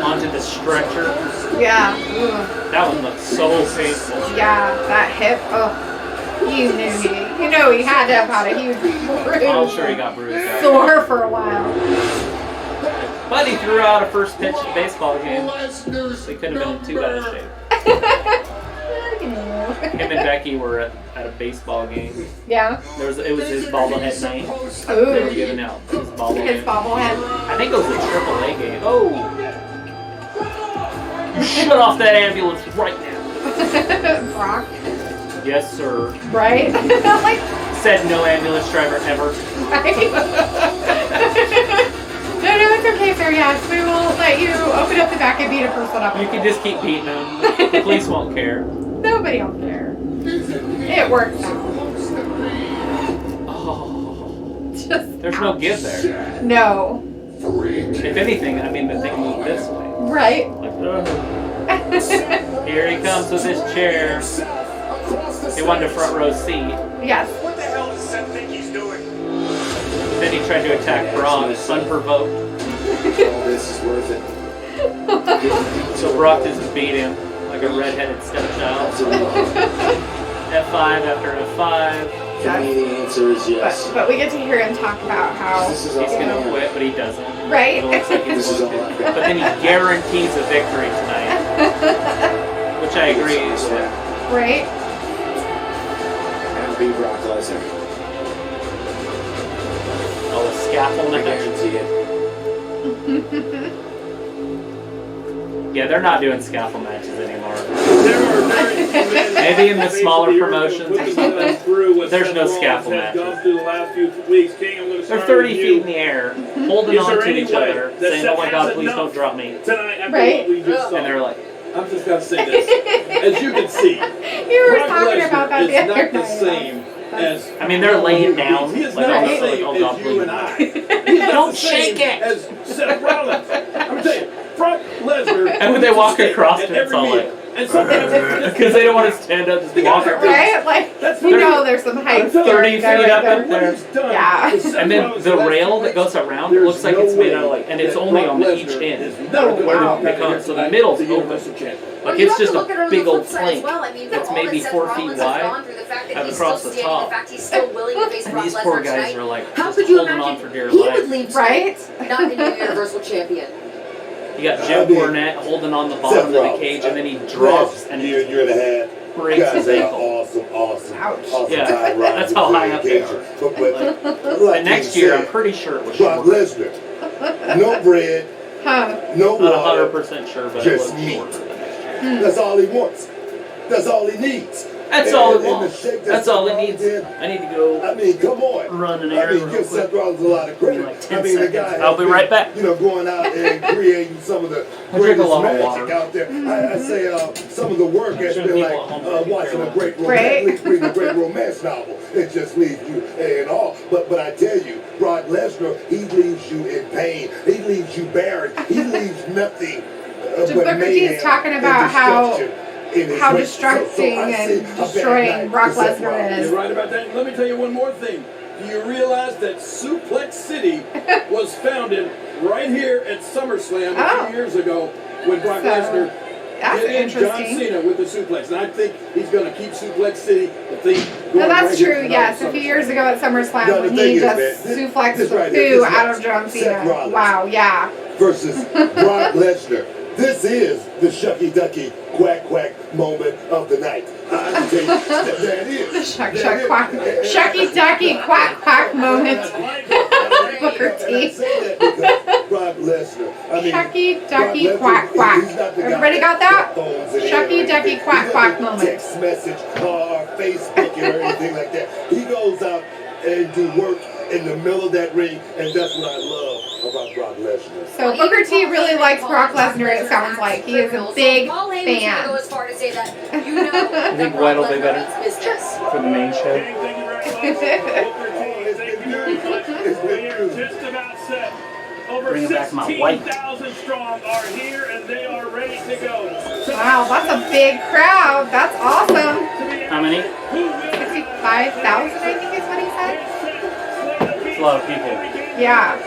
Onto the stretcher. Yeah. That one looked so painful. Yeah, that hip. Oh, you know he had to have had a huge bruise. I'm sure he got bruised out. Sore for a while. But he threw out a first pitch baseball game. They couldn't have been in too bad a shape. Him and Becky were at a baseball game. Yeah. It was his bobblehead night. Ooh. They were giving out his bobblehead. His bobblehead. I think it was a AAA game. Oh! Shut off that ambulance right now. Brock. Yes, sir. Right? Like, said no ambulance driver ever. right? No, it's okay, sir. Yes, we will let you open up the back and beat a person up. You can just keep beating them. The police won't care. Nobody will care. It works out. Oh. There's no give there. No. If anything, I mean, the thing moved this way. Right. Like, here he comes with his chair. He wanted a front row seat. Yes. What the hell does Seth think he's doing? Then he tried to attack Brock, unprovoked. All this is worth it. So Brock just beat him like a redheaded stepchild. F5 after F5. For me, the answer is yes. But we get to hear him talk about how This is He's gonna quit, but he doesn't. Right. It looks like he's This is all I've got. but then he guarantees a victory tonight, which I agree with. Right. And be Brock Lesnar. Oh, a scaffold I match. guarantee it. Yeah, they're not doing scaffold matches anymore. There are very few men Maybe in the smaller basically promotions put or themselves something, through what there's Seth no Rollins scaffold has matches. gone through the last few weeks. King, I'm going to They're start 30 with feet you. in the air, holding Is on there to any each way other, that saying, Seth "Oh my has God, please enough don't drop me." Tonight, after Right? what we just saw. And they're like, I'm just going to say this. As you can see, You were Brock talking Lesnar about that is the other not the night. same as. I mean, they're laying down. He is Like, not oh, the like, same oh, God, as you please. and I. He's not Don't the same shake it. As Seth Rollins. I'm telling you, Brock Lesnar. And when they walk across at it, it's every all meeting. like, And sometimes because they don't want to stand up, just walk across. Right? Like, you know there's some height. 30 feet up in there. Yeah. And then the rail that goes around looks like it's made out of like, and it's only on each end. Wow. So the middle's open. Like it's just a big old plank Well. I mean, that's for all maybe that 4 Seth feet Rollins has wide. gone through, the fact that and he's across still the standing, top. the fact he's still willing to face And Brock these Lesnar poor guys tonight. are like How just could you holding on imagine for dear he life. would leave Right? not the new Universal Champion? You got Jim Cornette holding on the bottom of the cage, and then he drops and Year and a half. breaks his ankle. Awesome. Ouch. Yeah, time riding that's how high up they are. But And next year, I'm pretty sure it was Brock shorter. Lesnar. No bread, Huh. no Not water. 100% sure, but it Just was meat. shorter than next year. That's all he wants. That's all he needs. That's all it And the wants. shape that That's all Seth it needs. Rollins did, I need to go I mean, come on. run an I area mean, real give Seth quick. Rollins a lot of credit. Like 10 I mean, the seconds. guy I'll has be been, right back. You know, going out and creating some of the I drink a greatest lot of magic water. out there. I say some of the work has sure been people like at home don't watching care a great Right. romance, reading a great romance novel. It just leaves you in awe. But I tell you, Brock Lesnar, he leaves you in pain. He leaves you barren. He leaves nothing. Just But Booker T mayhem is talking and about how destruction in his wake. distracting I see and a bad destroying night Brock for Seth Lesnar Rollins. is. You're right about that. Let me tell you one more thing. Do you realize that Suplex City was founded right here at SummerSlam a Oh. few years ago when Brock So, Lesnar That's hit in John interesting. Cena with the suplex? And I think he's going to keep Suplex City the thing No, going that's right here true. tonight Yes, at a few SummerSlam. years ago at SummerSlam No, when the he thing is, just man, suplexed this the right here, poo this out is of John Seth Cena. Rollins. Wow, yeah. Versus Brock Lesnar. This is the shucky ducky quack quack moment of the night. Shuck, quack. Shucky, ducky, quack, quack moment. Booker T. Shucky, ducky, quack, quack. Everybody got that? Shucky, ducky, quack, quack moment. Text message or Facebook or anything like that. He goes out and do work in the middle of that ring, and that's what I love about Brock Lesnar. So Booker T really likes Brock Lesnar, it sounds like. He is a big Paul Heyman's gonna go fan. as far to say that you know I think White will be better business. for the main show. Just about set. Over Bring back my White. 16,000 strong are here and they are ready to go. Wow, that's a big crowd. That's awesome. How many? 65,000, I think is what he said. It's a lot of people. Yeah.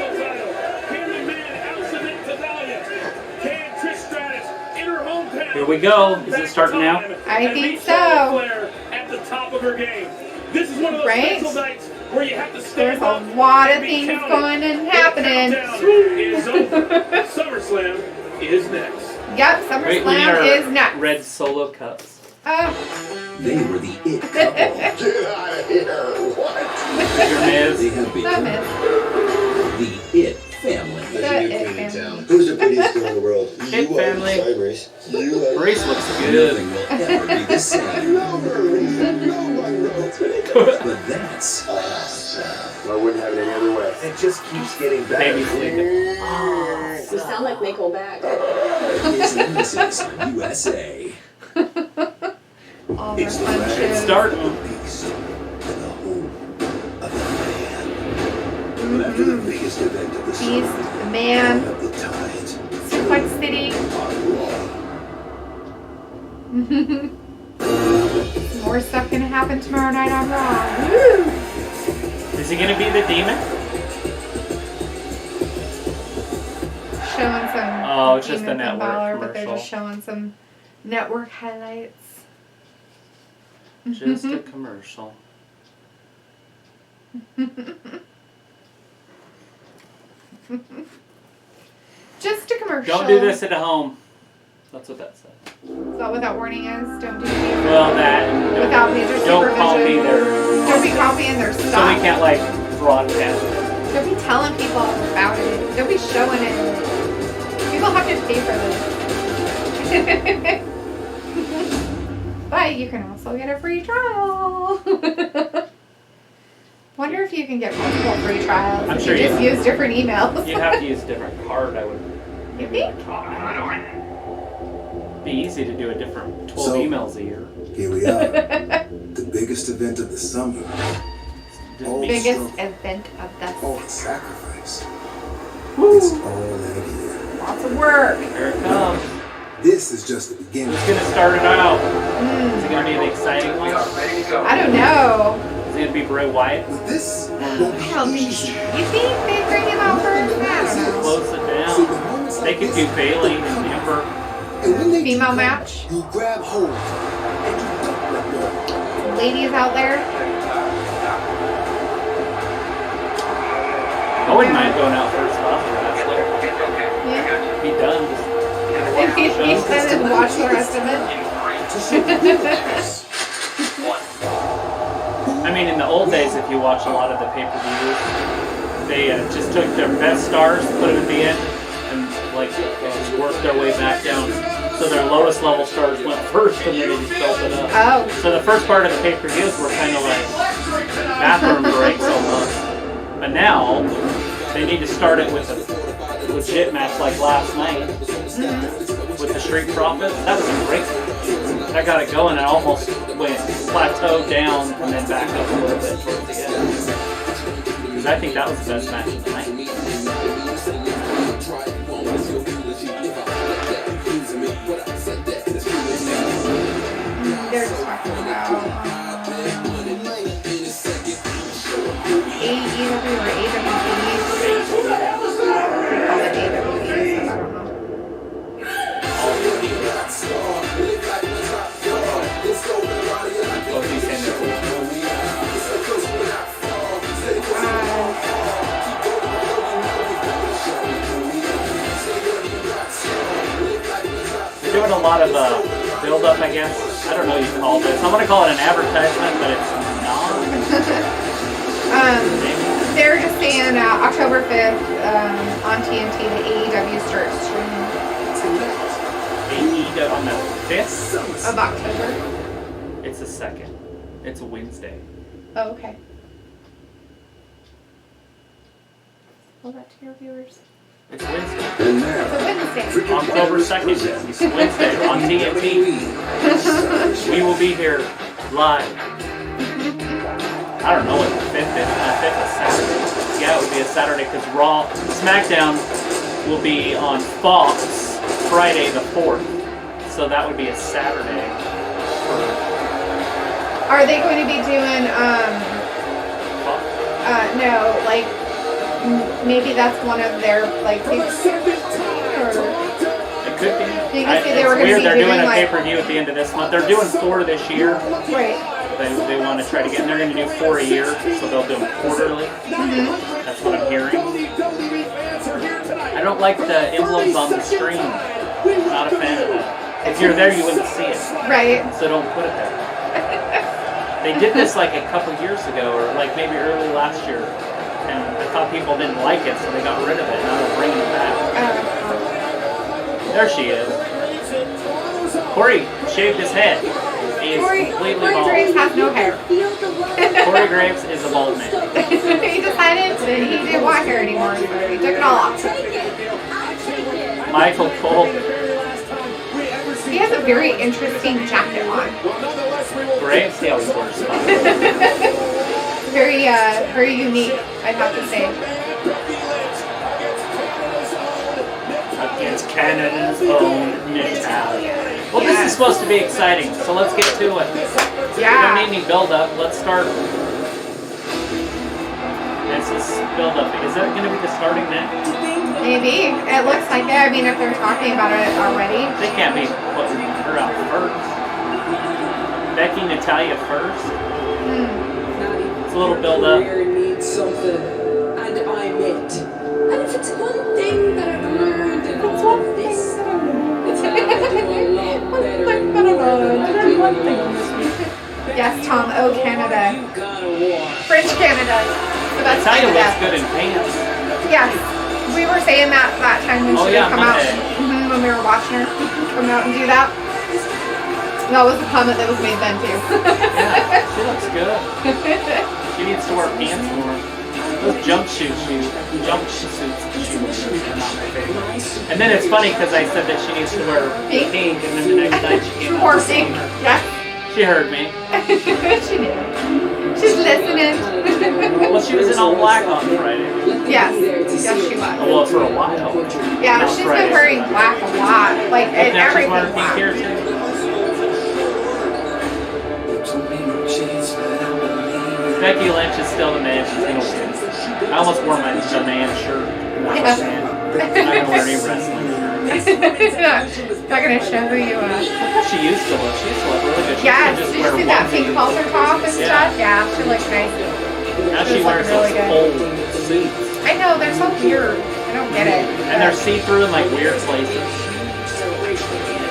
Here we go. Is it starting now? I think so. At the top of her game. This is one of those Right? special nights where you have to There's stand a up lot of and be things counted. going and happening. Is over. SummerSlam is next. Yep, Right, we need SummerSlam our is next. red solo cups. They were the it couple. Get out of here. What? Your Miz. They have become the it family. Who's the prettiest girl in the world? It You are. family. Sorry, Maurice. You are. Maurice looks good. Nothing will ever be the same. No, Maurice. No, But that's I wouldn't have it any other way. It just keeps getting better. Baby sleeping. You sound like Nickelback. his nemesis on USA. All their It's the fun man. It's shows. starting. Beast and the home of the man. But after the biggest event of the Beast, summer, the man, of the tides, Suplex City. More stuff gonna happen tomorrow night on Raw. Woo! Is he gonna be the demon? Showing some. Oh, it's just Demon the Finn network Balor, but they're commercial. just showing some network highlights. Just a commercial. Just a commercial. Don't do this at home. That's what that said. Is that what that warning is? Don't do anything Well, that and without major don't copy supervision. their. Don't be copying their So we stuff. can't like broadcast it. Don't be telling people about it. Don't be showing it. People have to pay for this. But you can also get a free trial. Wonder if you can get multiple free trials. I'm if sure you you just use different emails. You'd have to use a different card, I would. You think? Be easy to do a different 12 So- emails a year. here we are. The biggest event of the summer. All the Biggest struggle, event of all the the sacrifice. Woo. It's all in here. Lots of work. Here it comes. This is just the beginning. Who's gonna start it out? Is it gonna be an exciting one? I don't know. Is it gonna be Bray Wyatt? But this I don't think so. You think they bring him out first? I don't know. Close it down. They could do Bailey and Amber. And when they Female match. you grab hold and you don't let go. Ladies out there. I wouldn't mind going out first off the wrestler. Yeah. Be done. Just He said and watch the rest of it. I mean, in the old days, if you watch a lot of the pay-per-views, they just took their best stars, put them at the end, and like just worked their way back down. So their lowest level stars went first, and then they just built it up. Oh. So the first part of the pay-per-views were kind of like bathroom breaks almost. But now they need to start it with a legit match like last night with the Street Profits. That was a great match. That got it going and almost went plateaued down and then back up a little bit towards the end. Because I think that was the best match of the night. They're just talking about AEW or AWE. They call it AWE, so I don't know. What was he saying there? They're doing a lot of build-up, I guess. I I don't know what you call this. I'm gonna call it an advertisement, but it's not. They're just saying October 5th on TNT, the AEW starts streaming. AEW on the 5th of October. It's the 2nd. It's a Wednesday. Oh, okay. Hold that to your viewers. It's Wednesday. And now, It's a Wednesday. October 2nd. It's Wednesday on TNT. We will be here live. I don't know what the 5th is. The 5th is Saturday. Yeah, it would be a Saturday because Raw, SmackDown will be on Fox Friday the 4th. So that would be a Saturday. Are they going to be doing, no, like, maybe that's one of their, like, It could be. You can see they were It's going to weird. be They're doing a like, pay-per-view at the end of this month. They're doing 4 this year. Right. They want to try to get, and they're going to do 4 a year, so they'll do them quarterly. That's what I'm hearing. I don't like the emblems on the screen. Not a fan of that. If you're there, you wouldn't see it. Right. So don't put it there. They did this like a couple years ago, or like maybe early last year, and I thought people didn't like it, so they got rid of it. Now they're bringing it back. There she is. Corey shaved his head. He is completely Corey bald. Graves has no hair. Corey Graves is a bald man. He decided that he didn't want hair anymore, so he took it all off. Michael Cole. He has a very interesting jacket on. Graves, he always wears spots. Very, very unique, I'd have to say. Against Canada's own Natalia. Well, this is supposed to be exciting, so let's get to it. Yeah. We don't need any build-up. Let's start. This is build-up. Is that going to be the starting match? Maybe. It looks like it. I mean, if they're talking about it already. They can't be putting her out first. Becky, Natalia first. It's a little build-up. Needs something, and I'm it. And if it's one thing that I've learned in all of this, it's that I do a lot better in one thing. Yes, Tom. Oh, Canada. French Canada. The best Natalia Canada. looks good in pants. Yes. We were saying that time when she would come out. Monday. When we were watching her come out and do that. That was the comment that was made then too. Yeah, she looks good. She needs to wear pants more. Those jumpsuits she wears are not my favorite. And then it's funny because I said that she needs to wear pink, and then the next night she came out. Poor pink. Yeah. She heard me. She did. She's listening. Well, she was in all black on Friday. Yes. Yes, she was. Well, for a while. Yeah, Not she's Friday. been wearing black a lot. Like, And and now she's everything wearing pink black. here too. Becky Lynch is still the man. She's gonna win. I almost wore my The Man shirt. Not Yeah. the man. I'm not gonna wear any wrestling shirt. Not gonna show who you are. She used to look. She used to look really good. She Yes, used to just did you wear see that onesies. pink halter top and Yeah. stuff? Yeah, she looks nice. Now she She wears looks really those good. old suits. I know, they're so weird. I don't get it. And they're see-through in like weird places.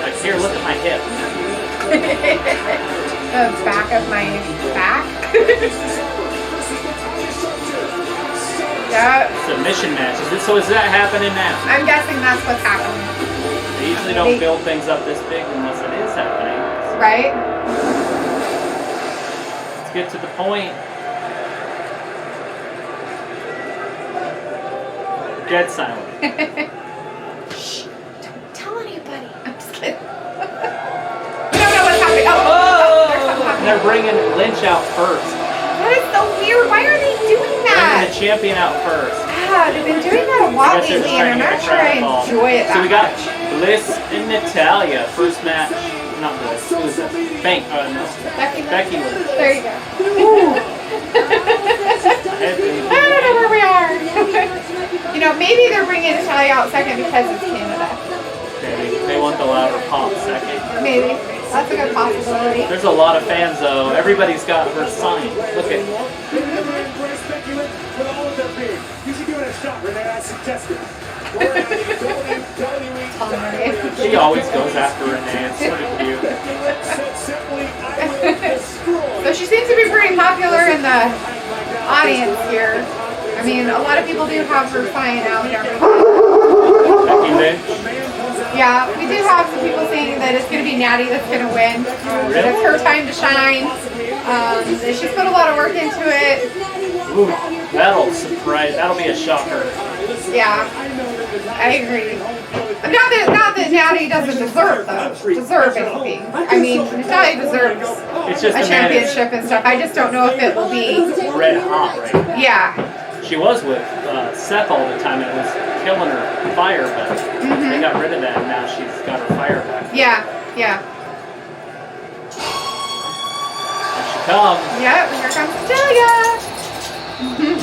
Like here, look at my hip. The back of my back. Yeah, Submission matches. So is that happening now? I'm guessing that's what's happening. They usually don't build things up this big unless it is happening. Right? Let's get to the point. Dead silent. Shh, don't tell anybody. I'm just kidding. We don't know what's happening. Oh! There's something And they're bringing Lynch out first. That is so weird. Why are they doing Bringing that? the champion out first. Ah, they've been doing that a lot I guess they're lately, trying and to I'm get not sure I crowd involved. enjoy it So that we got much. Bliss and Natalia. First match. Not Bliss. Who is that? No. Becky Lynch. There you go. I don't know where we are. You know, maybe they're bringing Natalia out second because it's Canada. Maybe. They want the louder pop second. Maybe. That's a good possibility. There's a lot of fans though. Everybody's got her sign. Look at. Embrace Becky Lynch with all of their being. You should give it a a shot, Renee, I suggested. She always goes after Renee. It's sort of cute. So she seems to be pretty popular in the audience here. I mean, a lot of people do have her sign out and everything. Yeah, we do have some people saying that it's going to be Natty that's going to win. That it's her time to shine. That she's put a lot of work into it. Ooh, that'll be a shocker. Yeah, I agree. Not that Natty doesn't deserve anything. I mean, Natalia deserves a championship and stuff. I just don't know if it will be red hot right now. Yeah. She was with Seth all the time. It was killing her fire, but they got rid of that, and now she's got her fire back. Yeah, yeah. Here she comes. Yep, here comes Natalia.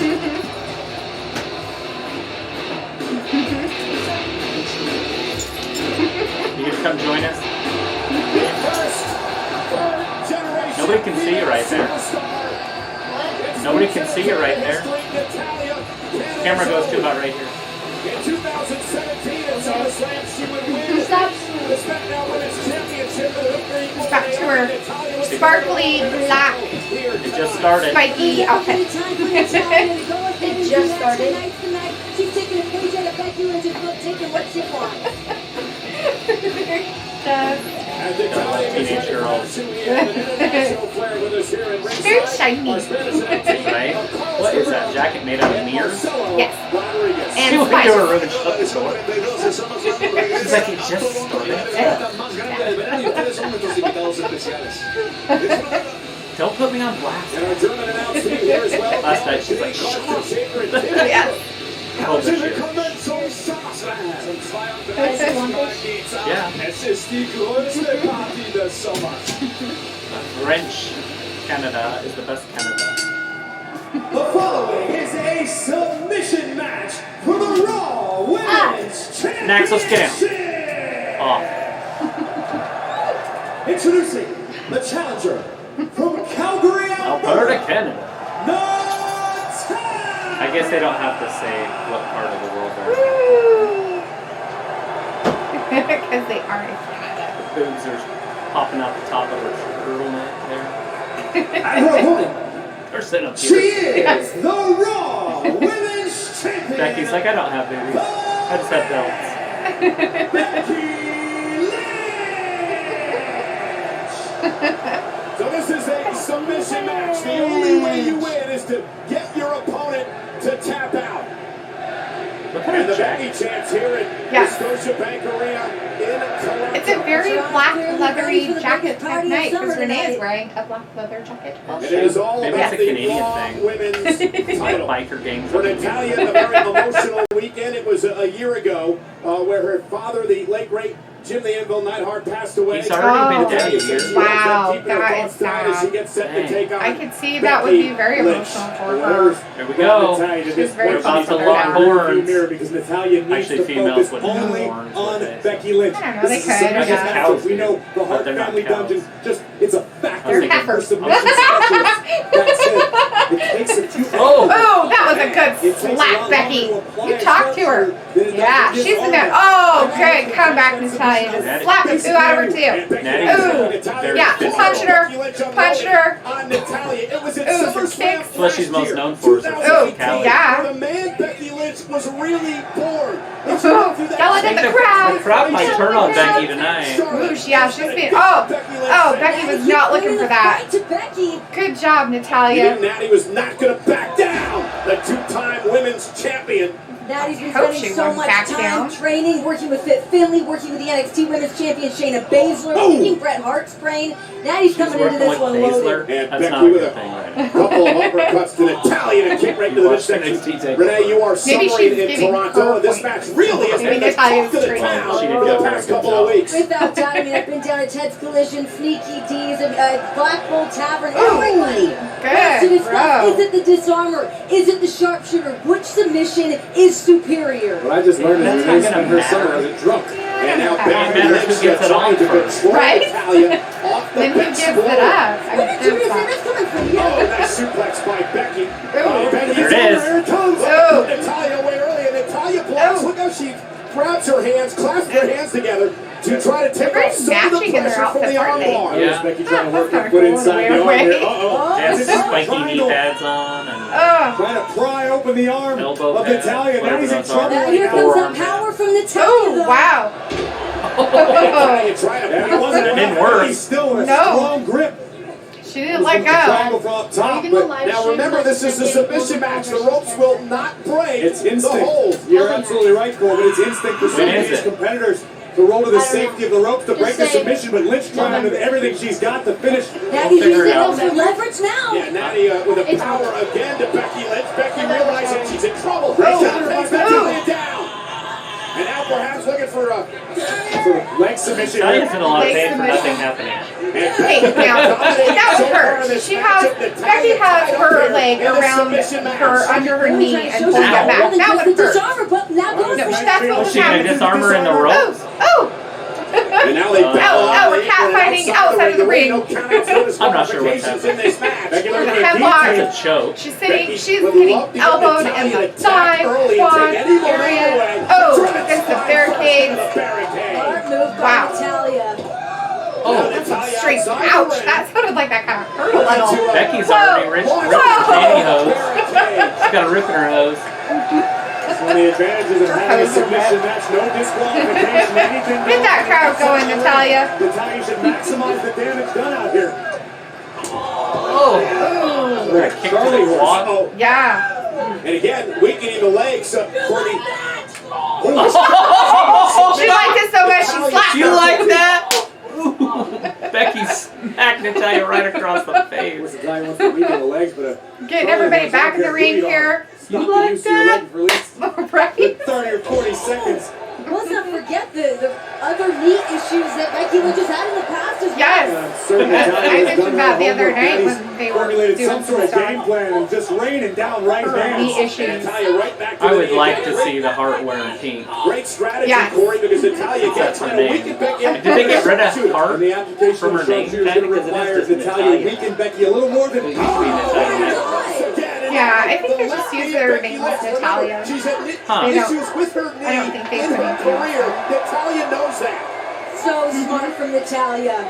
You gonna come join us? Nobody can see you right there. Nobody can see you right there. Camera goes to about right here. In 2017 at SummerSlam, she would win the SmackDown Women's Championship. Back to her sparkly black. It just started. Spiky outfit. It just started. She's taking a page out of Becky Lynch's book, taking what she wants. Teenage girls. Very shiny. Right? What is that jacket made out of mirrors? Yes. She went to her room and shut the door. She's like, it just started. Don't put me on blast. Last night she's like, Yes. Oh, this year. Yeah. French Canada is the best Canada. The following is a submission match for the Raw Women's Championship. Next, let's get him. Off. Introducing the challenger from Calgary, Alberta, Canada. I guess they don't have to say what part of the world they're in. Because they are in Canada. Boobs are popping out the top of her turtleneck there. At her opponent, They're sitting up she here. is the Raw Women's Champion. Becky's like, I don't have boobies. I just have belts. So this is a submission match. The only way you win is to get your opponent to tap out. And the baggy chance here at the Scotiabank Arena in Toronto. It's a very black leathery jacket type night because Renee is wearing a black leather jacket. And it is all Maybe about it's a the Canadian Raw thing. Women's title. Biker gangs. For Natalia, a very emotional weekend. It was a year ago where her father, the late great Jim the Anvil Neidhart, passed away. He's already been dead a year. Wow, that is sad. I could see that would be very emotional for her. There we go. She's very We're about to emotional lock now. horns. Because Natalia needs Actually, to females focus wouldn't only have horns, on would they? Becky Lynch. I don't know, they This is a could, submission yeah. match. Cows We know the but Hart they're not Family cows. Dungeon, just, it's a factor. They're for heifers. submission specialists. That's it. It takes a few Oh, that was a good slap, Becky. You talk to her. Yeah, she's in there. Oh, good. Come back, Natalia. Just slap the two out of her, too. Ooh. Yeah, punching her. Punching her. Ooh, some kicks. What she's most known for is her Ooh, physicality. yeah. The man Becky Lynch was really bored. Yelling at the crowd. The crowd might turn on Becky tonight. Whoosh, yeah, she's been. Oh, Becky was not looking for that. Good job, You Natalia. knew Natty was not going to back down. The two-time women's champion. Natty's been Hope spending she so won't much back time down. training, working with Fit Finley, working with the NXT Women's Champion Shayna Baszler, making Bret Hart's brain. Natty's coming into this one loaded. And That's Becky not a with good a thing, right? couple of uppercuts to Natalia to kick right to the midsection. Renee, you are Maybe suffering she's in giving Toronto, her and this point. match really has Maybe been the Natalia's talk of the training. town She did for go the for a past good couple job. of weeks. Without doubt, I mean, I've been down at Ted's Collision, Sneaky D's, Black Bull Tavern, everybody. Good, Is bro. it the disarmer? Is it the sharpshooter? Which submission is superior? What I just learned That's is not Renee gonna spent her matter. summer as a drunk. And now It Becky matters who Lynch gets it trying on to first. control Right? Natalia off the Then who back gives spool. it up? I mean, What did you say? That's coming from you. Oh, nice suplex by Becky. Ooh. Becky There it over. is. Here it comes. Ooh. Natalia, where grabs her hands, clasps her hands together to try to take They're off some of the matching in their pressure from the outfits, aren't they? armbar. Yeah. Becky trying to work That's her foot kinda cool inside in a the arm weird here. way. Uh-oh. They have This is spiky trying knee to- pads on and Trying to pry open the arm elbow of pads, Natalia. Now whatever he's in those trouble. are. Now right here now. comes the Forearm power from Natalia. Oh, though. wow. Natalia trying to, it wasn't That didn't enough. work. He's still in a No. strong grip. She didn't let Triangle go. from up top, Are you gonna but live now stream remember, this this is a and submission get match. The more ropes will not break. It's the instinct. hold. You're absolutely right, Cole, but it's instinct for some When of is these it? competitors to roll to the I don't safety know. of the ropes to Just break the say submission, but Lynch trying with November. everything she's got to finish. Natty figure using it out. those for leverage now. Yeah, Natty with a It's power over. again to Becky Lynch. Becky realizing she's in trouble. Oh. Takes Natalia down. And now perhaps looking for a Sort of leg submission. Natalia's in a lot of Leg pain for submission. nothing happening. Hey, now, that was her. She has, Becky has her leg around her, under her knee and pulling it back. Well, they That just would the hurt. disarmer, but now No, goes that's for what Was she gonna happened. disarm her in the ropes? Oh! And now they Oh, we're catfighting outside of the ring. No countouts, no I'm not sure what's disqualifications in this match. Becky There's a looking for a headlock. That's a choke. She's sitting, Becky she's would getting love to get elbowed in Natalia the attacked thigh, early and quad take any momentum area. away. Oh, Driven against the spine barricades. first to the barricade. Smart move by Wow. Natalia. Oh, that's a straight ouch. That sounded like that kind of hurt a little. Becky's Whoa. already ripping her pantyhose. She's got a rip in her hose. That's one of the advantages of having a submission match. No disqualification. Anything Get that crowd going, Natalia. Natalia should maximize the damage done out here. Oh. Ooh. Kick to the quad. Oh, Yeah. and again, weakening the legs. Courtney. She liked it so much she slapped You her. like that? Ooh. Becky smacked Natalia right across the face. Natalia wants to weaken the legs, but Getting everybody back in the ring here. You like use your that? leg for at least Right? 30 or 40 seconds. Let's not forget the other knee issues that Becky Lynch has had in the past as well. Yes. Certainly I Natalia has mentioned done that her the other homework. night Natty's when they were formulated doing some some sort of stuff. game plan and just raining down right Her hands. knee issues. Natalia right back to I the would knee like again. to see the Hart wearing pink. Great strategy, Yes. Corey, because Natalia kept That's her trying to name. weaken Becky. Did they get rid of And Hart? the application From her of name sharpshooter is tag? going to Because it require is just Natalia Natalia. weaken Becky a little more than It used to be Natalia. Yeah, I think they just use their names Natalia. She's had Huh. issues with her knee I don't think they in put her anything career. else. Natalia knows that. So smart from Natalia.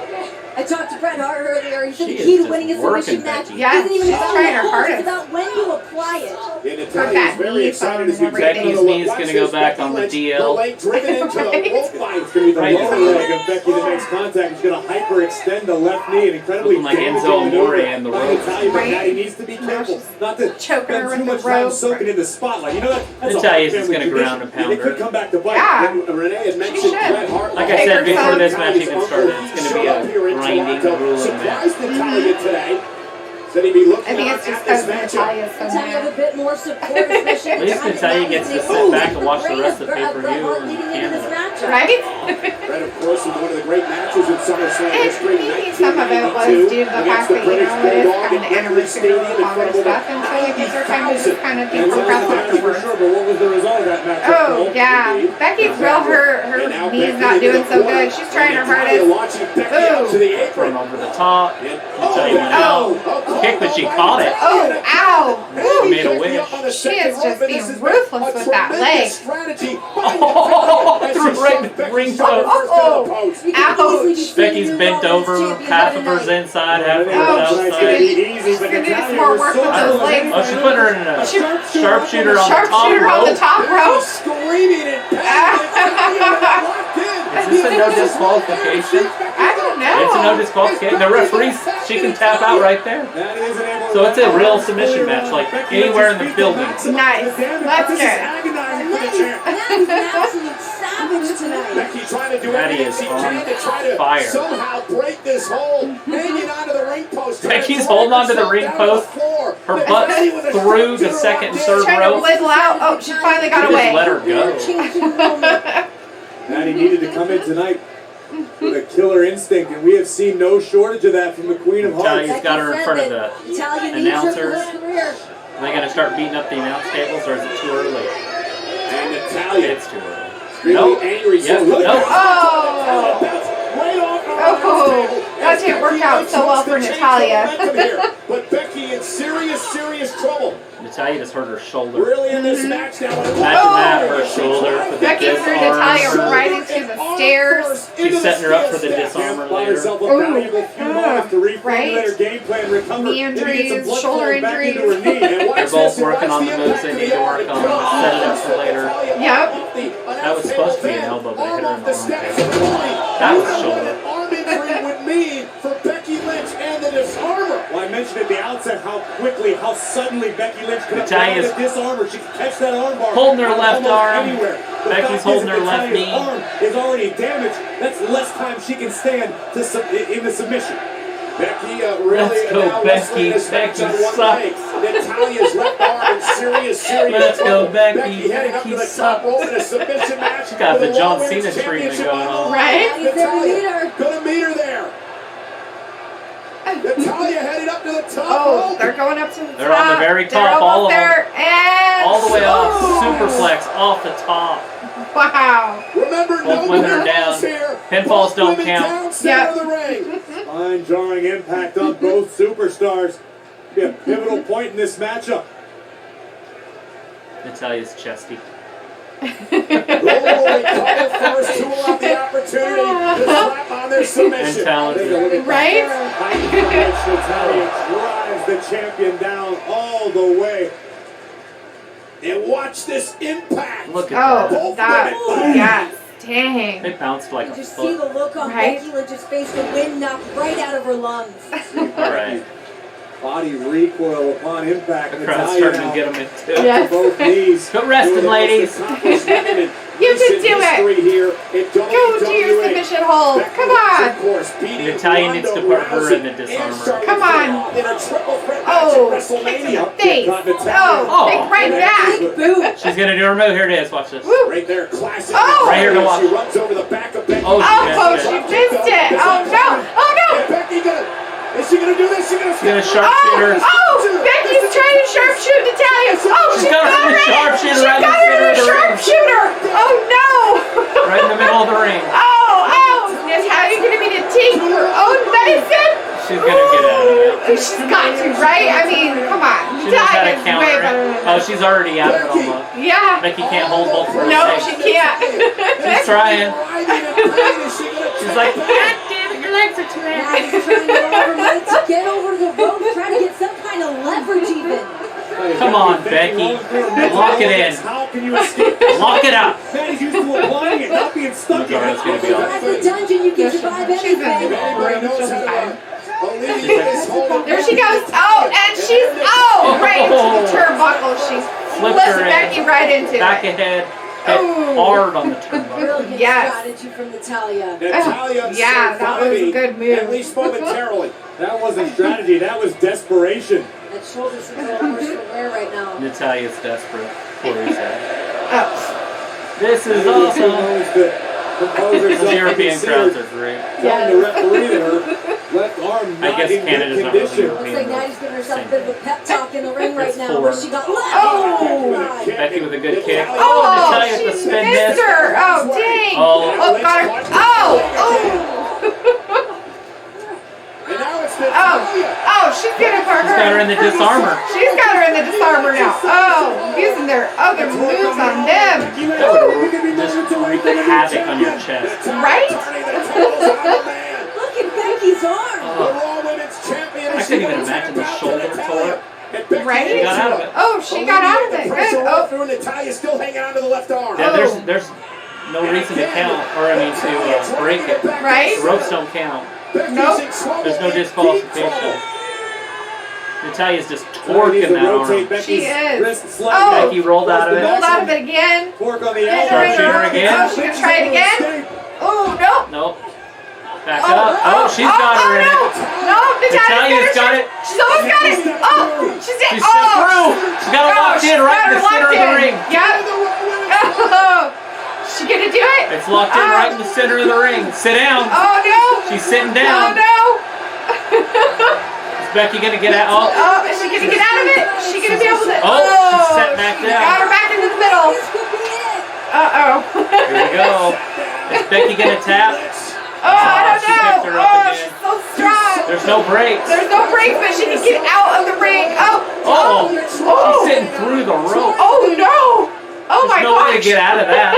I talked to Bret Hart earlier. He said She the key is to winning a just submission working match Becky. Yes, isn't even she's about trying her the hold, hardest. it's about when you apply it. Yeah, Her Natalia fat is very knee excited as bone we and take Becky's a look. knee's Watch gonna this, go back Becky on the Lynch, DL. The leg driven into the Right. rope line. It's going to be the Right. lower leg of Becky that makes contact. It's going to hyperextend the left knee. An incredibly Looking like damaging Enzo maneuver Amore in the by ropes. Natalia, but Right. Natty needs to be careful not to Choking her spend with too the much time rope. soaking in the spotlight. You know that's a Natalia's hard just family gonna ground and tradition. pound It could her. come back to bite. Yeah. Renee had mentioned should. Bret Hart. Like I Take said her before son. this match even started, it's going to be a grinding, grueling match. Surprised Natalia today. Said he'd be looking I think on it's just at this because matchup. Natalia's so Natalia have a mad. bit more support, especially At least Natalia gets to sit back and watch the rest of the Bret pay-per-view Hart in leading into this Canada. matchup. Right? Bret, of course, in one of the great matches in SummerSlam history, Maybe some of it was due to the fact that, you know, it is kind of the anniversary of the father stuff, and so it gives her time to just kind of decompress afterwards. Sure, but what was the result of that match? Oh, yeah. Becky's real, her knee's not doing so good. She's trying her hardest. Launching Becky up to the apron. Thrown over the top. Oh. Kick, but she caught it. Oh, ow. Woo. Made a wish. She is just being ruthless with that leg. Strategy. Threw right in the ring post. Oh, ouch. Becky's bent over, half of her's inside, half of Oh, her's she's outside. She's gonna do some more work with those legs. Oh, she's putting her in a sharpshooter on the top Sharpshooter on the rope. top rope. Screaming and Is this a no disqualification? I don't It's a no know. disqualification. The referee, she can tap out right there. So it's a real submission match, like anywhere in the building. Nice. Let's This is go. agonizing for the champ. Natty's an absolute savage tonight. Becky trying to do Natty everything is she on can to try to fire. somehow break this hold, hanging onto the ring post. trying to Becky's throw holding onto the herself ring down to the post. floor. Her Natty butt's with a through the sharpshooter second, locked in. third Trying to rope. wiggle out. Oh, she finally got Just away. let her go. Natty needed to come in tonight with a killer instinct, and we have seen no shortage of that from the Queen of Hearts. Natalia's got her in front of the Natalia needs her for announcers. her career. Are they going to start beating up the announce tables, or is it too early? And Natalia It's too early. extremely Nope. angry. Yes, look nope. at Oh. right off her Oh, that didn't work out so well for Natalia. But Becky in serious trouble. Natalia just hurt her shoulder. Really in this match now. Imagine that, her shoulder for the Becky's disc. Natalia arms. right into the stairs. She's setting her up for the disarmor later. Right? Knee injuries, shoulder injuries. They're both working on the moves they need to work on. Set it up for later. Yep. That was supposed to be an elbow, but I hit her in the armpit. That was shoulder. Arm injury would mean for Becky Lynch and the disarmer. Well, I mentioned at the outset how suddenly Becky Lynch could have found the disarmer. She could catch that arm bar. Holding her left arm. Anywhere. Becky's holding her left knee. Arm is already damaged. That's less time she can stand in the submission. Becky really Let's go, now Becky. this match Becky on one leg. sucks. Natalia's left arm in serious Let's trouble. go, Becky. Heading up to the top rope in a submission match. She's got the with a John Raw Cena Women's treatment Championship going on. Right? Natalia gonna meet her there. Natalia headed up to the top Oh, rope. they're going up to the top. They're on the very They're top, all almost of them. there. And All the way off. oh. Superflex off the top. Wow. Remember, Both no women are down. pinfalls here. Pinfalls Both don't women count. down center of the ring. Fine jarring impact on both superstars. Be a pivotal point in this matchup. Natalia's chesty. Who will recover first? Who will have the opportunity to slap on their submission? And talented. Right? Natalia drives the champion down all the way. And watch this impact. Look at Oh, that. yes. Dang. They bounced like a Just see foot. the look on Right? Becky Lynch's face, the wind knocked right out of her lungs. All right. Body recoil upon impact. The crowd's Natalia starting to now get them into Yes. both knees. Quit resting, ladies. You can do it. Go do your submission hold. Come on. Natalia needs to put her in the disarmor. Come on. Oh, kick to the face. Oh, kick right back. She's gonna do her move. Here it is. Watch this. Woo. Right there, classic. Oh. Right here to watch. She runs over the back of Becky. Oh, Oh, she she missed it. missed it. Oh, no. Oh, no. Becky is she gonna do this? She's gonna sharpshooter. Oh, Becky's trying to sharpshoot Natalia. Oh, she's got her in the it. sharpshooter She's right in the got her center in of the the ring. sharpshooter. Oh, no. Right in the middle of the ring. Oh, Natalia's going to be to take her own medicine. She's gonna get out of it. She's got to, right? I mean, come on. She knows how to Natalia's way counter better it. than Oh, she's already out of it almost. Yeah. Becky can't hold both of her No, legs. she can't. She's trying. She's like, God damn it, your legs are too Now heavy. he's trying to go over to get over the rope, trying to get some kind of leverage even. Come on, Becky. Lock it in. How can you escape? Lock it up. Betty's used to applying it, not being stuck in it. It's gonna be on. That's the dungeon, you can survive She's in anything. the room. She'll be fine. Alleviate hold of There she goes. Oh, and she's right into the turnbuckle. She's Flipped her in. Becky right into Back it. ahead. Hit hard on the turnbuckle. Brilliant Yes. strategy from Natalia. Natalia Yeah, that was a surviving, good move. at least momentarily. That wasn't strategy, that was desperation. That shoulder's a little worse for wear right now. Natalia's desperate. Corey said. Oh. This is Who awesome. knows that composers The up European can see crowds her are great. telling the referee that her left arm I not guess in Canada's good not really condition. Looks like European. Natty's giving herself a bit of a pep talk in the ring right It's now. four. Where she got Oh. Becky with a good kick. Oh, Natalia she with the spin missed miss. her. Oh, dang. Oh. Oh, got her. Oh. And now it's Oh, she's gonna put She's got her in the disarmor. She's got her in the disarmer now. Oh, using their other moves on them. That would just wreak havoc on your chest. Right? Look at Becky's arm. The Raw Women's Champion. I couldn't even imagine the shoulder tore. Right? She got out of it. Oh, she got out of it. Good. Oh, Through Natalia still hanging on to the left arm. Yeah, there's no reason to count, or I mean to break it. right? The ropes don't count. Nope. There's no disqualification. Natalia's just torquing that arm. She is. Oh, Becky rolled out of it. rolled out of it again. Fork on the Sharpshooter again. Oh, she gonna try it again? Oh, no. Nope. Back up. Oh, she's got her in it. No, Natalia's got it. She's almost got it. Oh, she's in. She's still through. She's got it locked in right in the center of the ring. Yep. Oh, she gonna do it? It's locked in right in the center of the ring. Sit down. Oh, no. She's sitting Oh, down. no. Is Becky gonna get out? Oh, is she gonna get out of it? Is she gonna be able to? Oh, she's set back she down. got her back into the middle. Uh-oh. Here we go. Is Becky gonna tap? Oh, I don't She picked her know. up Oh, again. she's so strong. There's no breaks. There's no break, but she can get out of the ring. Oh. Oh, Oh. she's sitting through the rope. Oh, no. Oh, my There's no way to gosh. get out of that.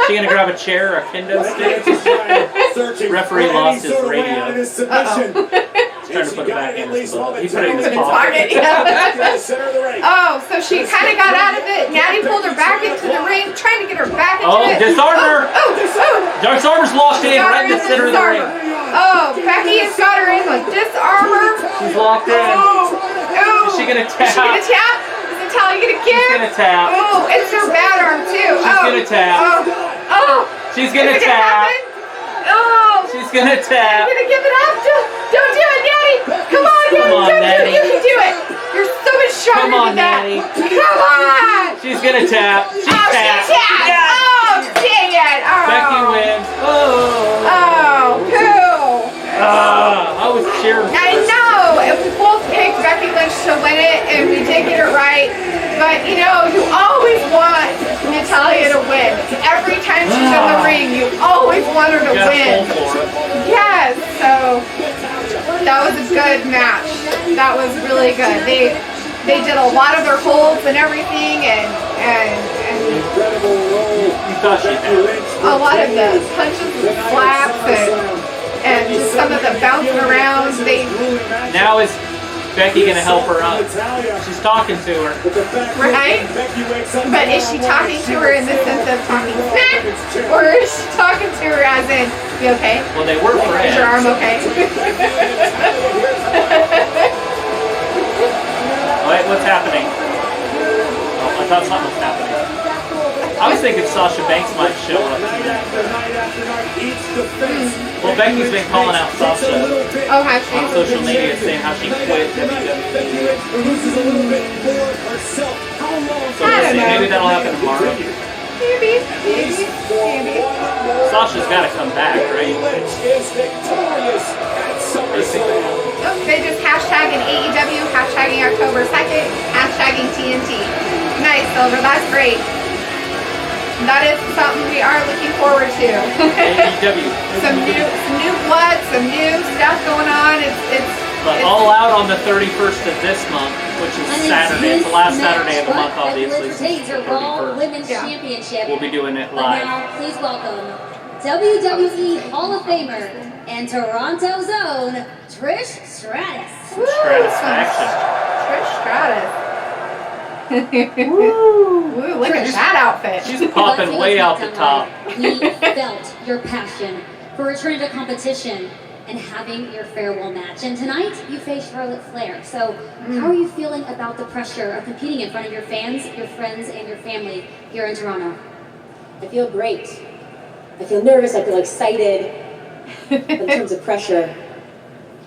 She gonna grab a chair or a kendo stick? Referee lost his radio. He's trying to put it back in his pocket. He put it in his pocket. Oh, so she kind of got out of it. Natty pulled her back into the ring, trying to get her back into it. Disarmer! Disarmer's locked in right in the center of the ring. Oh, Becky has got her in with disarmor. She's locked in. Is she gonna tap? Is she gonna tap? Is Natalya gonna give? She's gonna tap. Oh, it's her bad arm too. She's gonna tap. Oh. She's gonna Is it tap. Oh. She's gonna tap. You're gonna give it up? Don't do it, Natty. Come on, Natty. You can do it. You're so much stronger Come on, than that. Natty. Come on. She's gonna tap. She tapped. She tapped. Yeah. Oh, dang it. Oh. Becky wins. Oh, poo. I was cheering. I know. And we both picked Becky Lynch to win it, and we did get it right. But, you know, you always want Natalya to win. Every time she's in the ring, you always want her to win. Yes. So that was a good match. That was really good. They did a lot of their holds and everything, and a lot of the punches and slaps and just some of the bouncing around. Now is Becky gonna help her up? She's talking to her. Right? But is she talking to her in the sense of talking smack? Or is she talking to her as in, you okay? Well, they were friends. Is your arm okay? Wait, what's happening? Oh, I thought something was happening. I was thinking Sasha Banks might show up. Well, Becky's been calling out Sasha on social media saying how she quit WWE. So we'll see. Maybe that'll happen tomorrow. Maybe. Sasha's got to come back, right? They just hashtagging AEW, hashtagging October 2nd, hashtagging TNT. Nice, Silver. That's great. That is something we are looking forward to. AEW. some new blood, some new stuff going on. But all out on the 31st of this month, which is Saturday. It's the last Saturday of the month, obviously. Retains her Raw Women's Championship. We'll be doing it But live. now, please welcome WWE Hall of Famer and Toronto's own Trish Stratus. Stratisfaction. Trish Stratus. Woo, look at that outfit. She's popping way out the top. We felt your passion for returning to competition and having your farewell match. And tonight, you face Charlotte Flair. So, how are you feeling about the pressure of competing in front of your fans, your friends, and your family here in Toronto? I feel great. I feel nervous. I feel excited. In terms of pressure,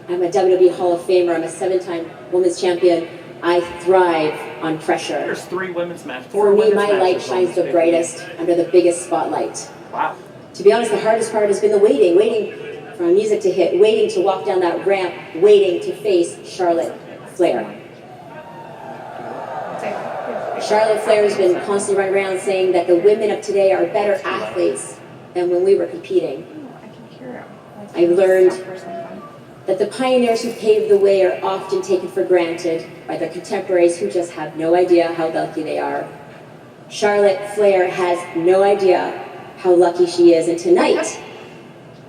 I'm a WWE Hall of Famer. I'm a 7-time women's champion. I thrive on pressure. There's 3 women's matches. For me, my light shines the brightest under the biggest spotlight. Wow. To be honest, the hardest part has been the waiting for my music to hit, waiting to walk down that ramp, waiting to face Charlotte Flair. Charlotte Flair has been constantly running around saying that the women of today are better athletes than when we were competing. I learned that the pioneers who paved the way are often taken for granted by their contemporaries who just have no idea how lucky they are. Charlotte Flair has no idea how lucky she is, and tonight,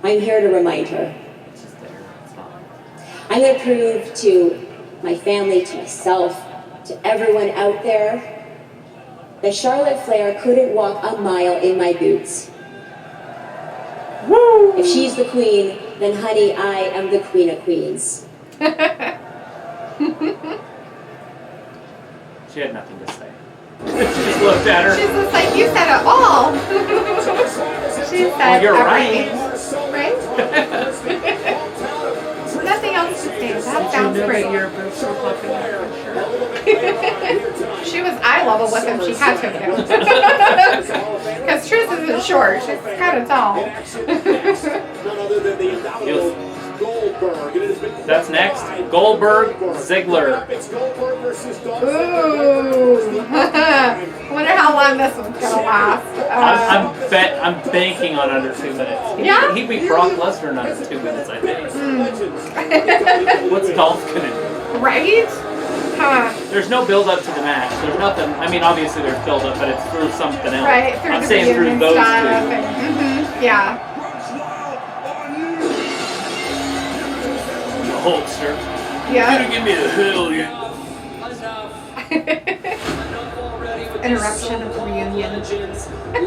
I'm here to remind her. I'm going to prove to my family, to myself, to everyone out there, that Charlotte Flair couldn't walk a mile in my boots. Woo! If she's the queen, then honey, I am the queen of queens. She had nothing to say. She just looked at her. She's just like, you said it all. She said Well, you're everything. Right? Nothing else to say. That sounds great. She was eye level with him. She had to have. Because Trish isn't short. She's kind of tall. That's next. Goldberg, Ziggler. Ooh. Wonder how long this one's gonna last. I'm banking on under 2 minutes. Yeah? He beat Brock Lesnar in under 2 minutes, I think. What's Dolph gonna do? Right? Huh. There's no build up to the match. There's nothing. I mean, obviously there's build up, but it's through something else. Right, through I'm the saying through reunion those stuff two. and, yeah. The Hulkster. Yeah. You give me a hell, yeah. Interruption of the reunion.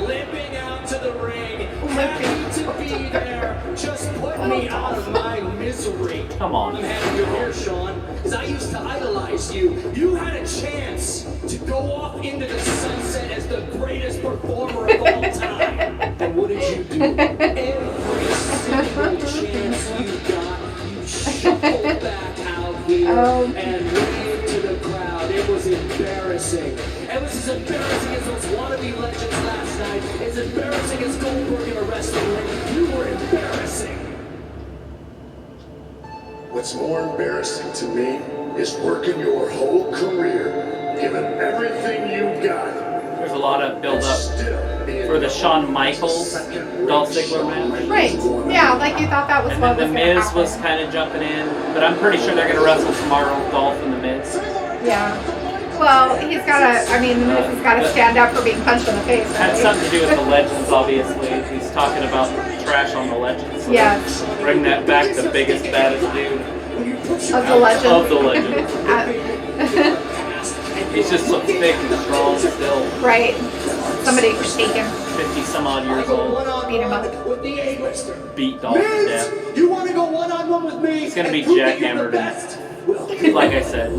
Limping out to the ring. Happy to be there. Just put me out of my misery. Come on. I'm happy you're here, Sean, because I used to idolize you. You had a chance to go off into the sunset as the greatest performer of all time. And what did you do? Every single chance you got, you shuffled back out here and waved to the crowd. It was embarrassing. It was as embarrassing as those wannabe legends last night. As embarrassing as Goldberg in a wrestling ring. You were embarrassing. What's more embarrassing to me is working your whole career, giving everything you've got. There's a lot of build up for the Shawn Michaels Dolph Ziggler match. Right. Yeah, like you thought that was And what then was The going to Miz happen. was kind of jumping in, but I'm pretty sure they're going to wrestle tomorrow, Dolph and The Miz. Yeah. Well, he's got to, I mean, he's got to stand up for being punched in the face. Had Right? something to do with the Legends, obviously. He's talking about trash on the Legends. So Yes. Bring that back, the biggest, baddest dude. Of the Legends. Of the Legends. He just looks big and strong still. Right. Somebody take him. 50 some odd years old. Beat him up. With the A-lister. Beat Dolph to death. You want to go one-on-one with me? He's going to be and prove that you're jackhammered the and best? like I said,